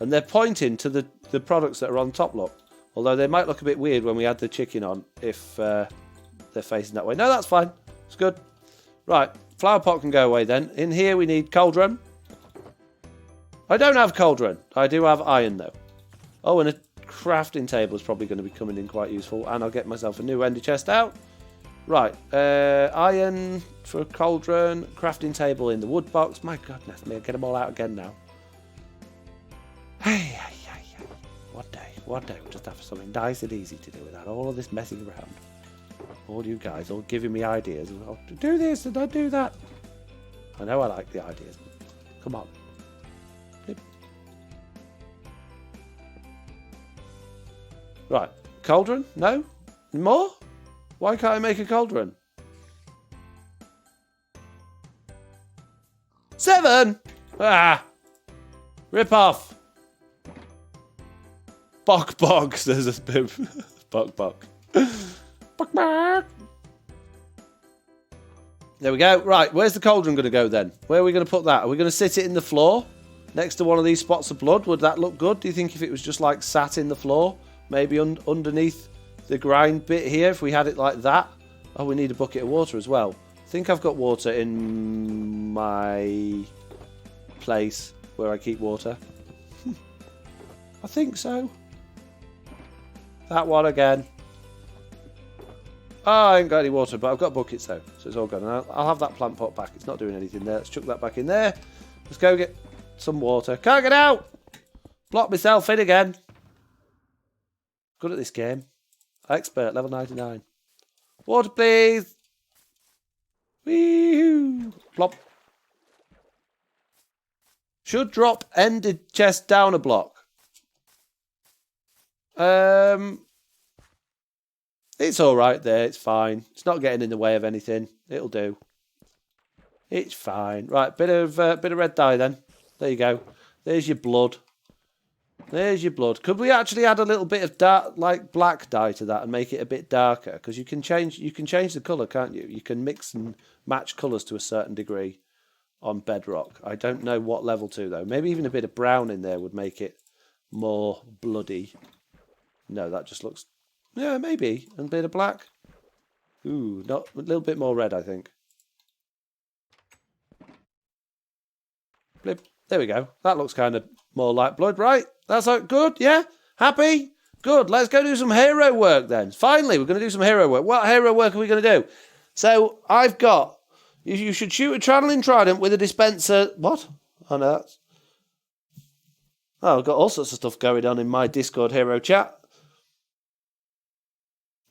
And they're pointing to the products that are on top, look. Although they might look a bit weird when we add the chicken on if they're facing that way. No, that's fine. It's good. Right, flower pot can go away then. In here we need cauldron. I don't have cauldron. I do have iron though. Oh, and a crafting table is probably going to be coming in quite useful. And I'll get myself a new ender chest out. Right, iron for a cauldron, crafting table in the wood box. My goodness, I'm going to get them all out again now. Hey. One day we'll just have something nice and easy to do without all of this messing around. All you guys all giving me ideas. Oh, do this and don't do that. I know I like the ideas. Come on. Right, cauldron? No? More? Why can't I make a cauldron? 7! Ah! Rip off! Bok, says a bit. Bok. Bok. There we go. Right, where's the cauldron going to go then? Where are we going to put that? Are we going to sit it in the floor? Next to one of these spots of blood? Would that look good? Do you think if it was just like sat in the floor? Maybe underneath the grind bit here, if we had it like that? Oh, we need a bucket of water as well. I think I've got water in my place where I keep water. I think so. That one again. Oh, I ain't got any water, but I've got buckets though, so it's all gone. I'll have that plant pot back. It's not doing anything there. Let's chuck that back in there. Let's go get some water. Can't get out! Block myself in again. Good at this game. Expert, level 99. Water, please! Wee-hoo! Plop. Should drop ended chest down a block. It's alright there, it's fine. It's not getting in the way of anything. It'll do. It's fine. Right, bit of red dye then. There you go. There's your blood. There's your blood. Could we actually add a little bit of dark, like black dye to that and make it a bit darker? Because you can change the colour, can't you? You can mix and match colours to a certain degree on Bedrock. I don't know what level to though. Maybe even a bit of brown in there would make it more bloody. No, that just looks... Yeah, maybe. And a bit of black. Ooh, not a little bit more red, I think. Blip. There we go. That looks kind of more like blood, right? That's good, yeah? Happy? Good. Let's go do some hero work then. Finally, we're going to do some hero work. What hero work are we going to do? So, I've got... You should shoot a channeling trident with a dispenser... What? Oh, no, that's... Oh, I've got all sorts of stuff going on in my Discord hero chat.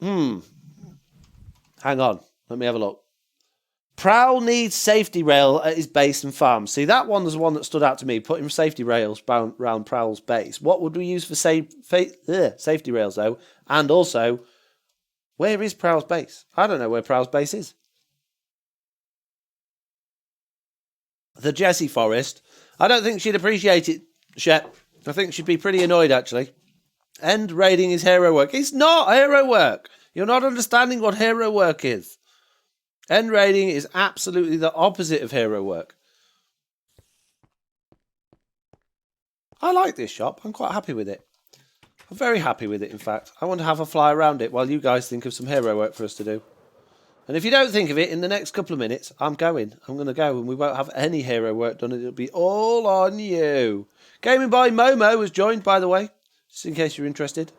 Hang on. Let me have a look. Prowl needs safety rail at his base and farm. See, that one was the one that stood out to me, putting safety rails around Prowl's base. What would we use for safety rails, though? And also, where is Prowl's base? I don't know where Prowl's base is. The Jessie Forest. I don't think she'd appreciate it, Shep. I think she'd be pretty annoyed, actually. End raiding is hero work. It's not hero work. You're not understanding what hero work is. End raiding is absolutely the opposite of hero work. I like this shop. I'm quite happy with it. I'm very happy with it, in fact. I want to have a fly around it while you guys think of some hero work for us to do. And if you don't think of it in the next couple of minutes, I'm going. I'm going to go and we won't have any hero work done. It'll be all on you. Gaming by Momo was joined, by the way. Just in case you're interested.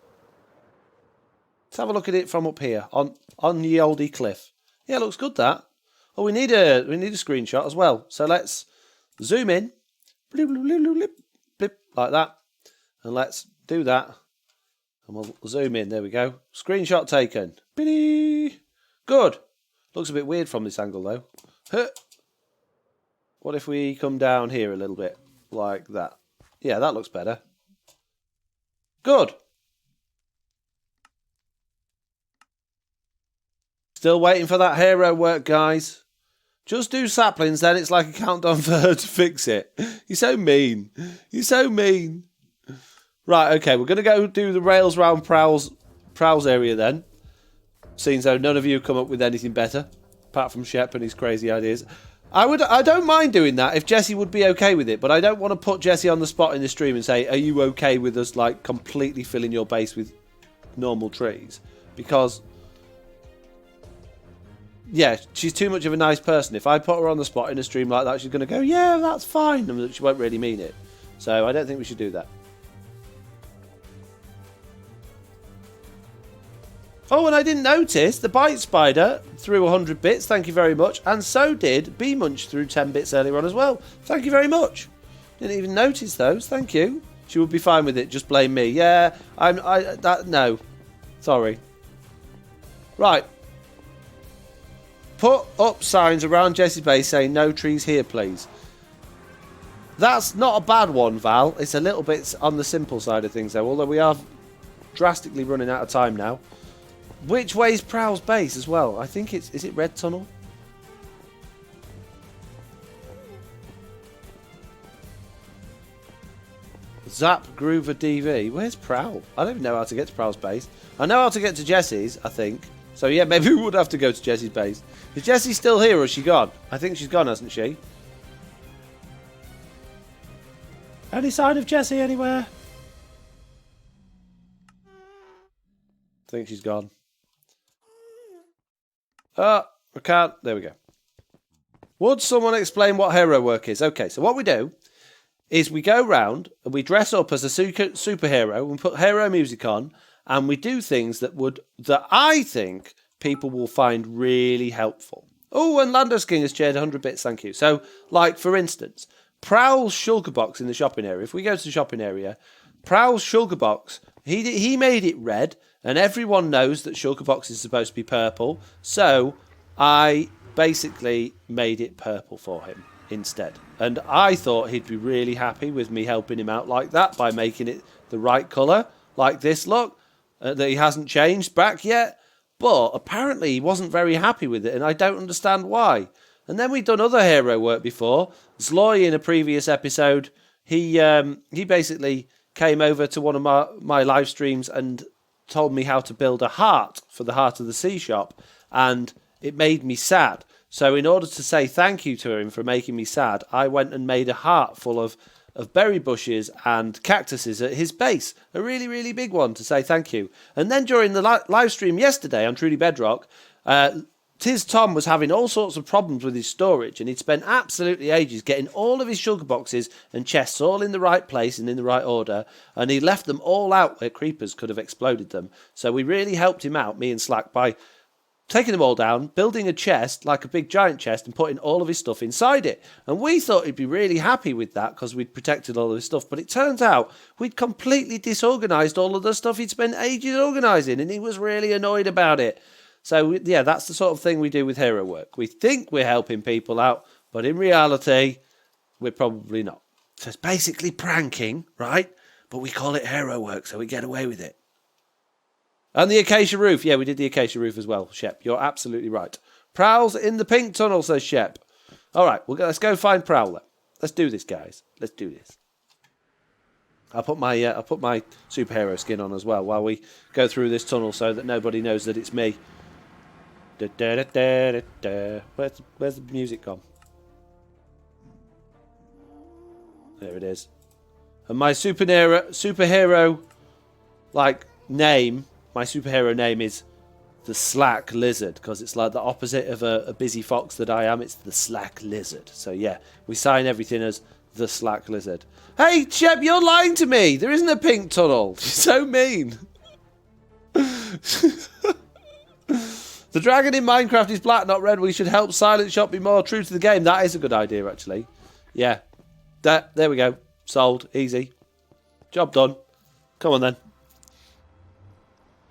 Let's have a look at it from up here on the oldie cliff. Yeah, looks good that. Oh, we need a screenshot as well. So let's zoom in, blip, blip, blip, blip, blip, like that, and let's do that, and we'll zoom in. There we go. Screenshot taken. Biddy. Good. Looks a bit weird from this angle though. Huh. What if we come down here a little bit like that? Yeah, that looks better. Good. Still waiting for that hero work, guys. Just do saplings, then it's like a countdown for her to fix it. You're so mean. You're so mean. Right, okay, we're going to go do the rails round Prowl's area then. Seeing as though none of you come up with anything better, apart from Shep and his crazy ideas. I don't mind doing that if Jessie would be okay with it, but I don't want to put Jessie on the spot in the stream and say, are you okay with us like completely filling your base with normal trees. Because, yeah, she's too much of a nice person. If I put her on the spot in a stream like that, she's going to go, yeah, that's fine. And she won't really mean it. So I don't think we should do that. Oh, and I didn't notice the Bite Spider threw 100 bits. Thank you very much. And so did B Munch threw 10 bits earlier on as well. Thank you very much. Didn't even notice those. Thank you. She would be fine with it. Just blame me. Yeah, no. Sorry. Right. Put up signs around Jessie's base saying no trees here, please. That's not a bad one, Val. It's a little bit on the simple side of things, though. Although we are drastically running out of time now. Which way is Prowl's base as well? I think it's... Is it Red Tunnel? Zap Groover DV. Where's Prowl? I don't even know how to get to Prowl's base. I know how to get to Jessie's, I think. So yeah, maybe we would have to go to Jessie's base. Is Jessie still here or is she gone? I think she's gone, hasn't she? Any sign of Jessie anywhere? I think she's gone. Oh, I can't. There we go. Would someone explain what hero work is? Okay, so what we do is we go round and we dress up as a superhero and put hero music on and we do things that I think people will find really helpful. Oh, and Landos King has shared 100 bits, thank you. So, like, for instance, Prowl's Shulker Box in the shopping area. If we go to the shopping area, Prowl's Shulker Box, he made it red. And everyone knows that Shulker Box is supposed to be purple. So I basically made it purple for him instead. And I thought he'd be really happy with me helping him out like that by making it the right colour. Like this, look. That he hasn't changed back yet. But apparently he wasn't very happy with it. And I don't understand why. And then we've done other hero work before. Zloy in a previous episode, he basically came over to one of my live streams and told me how to build a heart for the Heart of the Sea shop, and it made me sad. So in order to say thank you to him for making me sad, I went and made a heart full of berry bushes and cactuses at his base. A really, really big one to say thank you. And then during the live stream yesterday on Truly Bedrock, Tiz Tom was having all sorts of problems with his storage, and he'd spent absolutely ages getting all of his sugar boxes and chests all in the right place and in the right order, and he left them all out where creepers could have exploded them. So we really helped him out, me and Slack, by taking them all down, building a chest, like a big giant chest, and putting all of his stuff inside it. And we thought he'd be really happy with that because we'd protected all of his stuff, but it turns out we'd completely disorganised all of the stuff he'd spent ages organising, and he was really annoyed about it. So, yeah, that's the sort of thing we do with hero work. We think we're helping people out, but in reality, we're probably not. So it's basically pranking, right? But we call it hero work, so we get away with it. And the acacia roof. Yeah, we did the acacia roof as well, Shep. You're absolutely right. Prowl's in the pink tunnel, says Shep. All right, let's go find Prowl then. Let's do this, guys. Let's do this. I'll put my superhero skin on as well while we go through this tunnel so that nobody knows that it's me. Where's the music gone? There it is. And my superhero like name, my superhero name is the Slack Lizard, because it's like the opposite of a busy fox that I am. It's the Slack Lizard. So yeah, we sign everything as the Slack Lizard. Hey, Shep, you're lying to me. There isn't a pink tunnel. You're so mean. The dragon in Minecraft is black, not red. We should help Silent Shop be more true to the game. That is a good idea, actually. Yeah. There we go. Sold. Easy. Job done. Come on, then.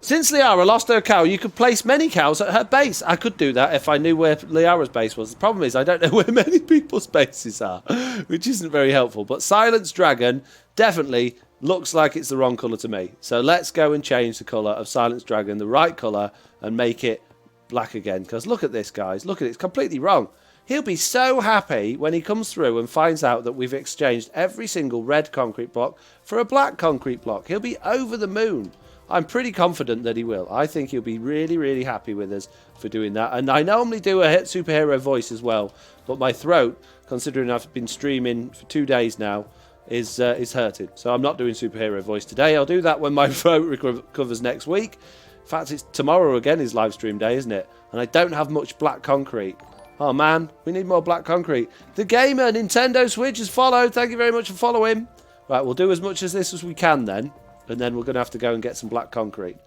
Since Liara lost her cow, you could place many cows at her base. I could do that if I knew where Liara's base was. The problem is I don't know where many people's bases are, which isn't very helpful. But Silence Dragon definitely looks like it's the wrong colour to me. So let's go and change the colour of Silence Dragon, the right colour, and make it black again. Because look at this, guys. Look at it. It's completely wrong. He'll be so happy when he comes through and finds out that we've exchanged every single red concrete block for a black concrete block. He'll be over the moon. I'm pretty confident that he will. I think he'll be really, really happy with us for doing that. And I normally do a superhero voice as well. But my throat, considering I've been streaming for 2 days now, is hurting. So I'm not doing superhero voice today. I'll do that when my throat recovers next week. In fact, it's tomorrow again is live stream day, isn't it? And I don't have much black concrete. Oh man, we need more black concrete. The Gamer Nintendo Switch has followed. Thank you very much for following. Right, we'll do as much as this as we can then. And then we're going to have to go and get some black concrete.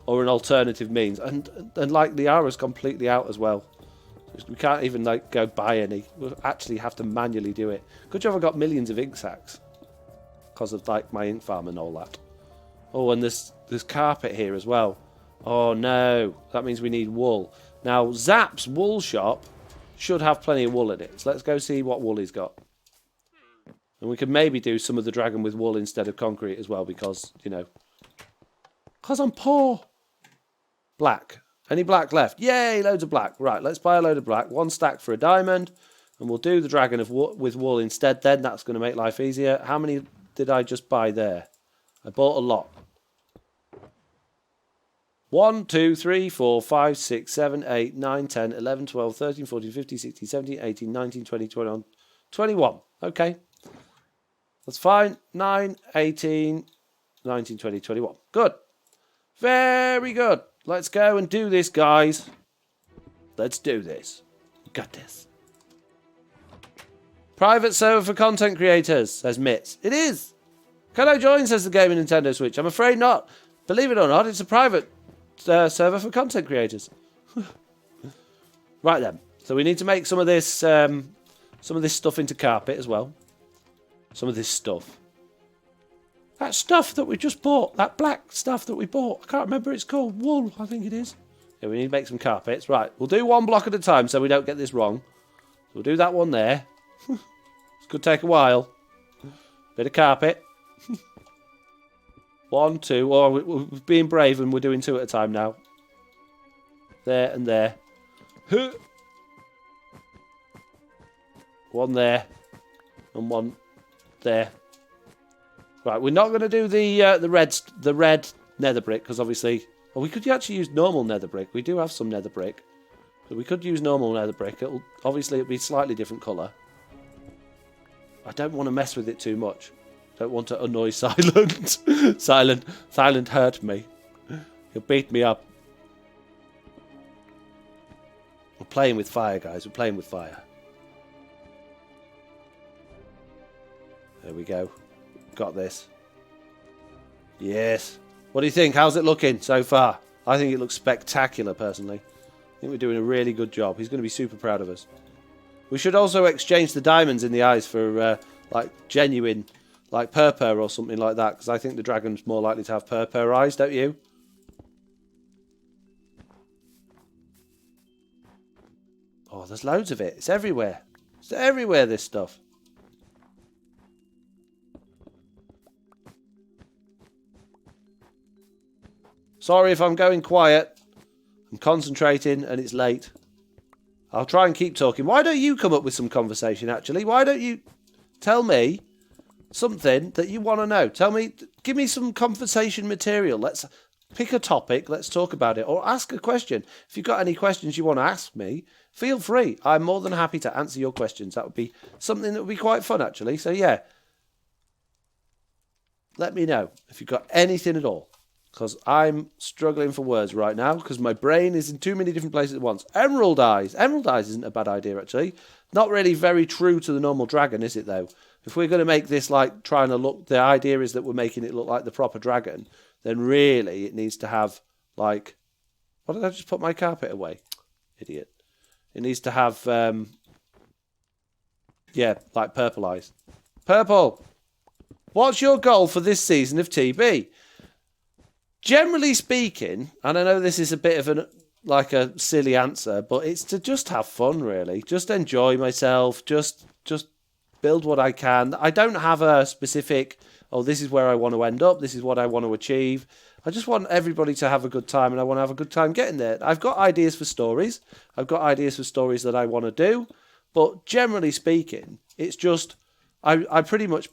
Or an alternative means. And like, Liara's completely out as well. We can't even, like, go buy any. We'll actually have to manually do it. Good job I got millions of ink sacks. Because of, like, my ink farm and all that. Oh, and there's carpet here as well. Oh, no. That means we need wool. Now, Zap's wool shop should have plenty of wool in it. So let's go see what wool he's got. And we could maybe do some of the dragon with wool instead of concrete as well because, you know. Because I'm poor. Black. Any black left? Yay, loads of black. Right, let's buy a load of black. 1 stack for a diamond. And we'll do the dragon with wool instead then. That's going to make life easier. How many did I just buy there? I bought a lot. 1, 2, 3, 4, 5, 6, 7, 8, 9, 10, 11, 12, 13, 14, 15, 16, 17, 18, 19, 20, 21, 21. Okay. That's fine. 9, 18, 19, 20, 21. Good. Very good. Let's go and do this, guys. Let's do this. Got this. Private server for content creators, says Mitz. It is. Can I join, says the Gaming Nintendo Switch. I'm afraid not. Believe it or not, it's a private server for content creators. Right then. So we need to make some of this stuff into carpet as well. Some of this stuff. That stuff that we just bought. That black stuff that we bought. I can't remember what it's called. Wool, I think it is. Yeah, we need to make some carpets. Right, we'll do 1 block at a time so we don't get this wrong. So we'll do that one there. This could take a while. Bit of carpet. 1, 2. Oh, we're being brave and we're doing 2 at a time now. There and there. 1 there. And 1 there. Right, we're not going to do the red nether brick because obviously, well, we could actually use normal nether brick. We do have some nether brick, but we could use normal nether brick. It'll be slightly different colour. I don't want to mess with it too much. Don't want to annoy Silent. Silent hurt me. He'll beat me up. We're playing with fire, guys. We're playing with fire. There we go. Got this. Yes. What do you think? How's it looking so far? I think it looks spectacular, personally. I think we're doing a really good job. He's going to be super proud of us. We should also exchange the diamonds in the eyes for, like, genuine, like, purple or something like that, because I think the dragon's more likely to have purple eyes, don't you? Oh, there's loads of it. It's everywhere. It's everywhere, this stuff. Sorry if I'm going quiet. I'm concentrating and it's late. I'll try and keep talking. Why don't you come up with some conversation, actually? Why don't you tell me something that you want to know? Tell me, give me some conversation material. Let's pick a topic. Let's talk about it. Or ask a question. If you've got any questions you want to ask me, feel free. I'm more than happy to answer your questions. That would be something that would be quite fun, actually. So, yeah. Let me know if you've got anything at all. Because I'm struggling for words right now because my brain is in too many different places at once. Emerald eyes. Emerald eyes isn't a bad idea, actually. Not really very true to the normal dragon, is it, though? If we're going to make this, like, trying to look... The idea is that we're making it look like the proper dragon. Then really it needs to have, like... Why did I just put my carpet away? Idiot. It needs to have, yeah, like purple eyes. Purple! What's your goal for this season of TB? Generally speaking, and I know this is a bit of a silly answer, but it's to just have fun, really. Just enjoy myself. Just build what I can. I don't have a specific, oh, this is where I want to end up. This is what I want to achieve. I just want everybody to have a good time, and I want to have a good time getting there. I've got ideas for stories. I've got ideas for stories that I want to do. But generally speaking, it's just, I pretty much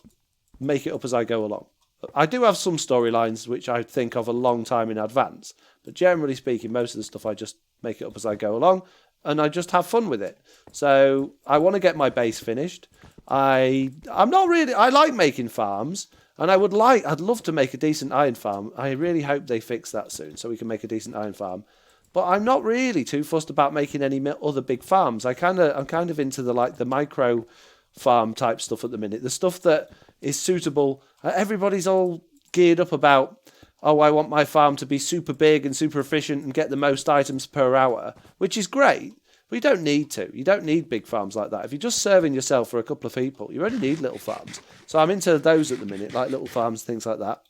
make it up as I go along. I do have some storylines which I think of a long time in advance, but generally speaking, most of the stuff I just make it up as I go along, and I just have fun with it. So I want to get my base finished. I'm not really. I like making farms, and I'd love to make a decent iron farm. I really hope they fix that soon, so we can make a decent iron farm. But I'm not really too fussed about making any other big farms. I'm kind of into the micro farm type stuff at the minute. The stuff that is suitable. Everybody's all geared up about, oh, I want my farm to be super big and super efficient and get the most items per hour, which is great. But you don't need to. You don't need big farms like that. If you're just serving yourself for a couple of people, you only need little farms. So I'm into those at the minute, like little farms, things like that.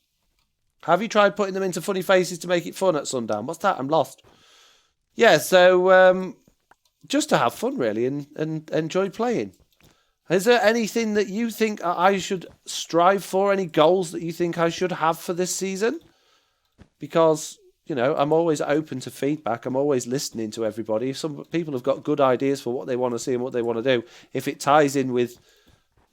Have you tried putting them into funny faces to make it fun at sundown? What's that? I'm lost. Yeah, so just to have fun, really, and enjoy playing. Is there anything that you think I should strive for? Any goals that you think I should have for this season? Because, I'm always open to feedback. I'm always listening to everybody. If some people have got good ideas for what they want to see and what they want to do, if it ties in with,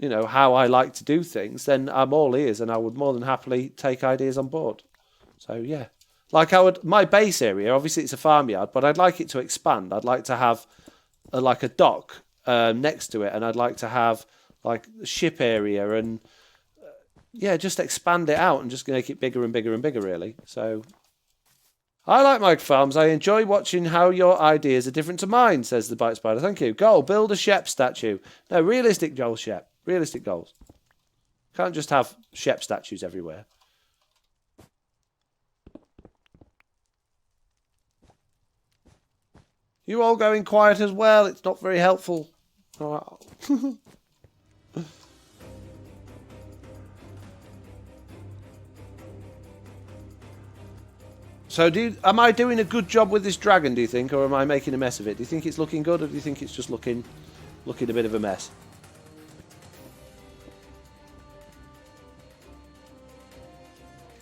how I like to do things, then I'm all ears and I would more than happily take ideas on board. So, yeah. My base area, obviously it's a farmyard, but I'd like it to expand. I'd like to have a dock next to it, and I'd like to have like a ship area and just expand it out and just make it bigger and bigger and bigger, really. So I like my farms. I enjoy watching how your ideas are different to mine, says the Bite Spider. Thank you. Goal, build a Shep statue. No, realistic goals, Shep. Realistic goals. Can't just have Shep statues everywhere. You all going quiet as well. It's not very helpful. Oh. So am I doing a good job with this dragon, do you think, or am I making a mess of it? Do you think it's looking good, or do you think it's just looking a bit of a mess?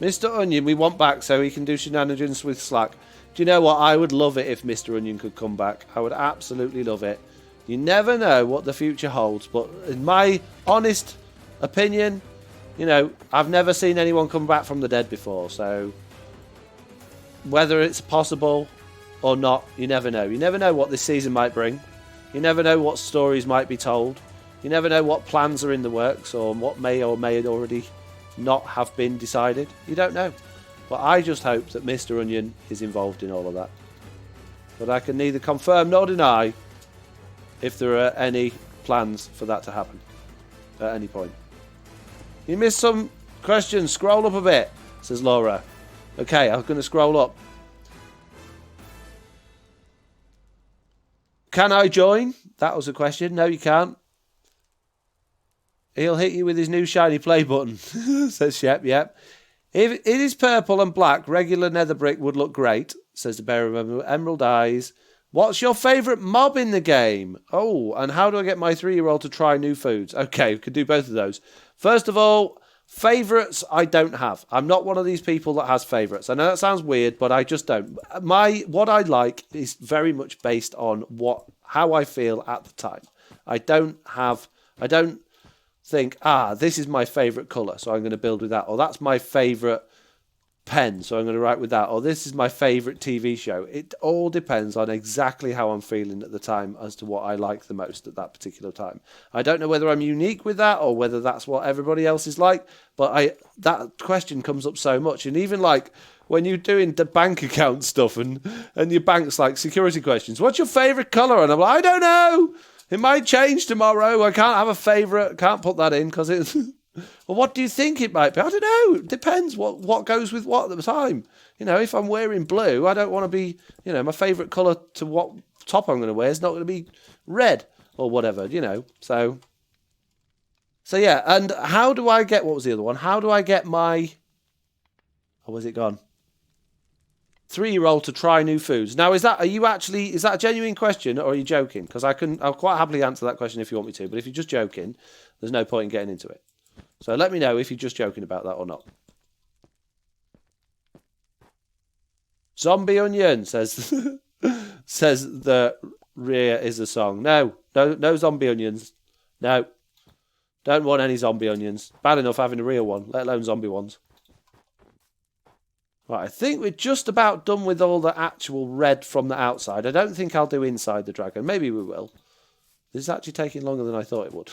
Mr. Onion, we want back so he can do shenanigans with Slack. Do you know what? I would love it if Mr. Onion could come back. I would absolutely love it. You never know what the future holds, but in my honest opinion, I've never seen anyone come back from the dead before, so whether it's possible or not, you never know. You never know what this season might bring. You never know what stories might be told. You never know what plans are in the works or what may or may already not have been decided. You don't know. But I just hope that Mr. Onion is involved in all of that. But I can neither confirm nor deny if there are any plans for that to happen at any point. You missed some questions. Scroll up a bit, says Laura. Okay, I'm going to scroll up. Can I join? That was a question. No, you can't. He'll hit you with his new shiny play button, says Shep. Yep. If it is purple and black, regular nether brick would look great, says the bearer of Emerald Eyes. What's your favourite mob in the game? Oh, and how do I get my 3-year-old to try new foods? Okay, we could do both of those. First of all, favourites I don't have. I'm not one of these people that has favourites. I know that sounds weird, but I just don't. What I like is very much based on how I feel at the time. I don't think, this is my favourite colour, so I'm going to build with that. Or that's my favourite pen, so I'm going to write with that. Or this is my favourite TV show. It all depends on exactly how I'm feeling at the time as to what I like the most at that particular time. I don't know whether I'm unique with that or whether that's what everybody else is like, but that question comes up so much. And even like when you're doing the bank account stuff and your bank's like security questions, what's your favourite colour? And I'm like, I don't know. It might change tomorrow. I can't have a favourite. Can't put that in because it's... Well, what do you think it might be? I don't know. It depends what goes with what at the time. If I'm wearing blue, I don't want to be, my favourite colour to what top I'm going to wear is not going to be red or whatever, So yeah, and how do I get, what was the other one? How do I get my, where's it gone? 3-year-old to try new foods. Now, is that a genuine question or are you joking? Because I'll quite happily answer that question if you want me to, but if you're just joking, there's no point in getting into it. So let me know if you're just joking about that or not. Zombie Onion says says the Rhea is a song. No zombie onions. No. Don't want any zombie onions. Bad enough having a real one, let alone zombie ones. Right, I think we're just about done with all the actual red from the outside. I don't think I'll do inside the dragon. Maybe we will. This is actually taking longer than I thought it would.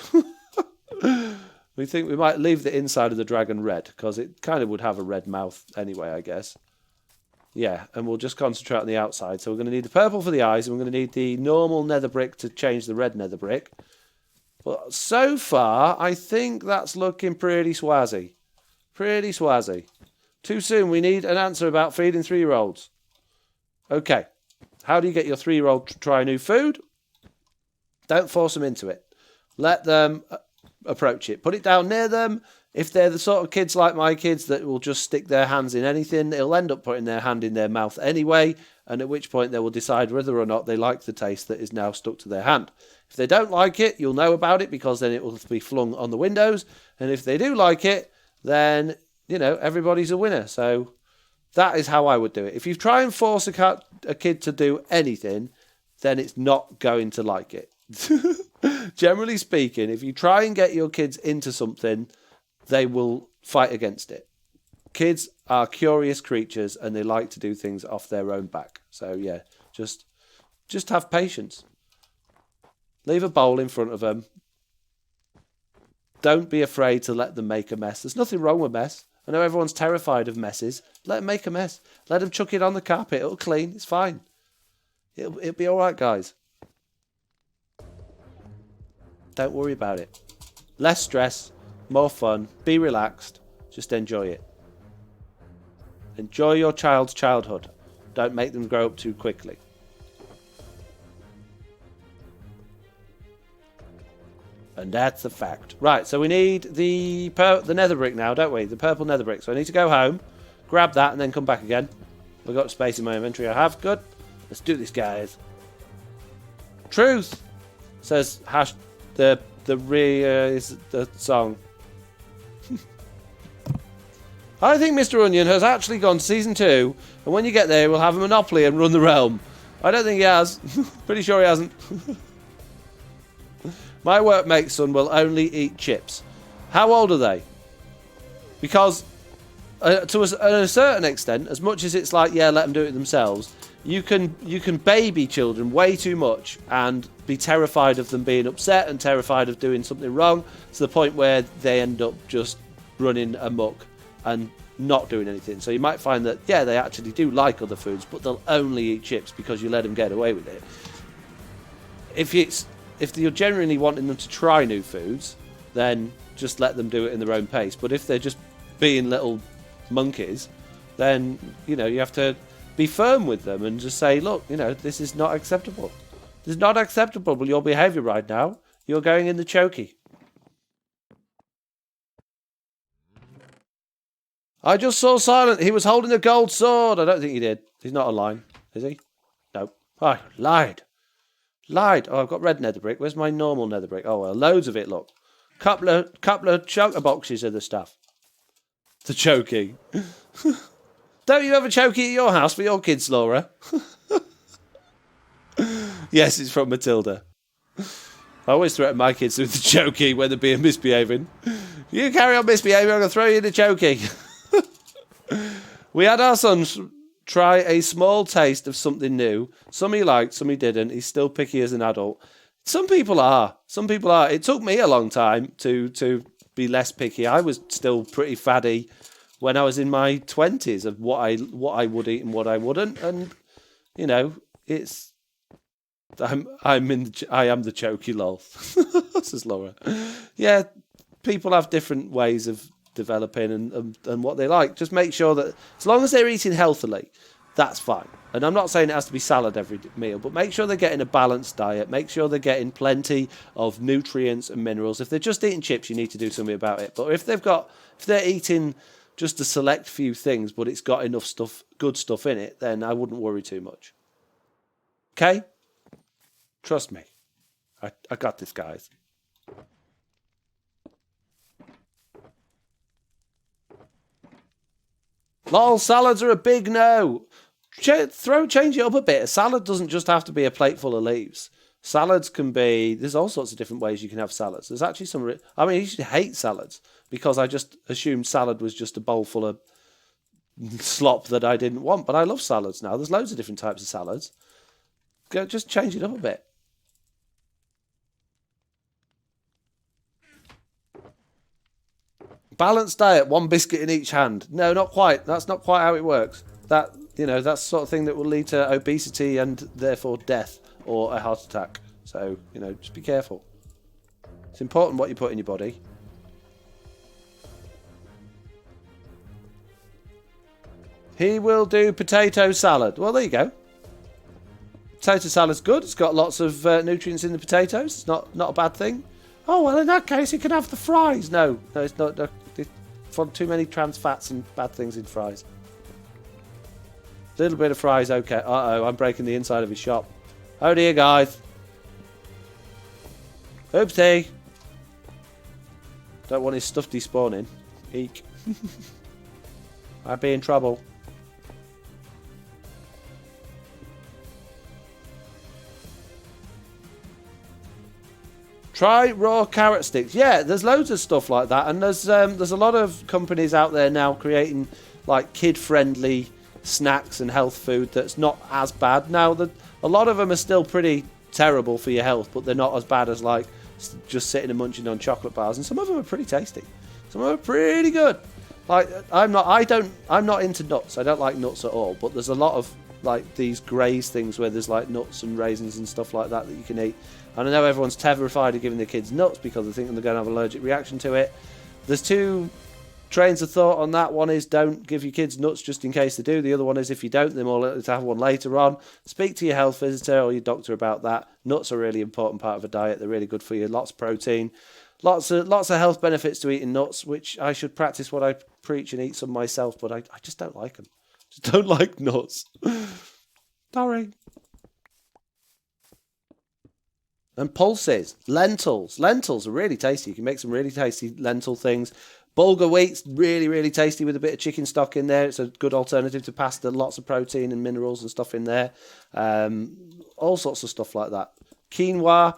We think we might leave the inside of the dragon red, because it kind of would have a red mouth anyway, I guess. Yeah, and we'll just concentrate on the outside. So we're going to need the purple for the eyes, and we're going to need the normal nether brick to change the red nether brick. But so far, I think that's looking pretty swazzy. Pretty swazzy. Too soon, we need an answer about feeding 3-year-olds. Okay, how do you get your 3-year-old to try new food? Don't force them into it. Let them approach it. Put it down near them. If they're the sort of kids like my kids that will just stick their hands in anything, they'll end up putting their hand in their mouth anyway, and at which point they will decide whether or not they like the taste that is now stuck to their hand. If they don't like it, you'll know about it, because then it will be flung on the windows, and if they do like it, then, you know, everybody's a winner. So that is how I would do it. If you try and force a kid to do anything, then it's not going to like it. Generally speaking, if you try and get your kids into something, they will fight against it. Kids are curious creatures and they like to do things off their own back. So yeah, just have patience. Leave a bowl in front of them. Don't be afraid to let them make a mess. There's nothing wrong with mess. I know everyone's terrified of messes. Let them make a mess. Let them chuck it on the carpet. It'll clean. It's fine. It'll be all right, guys. Don't worry about it. Less stress, more fun, be relaxed, just enjoy it. Enjoy your child's childhood. Don't make them grow up too quickly. And that's a fact. Right, so we need the nether brick now, don't we? The purple nether brick. So I need to go home, grab that, and then come back again. We've got space in my inventory. I have. Good. Let's do this, guys. Truth, says hash. Is the song. I think Mr. Onion has actually gone to season 2, and when you get there, we'll have a monopoly and run the realm. I don't think he has. Pretty sure he hasn't. My workmate's son will only eat chips. How old are they? Because to a certain extent, as much as it's like, yeah, let them do it themselves, you can baby children way too much and be terrified of them being upset and terrified of doing something wrong to the point where they end up just running amok and not doing anything. So you might find that, yeah, they actually do like other foods, but they'll only eat chips because you let them get away with it. If you're genuinely wanting them to try new foods, then just let them do it in their own pace. But if they're just being little monkeys, then, you know, you have to be firm with them and just say, look, you know, this is not acceptable. This is not acceptable with your behaviour right now. You're going in the chokey. I just saw Silent. He was holding a gold sword. I don't think he did. He's not online, is he? No. Oh, lied. Lied. Oh, I've got red nether brick. Where's my normal nether brick? Oh, well, loads of it, look. Couple of choker boxes of the stuff. The chokey. Don't you have a chokey at your house for your kids, Laura? Yes, it's from Matilda. I always threaten my kids with the chokey when they're being misbehaving. You carry on misbehaving, I'm going to throw you in the chokey. We had our sons try a small taste of something new. Some he liked, some he didn't. He's still picky as an adult. Some people are. Some people are. It took me a long time to be less picky. I was still pretty faddy when I was in my 20s of what I would eat and what I wouldn't. And, you know, it's... I am the chokey lol. This is Laura. Yeah, people have different ways of developing and what they like. Just make sure that as long as they're eating healthily, that's fine. And I'm not saying it has to be salad every meal, but make sure they're getting a balanced diet. Make sure they're getting plenty of nutrients and minerals. If they're just eating chips, you need to do something about it. But if they're eating just a select few things, but it's got enough stuff, good stuff in it, then I wouldn't worry too much. Okay? Trust me. I got this, guys. Lol, salads are a big no. Change it up a bit. A salad doesn't just have to be a plate full of leaves. Salads can be, there's all sorts of different ways you can have salads. There's actually some, I mean, I used to hate salads because I just assumed salad was just a bowl full of slop that I didn't want. But I love salads now. There's loads of different types of salads. Just change it up a bit. Balanced diet, one biscuit in each hand. No, not quite. That's not quite how it works. That, you know, that's the sort of thing that will lead to obesity and therefore death or a heart attack. So, you know, just be careful. It's important what you put in your body. He will do potato salad. Well, there you go. Potato salad's good. It's got lots of nutrients in the potatoes. It's not a bad thing. Oh, well, in that case, you can have the fries. No, it's not. No, too many trans fats and bad things in fries. A little bit of fries, okay. Uh-oh, I'm breaking the inside of his shop. Oh, dear, guys. Oopsie. Don't want his stuff despawning. Eek. I'd be in trouble. Try raw carrot sticks. Yeah, there's loads of stuff like that, and there's a lot of companies out there now creating like kid-friendly snacks and health food that's not as bad. Now, a lot of them are still pretty terrible for your health, but they're not as bad as like just sitting and munching on chocolate bars. And some of them are pretty tasty. Some of them are pretty good. Like I'm not into nuts. I don't like nuts at all. But there's a lot of like these graze things where there's like nuts and raisins and stuff like that you can eat. And I know everyone's terrified of giving their kids nuts because they think they're going to have an allergic reaction to it. There's two trains of thought on that. One is don't give your kids nuts just in case they do. The other one is if you don't, they're more likely to have one later on. Speak to your health visitor or your doctor about that. Nuts are a really important part of a diet. They're really good for you. Lots of protein. Lots of health benefits to eating nuts, which I should practice what I preach and eat some myself, but I just don't like them. Just don't like nuts. Sorry. And pulses, lentils. Lentils are really tasty. You can make some really tasty lentil things. Bulgur wheat's really, really tasty with a bit of chicken stock in there. It's a good alternative to pasta. Lots of protein and minerals and stuff in there. All sorts of stuff like that. Quinoa,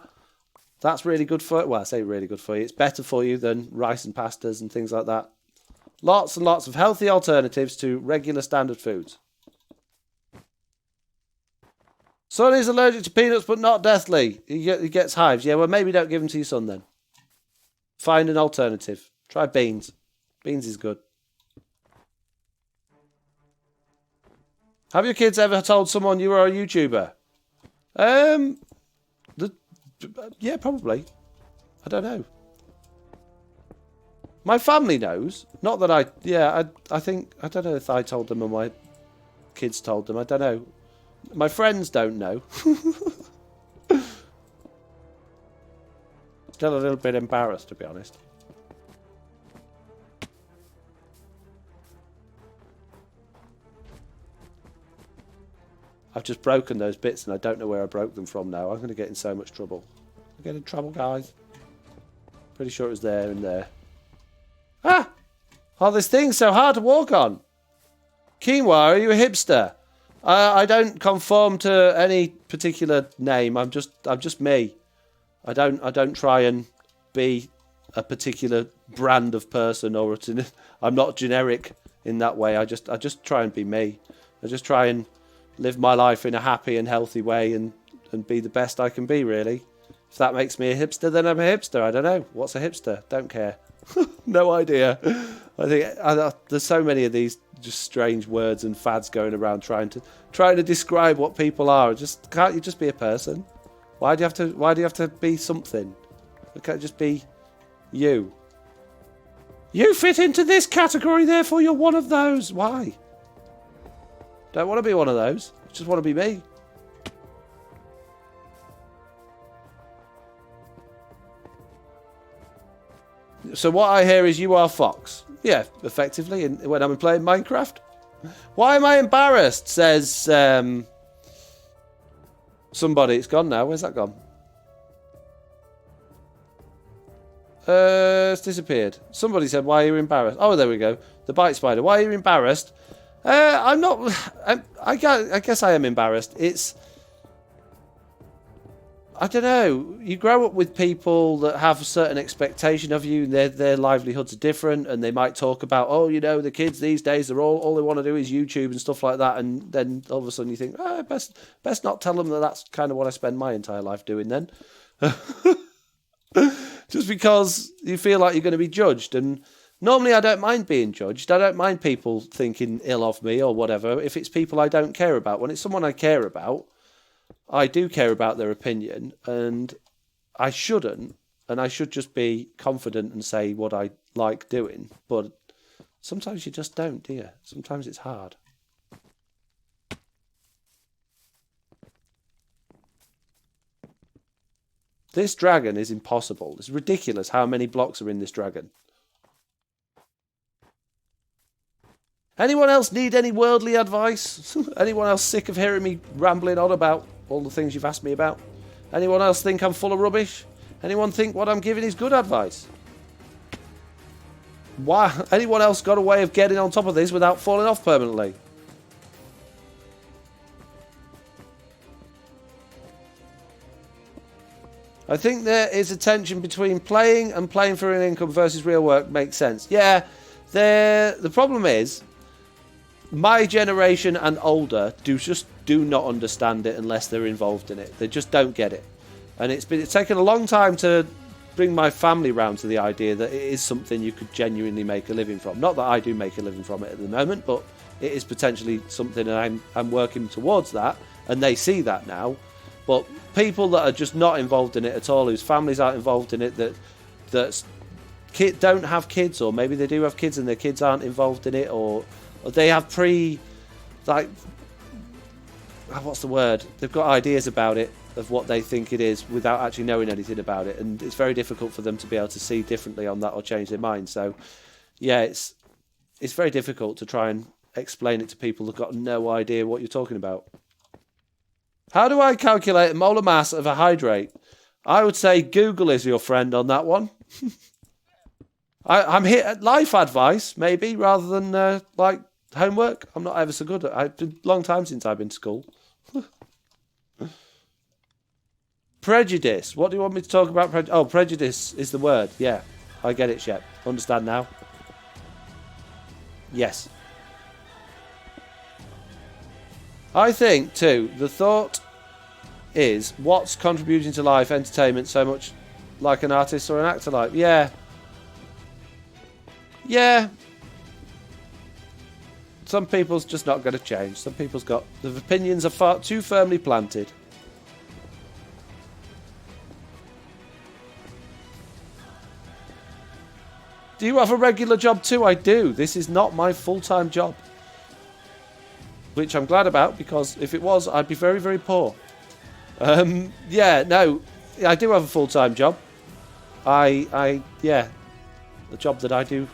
that's really good for you. Well, I say really good for you. It's better for you than rice and pastas and things like that. Lots and lots of healthy alternatives to regular standard foods. Son is allergic to peanuts, but not deathly. He gets hives. Yeah, well, maybe don't give them to your son then. Find an alternative. Try beans. Beans is good. Have your kids ever told someone you were a YouTuber? Yeah, probably. I don't know. My family knows. Not that I... Yeah, I think... I don't know if I told them or my kids told them. I don't know. My friends don't know. Still a little bit embarrassed, to be honest. I've just broken those bits and I don't know where I broke them from now. I'm going to get in so much trouble. I get in trouble, guys. Pretty sure it was there and there. Ah! Oh, this thing's so hard to walk on. Quinoa, are you a hipster? I don't conform to any particular name. I'm just me. I don't try and be a particular brand of person or I'm not generic in that way. I just try and be me. I just try and live my life in a happy and healthy way and be the best I can be, really. If that makes me a hipster, then I'm a hipster. I don't know. What's a hipster? Don't care. No idea. I think there's so many of these just strange words and fads going around trying to describe what people are. Can't you just be a person? Why do you have to be something? It can't just be you. You fit into this category, therefore you're one of those. Why? Don't want to be one of those. I just want to be me. So what I hear is you are Fox. Yeah, effectively, when I'm playing Minecraft. Why am I embarrassed? Says somebody. It's gone now. Where's that gone? It's disappeared. Somebody said, why are you embarrassed? Oh, there we go. The bite spider. Why are you embarrassed? I'm not... I guess I am embarrassed. I don't know. You grow up with people that have a certain expectation of you. Their livelihoods are different, and they might talk about, oh, you know, the kids these days, they're all they want to do is YouTube and stuff like that. And then all of a sudden you think, oh, best not tell them that that's kind of what I spend my entire life doing then. Just because you feel like you're going to be judged. And normally I don't mind being judged. I don't mind people thinking ill of me or whatever if it's people I don't care about. When it's someone I care about, I do care about their opinion, and I shouldn't, and I should just be confident and say what I like doing. But sometimes you just don't, do you? Sometimes it's hard. This dragon is impossible. It's ridiculous how many blocks are in this dragon. Anyone else need any worldly advice? Anyone else sick of hearing me rambling on about all the things you've asked me about? Anyone else think I'm full of rubbish? Anyone think what I'm giving is good advice? Why? Anyone else got a way of getting on top of this without falling off permanently? I think there is a tension between playing and playing for an income versus real work makes sense. Yeah, the problem is, my generation and older just do not understand it unless they're involved in it. They just don't get it. And it's taken a long time to bring my family round to the idea that it is something you could genuinely make a living from. Not that I do make a living from it at the moment, but it is potentially something that I'm working towards that, and they see that now. But people that are just not involved in it at all, whose families aren't involved in it, that don't have kids, or maybe they do have kids and their kids aren't involved in it, or they have what's the word? They've got ideas about it, of what they think it is, without actually knowing anything about it, and it's very difficult for them to be able to see differently on that or change their mind. So, yeah, it's very difficult to try and explain it to people who've got no idea what you're talking about. How do I calculate a molar mass of a hydrate? I would say Google is your friend on that one. I'm here at life advice, maybe, rather than homework. I'm not ever so good at it. It's been a long time since I've been to school. Prejudice. What do you want me to talk about? Oh, prejudice is the word. Yeah, I get it, Shep. Understand now? Yes. I think, too, the thought is, what's contributing to life, entertainment, so much like an artist or an actor like? Yeah. Yeah. Some people's just not going to change. Some people's got... the opinions are far too firmly planted. Do you have a regular job too? I do. This is not my full-time job. Which I'm glad about, because if it was, I'd be very, very poor. Yeah, no, I do have a full-time job. Yeah, a job that I do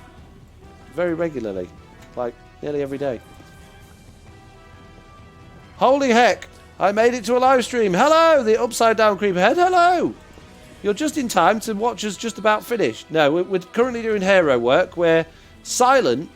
very regularly, like nearly every day. Holy heck, I made it to a live stream. Hello, the upside-down creeperhead. Hello. You're just in time to watch us just about finish. No, we're currently doing hero work where Silent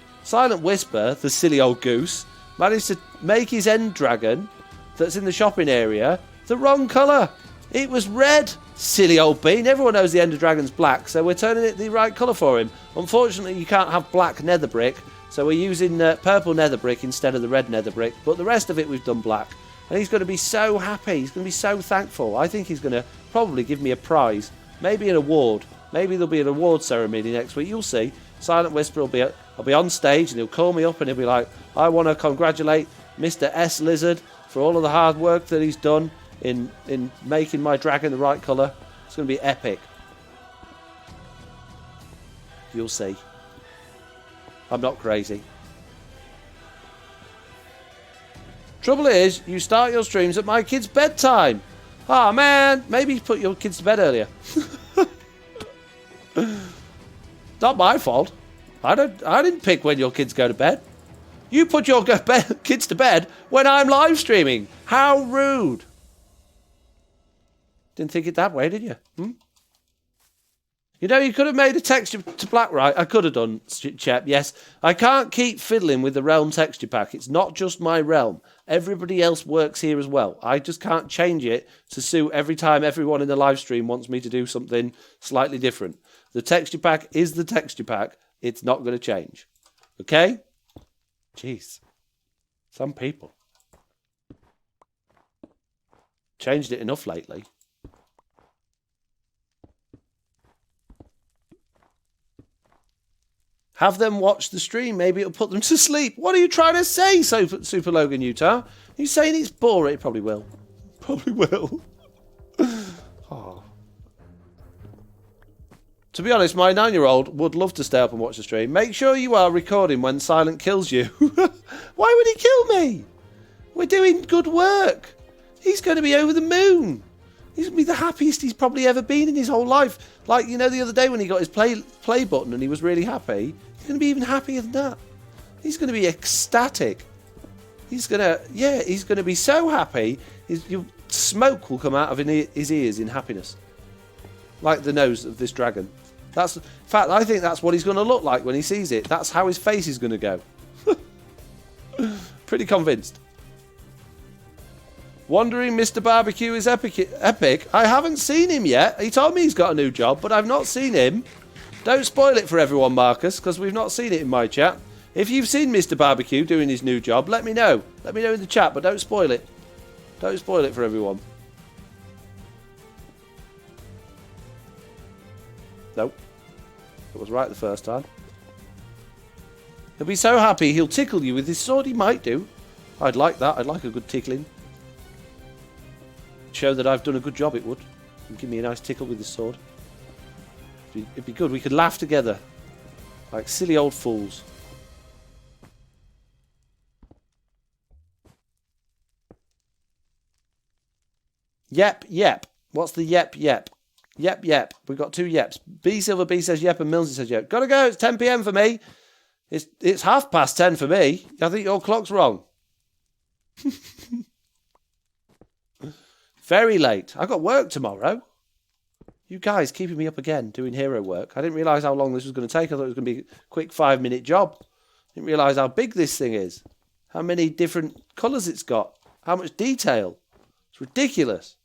Whisper, the silly old goose, managed to make his end dragon that's in the shopping area the wrong colour. It was red. Silly old bean. Everyone knows the Ender Dragon's black, so we're turning it the right colour for him. Unfortunately, you can't have black nether brick, so we're using purple nether brick instead of the red nether brick, but the rest of it we've done black. And he's going to be so happy. He's going to be so thankful. I think he's going to probably give me a prize. Maybe an award. Maybe there'll be an award ceremony next week. You'll see. Silent Whisper I'll be on stage and he'll call me up and he'll be like, I want to congratulate Mr. S. Lizard for all of the hard work that he's done in making my dragon the right colour. It's going to be epic. You'll see. I'm not crazy. Trouble is, you start your streams at my kids' bedtime. Ah, man, maybe put your kids to bed earlier. Not my fault. I didn't pick when your kids go to bed. You put your kids to bed when I'm live streaming. How rude. Didn't think it that way, did you? You know, you could have made a texture to black, right? I could have done, Chep, yes. I can't keep fiddling with the realm texture pack. It's not just my realm. Everybody else works here as well. I just can't change it to suit every time everyone in the live stream wants me to do something slightly different. The texture pack is the texture pack. It's not going to change. Okay? Jeez. Some people. Changed it enough lately. Have them watch the stream. Maybe it'll put them to sleep. What are you trying to say, Super Logan Utah? Are you saying it's boring? It probably will. Probably will. Oh. To be honest, my 9-year-old would love to stay up and watch the stream. Make sure you are recording when Silent kills you. Why would he kill me? We're doing good work. He's going to be over the moon. He's going to be the happiest he's probably ever been in his whole life. Like, you know, the other day when he got his play button and he was really happy, he's going to be even happier than that. He's going to be ecstatic. He's going to be so happy, smoke will come out of his ears in happiness. Like the nose of this dragon. In fact, I think that's what he's going to look like when he sees it. That's how his face is going to go. Pretty convinced. Wondering Mr. Barbecue is epic. I haven't seen him yet. He told me he's got a new job, but I've not seen him. Don't spoil it for everyone, Marcus, because we've not seen it in my chat. If you've seen Mr. Barbecue doing his new job, let me know. Let me know in the chat, but don't spoil it. Don't spoil it for everyone. Nope. It was right the first time. He'll be so happy he'll tickle you with his sword. He might do. I'd like that. I'd like a good tickling. Show that I've done a good job, it would. And give me a nice tickle with his sword. It'd be good. We could laugh together. Like silly old fools. Yep, yep. What's the yep, yep? Yep, yep. We've got 2 yeps. B Silver B says yep and Millsy says yep. Gotta go. It's 10 PM for me. It's 10:30 for me. I think your clock's wrong. Very late. I've got work tomorrow. You guys keeping me up again doing hero work. I didn't realise how long this was going to take. I thought it was going to be a quick 5-minute job. Didn't realise how big this thing is. How many different colours it's got. How much detail. It's ridiculous.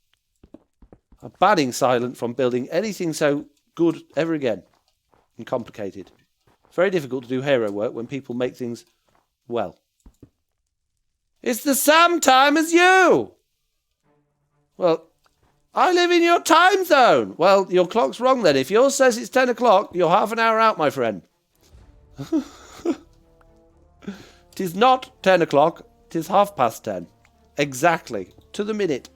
I'm banning Silent from building anything so good ever again. And complicated. It's very difficult to do hero work when people make things well. It's the same time as you! Well, I live in your time zone. Well, your clock's wrong then. If yours says it's 10 o'clock, you're half an hour out, my friend. Tis not 10 o'clock. Tis 10:30. Exactly. To the minute.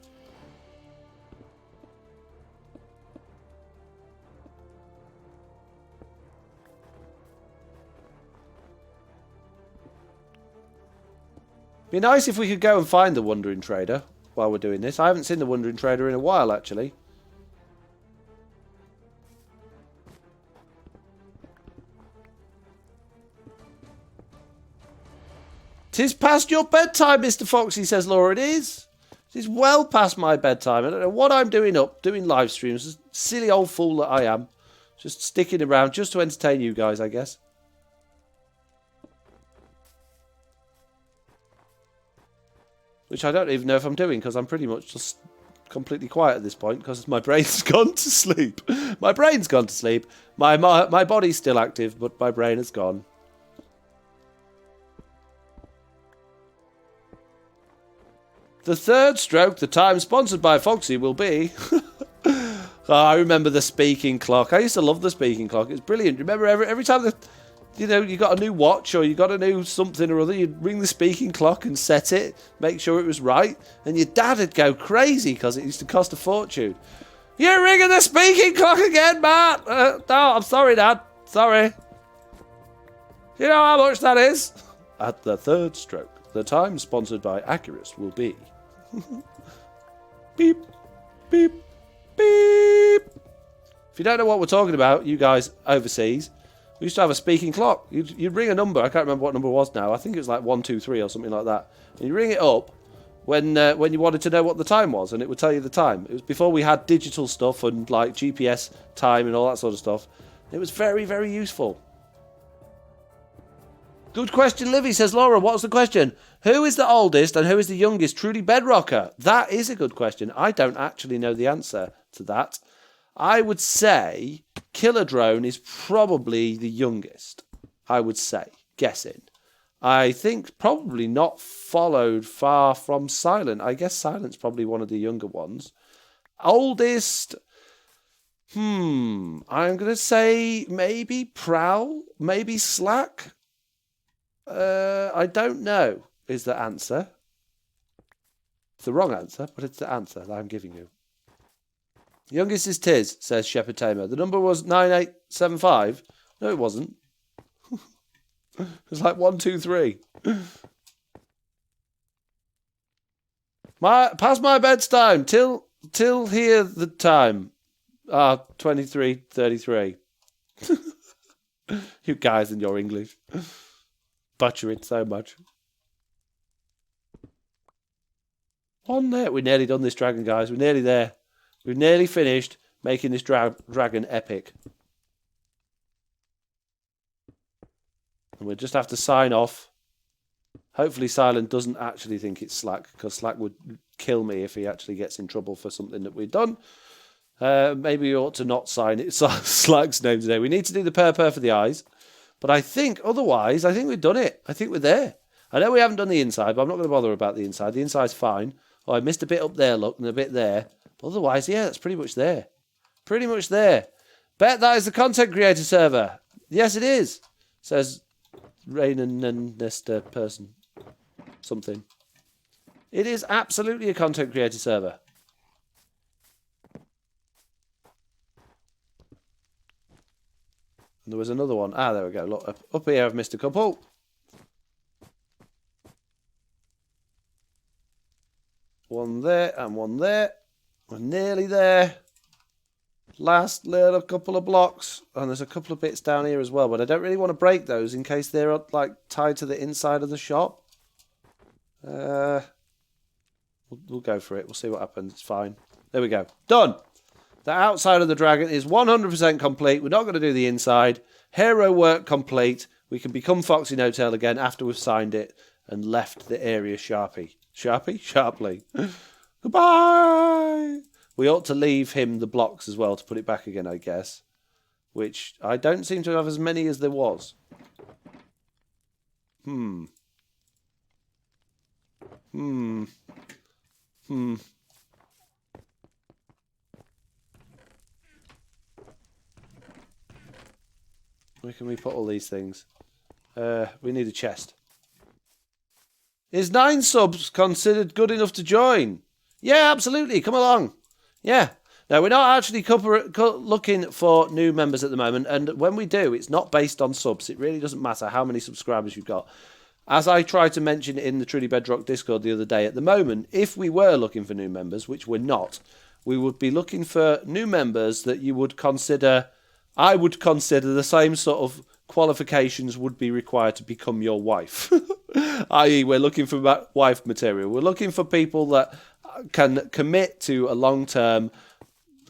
Be nice if we could go and find the Wandering Trader while we're doing this. I haven't seen the Wandering Trader in a while, actually. "'Tis past your bedtime, Mr. Foxy," says Laura. It is. It is well past my bedtime. I don't know what I'm doing doing live streams. Silly old fool that I am. Just sticking around just to entertain you guys, I guess. Which I don't even know if I'm doing, because I'm pretty much just completely quiet at this point, because my brain's gone to sleep. My brain's gone to sleep. My body's still active, but my brain has gone. The third stroke, the time sponsored by Foxy, will be... Oh, I remember the speaking clock. I used to love the speaking clock. It's brilliant. Remember every time you got a new watch or you got a new something or other, you'd ring the speaking clock and set it, make sure it was right, and your dad would go crazy because it used to cost a fortune. "You're ringing the speaking clock again, Matt!" "No, I'm sorry, Dad. Sorry." "You know how much that is?" At the third stroke, the time sponsored by Accurus will be... Beep, beep, beep. If you don't know what we're talking about, you guys overseas... We used to have a speaking clock. You'd ring a number. I can't remember what number it was now. I think it was like 123 or something like that. And you ring it up when you wanted to know what the time was, and it would tell you the time. It was before we had digital stuff and like GPS time and all that sort of stuff. It was very, very useful. Good question, Livy, says Laura. What's the question? Who is the oldest and who is the youngest truly bedrocker? That is a good question. I don't actually know the answer to that. I would say Killer Drone is probably the youngest. I would say, guessing. I think probably not followed far from Silent. I guess Silent's probably one of the younger ones. Oldest... I'm going to say maybe Prowl, maybe Slack. I don't know is the answer. It's the wrong answer, but it's the answer that I'm giving you. Youngest is Tiz, says Shepherd Tamer. The number was 9875. No, it wasn't. It was like 1, 2, 3. Past my bedtime till here the time. 23:33. You guys and your English. Butcher it so much. On there. We're nearly done this dragon, guys. We're nearly there. We've nearly finished making this dragon epic. And we'll just have to sign off. Hopefully Silent doesn't actually think it's Slack, because Slack would kill me if he actually gets in trouble for something that we've done. Maybe we ought to not sign it. Slack's name today. We need to do the purr for the eyes. But I think, otherwise, I think we've done it. I think we're there. I know we haven't done the inside, but I'm not going to bother about the inside. The inside's fine. Oh, I missed a bit up there, look, and a bit there. But otherwise, yeah, that's pretty much there. Pretty much there. Bet that is the content creator server. Yes, it is, says Rain and Nesta person. Something. It is absolutely a content creator server. And there was another one. Ah, there we go. Look, up here I've missed a couple. One there and one there. We're nearly there. Last little couple of blocks. And there's a couple of bits down here as well, but I don't really want to break those in case they're like tied to the inside of the shop. We'll go for it. We'll see what happens. It's fine. There we go. Done. The outside of the dragon is 100% complete. We're not going to do the inside. Hero work complete. We can become FoxyNoTail again after we've signed it and left the area sharply. Goodbye. We ought to leave him the blocks as well to put it back again, I guess. Which I don't seem to have as many as there was. Where can we put all these things? We need a chest. Is 9 subs considered good enough to join? Yeah, absolutely. Come along. Yeah. Now, we're not actually looking for new members at the moment. And when we do, it's not based on subs. It really doesn't matter how many subscribers you've got. As I tried to mention in the Truly Bedrock Discord the other day, at the moment, if we were looking for new members, which we're not, we would be looking for new members that you would consider... I would consider the same sort of qualifications would be required to become your wife. I.e., we're looking for wife material. We're looking for people that can commit to a long-term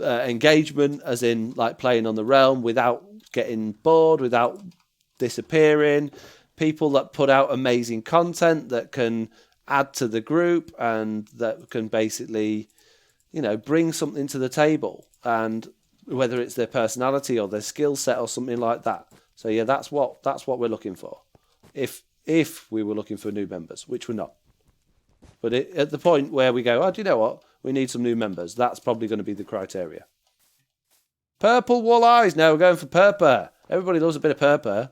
engagement, as in like playing on the realm without getting bored, without disappearing. People that put out amazing content that can add to the group and that can basically, you know, bring something to the table. And whether it's their personality or their skill set or something like that. So yeah, that's what we're looking for. If we were looking for new members, which we're not. But at the point where we go, oh, do you know what? We need some new members. That's probably going to be the criteria. Purple wall eyes. No, we're going for purple. Everybody loves a bit of purple.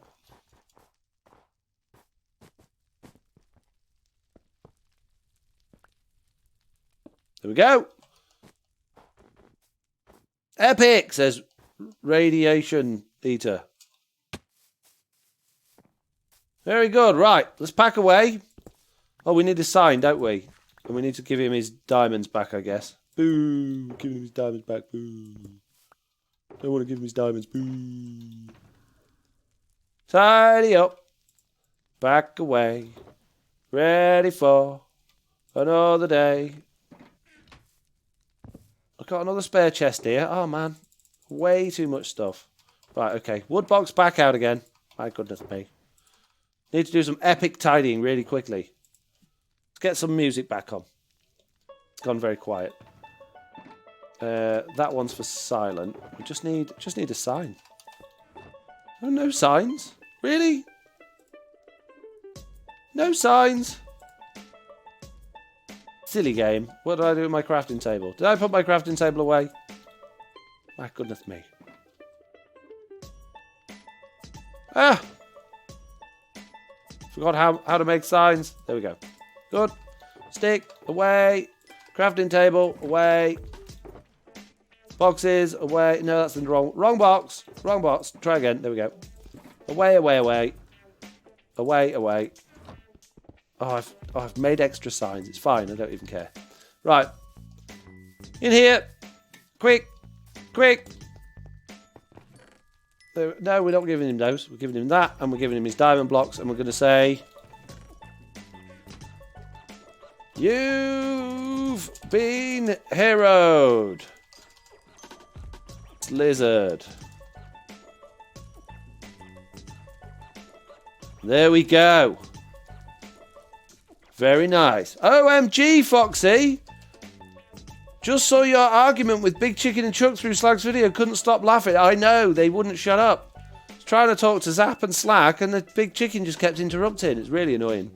There we go. Epic, says Radiation Eater. Very good. Right, let's pack away. Oh, we need a sign, don't we? And we need to give him his diamonds back, I guess. Boo. Give him his diamonds back. Boo. Don't want to give him his diamonds. Boo. Tidy up. Back away. Ready for another day. I've got another spare chest here. Oh, man. Way too much stuff. Right, okay. Wood box back out again. My goodness me. Need to do some epic tidying really quickly. Let's get some music back on. It's gone very quiet. That one's for silent. We just need a sign. Oh, no signs? Really? No signs? Silly game. What did I do with my crafting table? Did I put my crafting table away? My goodness me. Ah! Forgot how to make signs. There we go. Good. Stick away. Crafting table away. Boxes away. No, that's in the wrong box. Wrong box. Try again. There we go. Away, away, away. Away, away. Oh, I've made extra signs. It's fine. I don't even care. Right. In here. Quick. Quick. No, we're not giving him those. We're giving him that, and we're giving him his diamond blocks, and we're going to say, you've been heroed. Lizard. There we go. Very nice. OMG, Foxy. Just saw your argument with Big Chicken and Chuck through Slag's video. Couldn't stop laughing. I know, they wouldn't shut up. I was trying to talk to Zap and Slack, and the Big Chicken just kept interrupting. It's really annoying.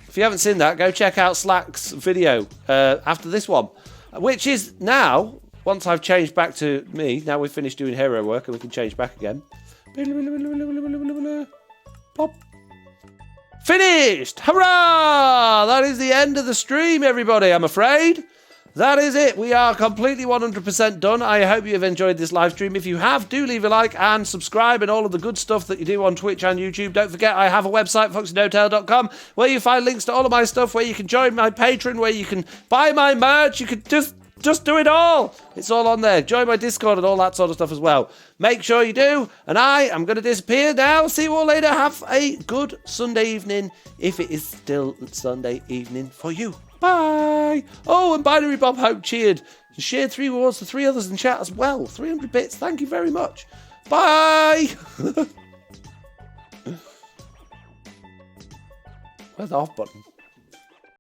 If you haven't seen that, go check out Slack's video after this one, which is now, once I've changed back to me, now we've finished doing hero work and we can change back again. Pop. Finished! Hurrah! That is the end of the stream, everybody, I'm afraid. That is it. We are completely 100% done. I hope you have enjoyed this live stream. If you have, do leave a like and subscribe and all of the good stuff that you do on Twitch and YouTube. Don't forget, I have a website, FoxyNoTail.com, where you find links to all of my stuff, where you can join my Patreon, where you can buy my merch. You can just do it all. It's all on there. Join my Discord and all that sort of stuff as well. Make sure you do. And I am going to disappear now. See you all later. Have a good Sunday evening, if it is still Sunday evening for you. Bye. Oh, and Binary Bob Hope cheered and shared 3 rewards to 3 others in chat as well. 300 bits. Thank you very much. Bye. Where's the off button?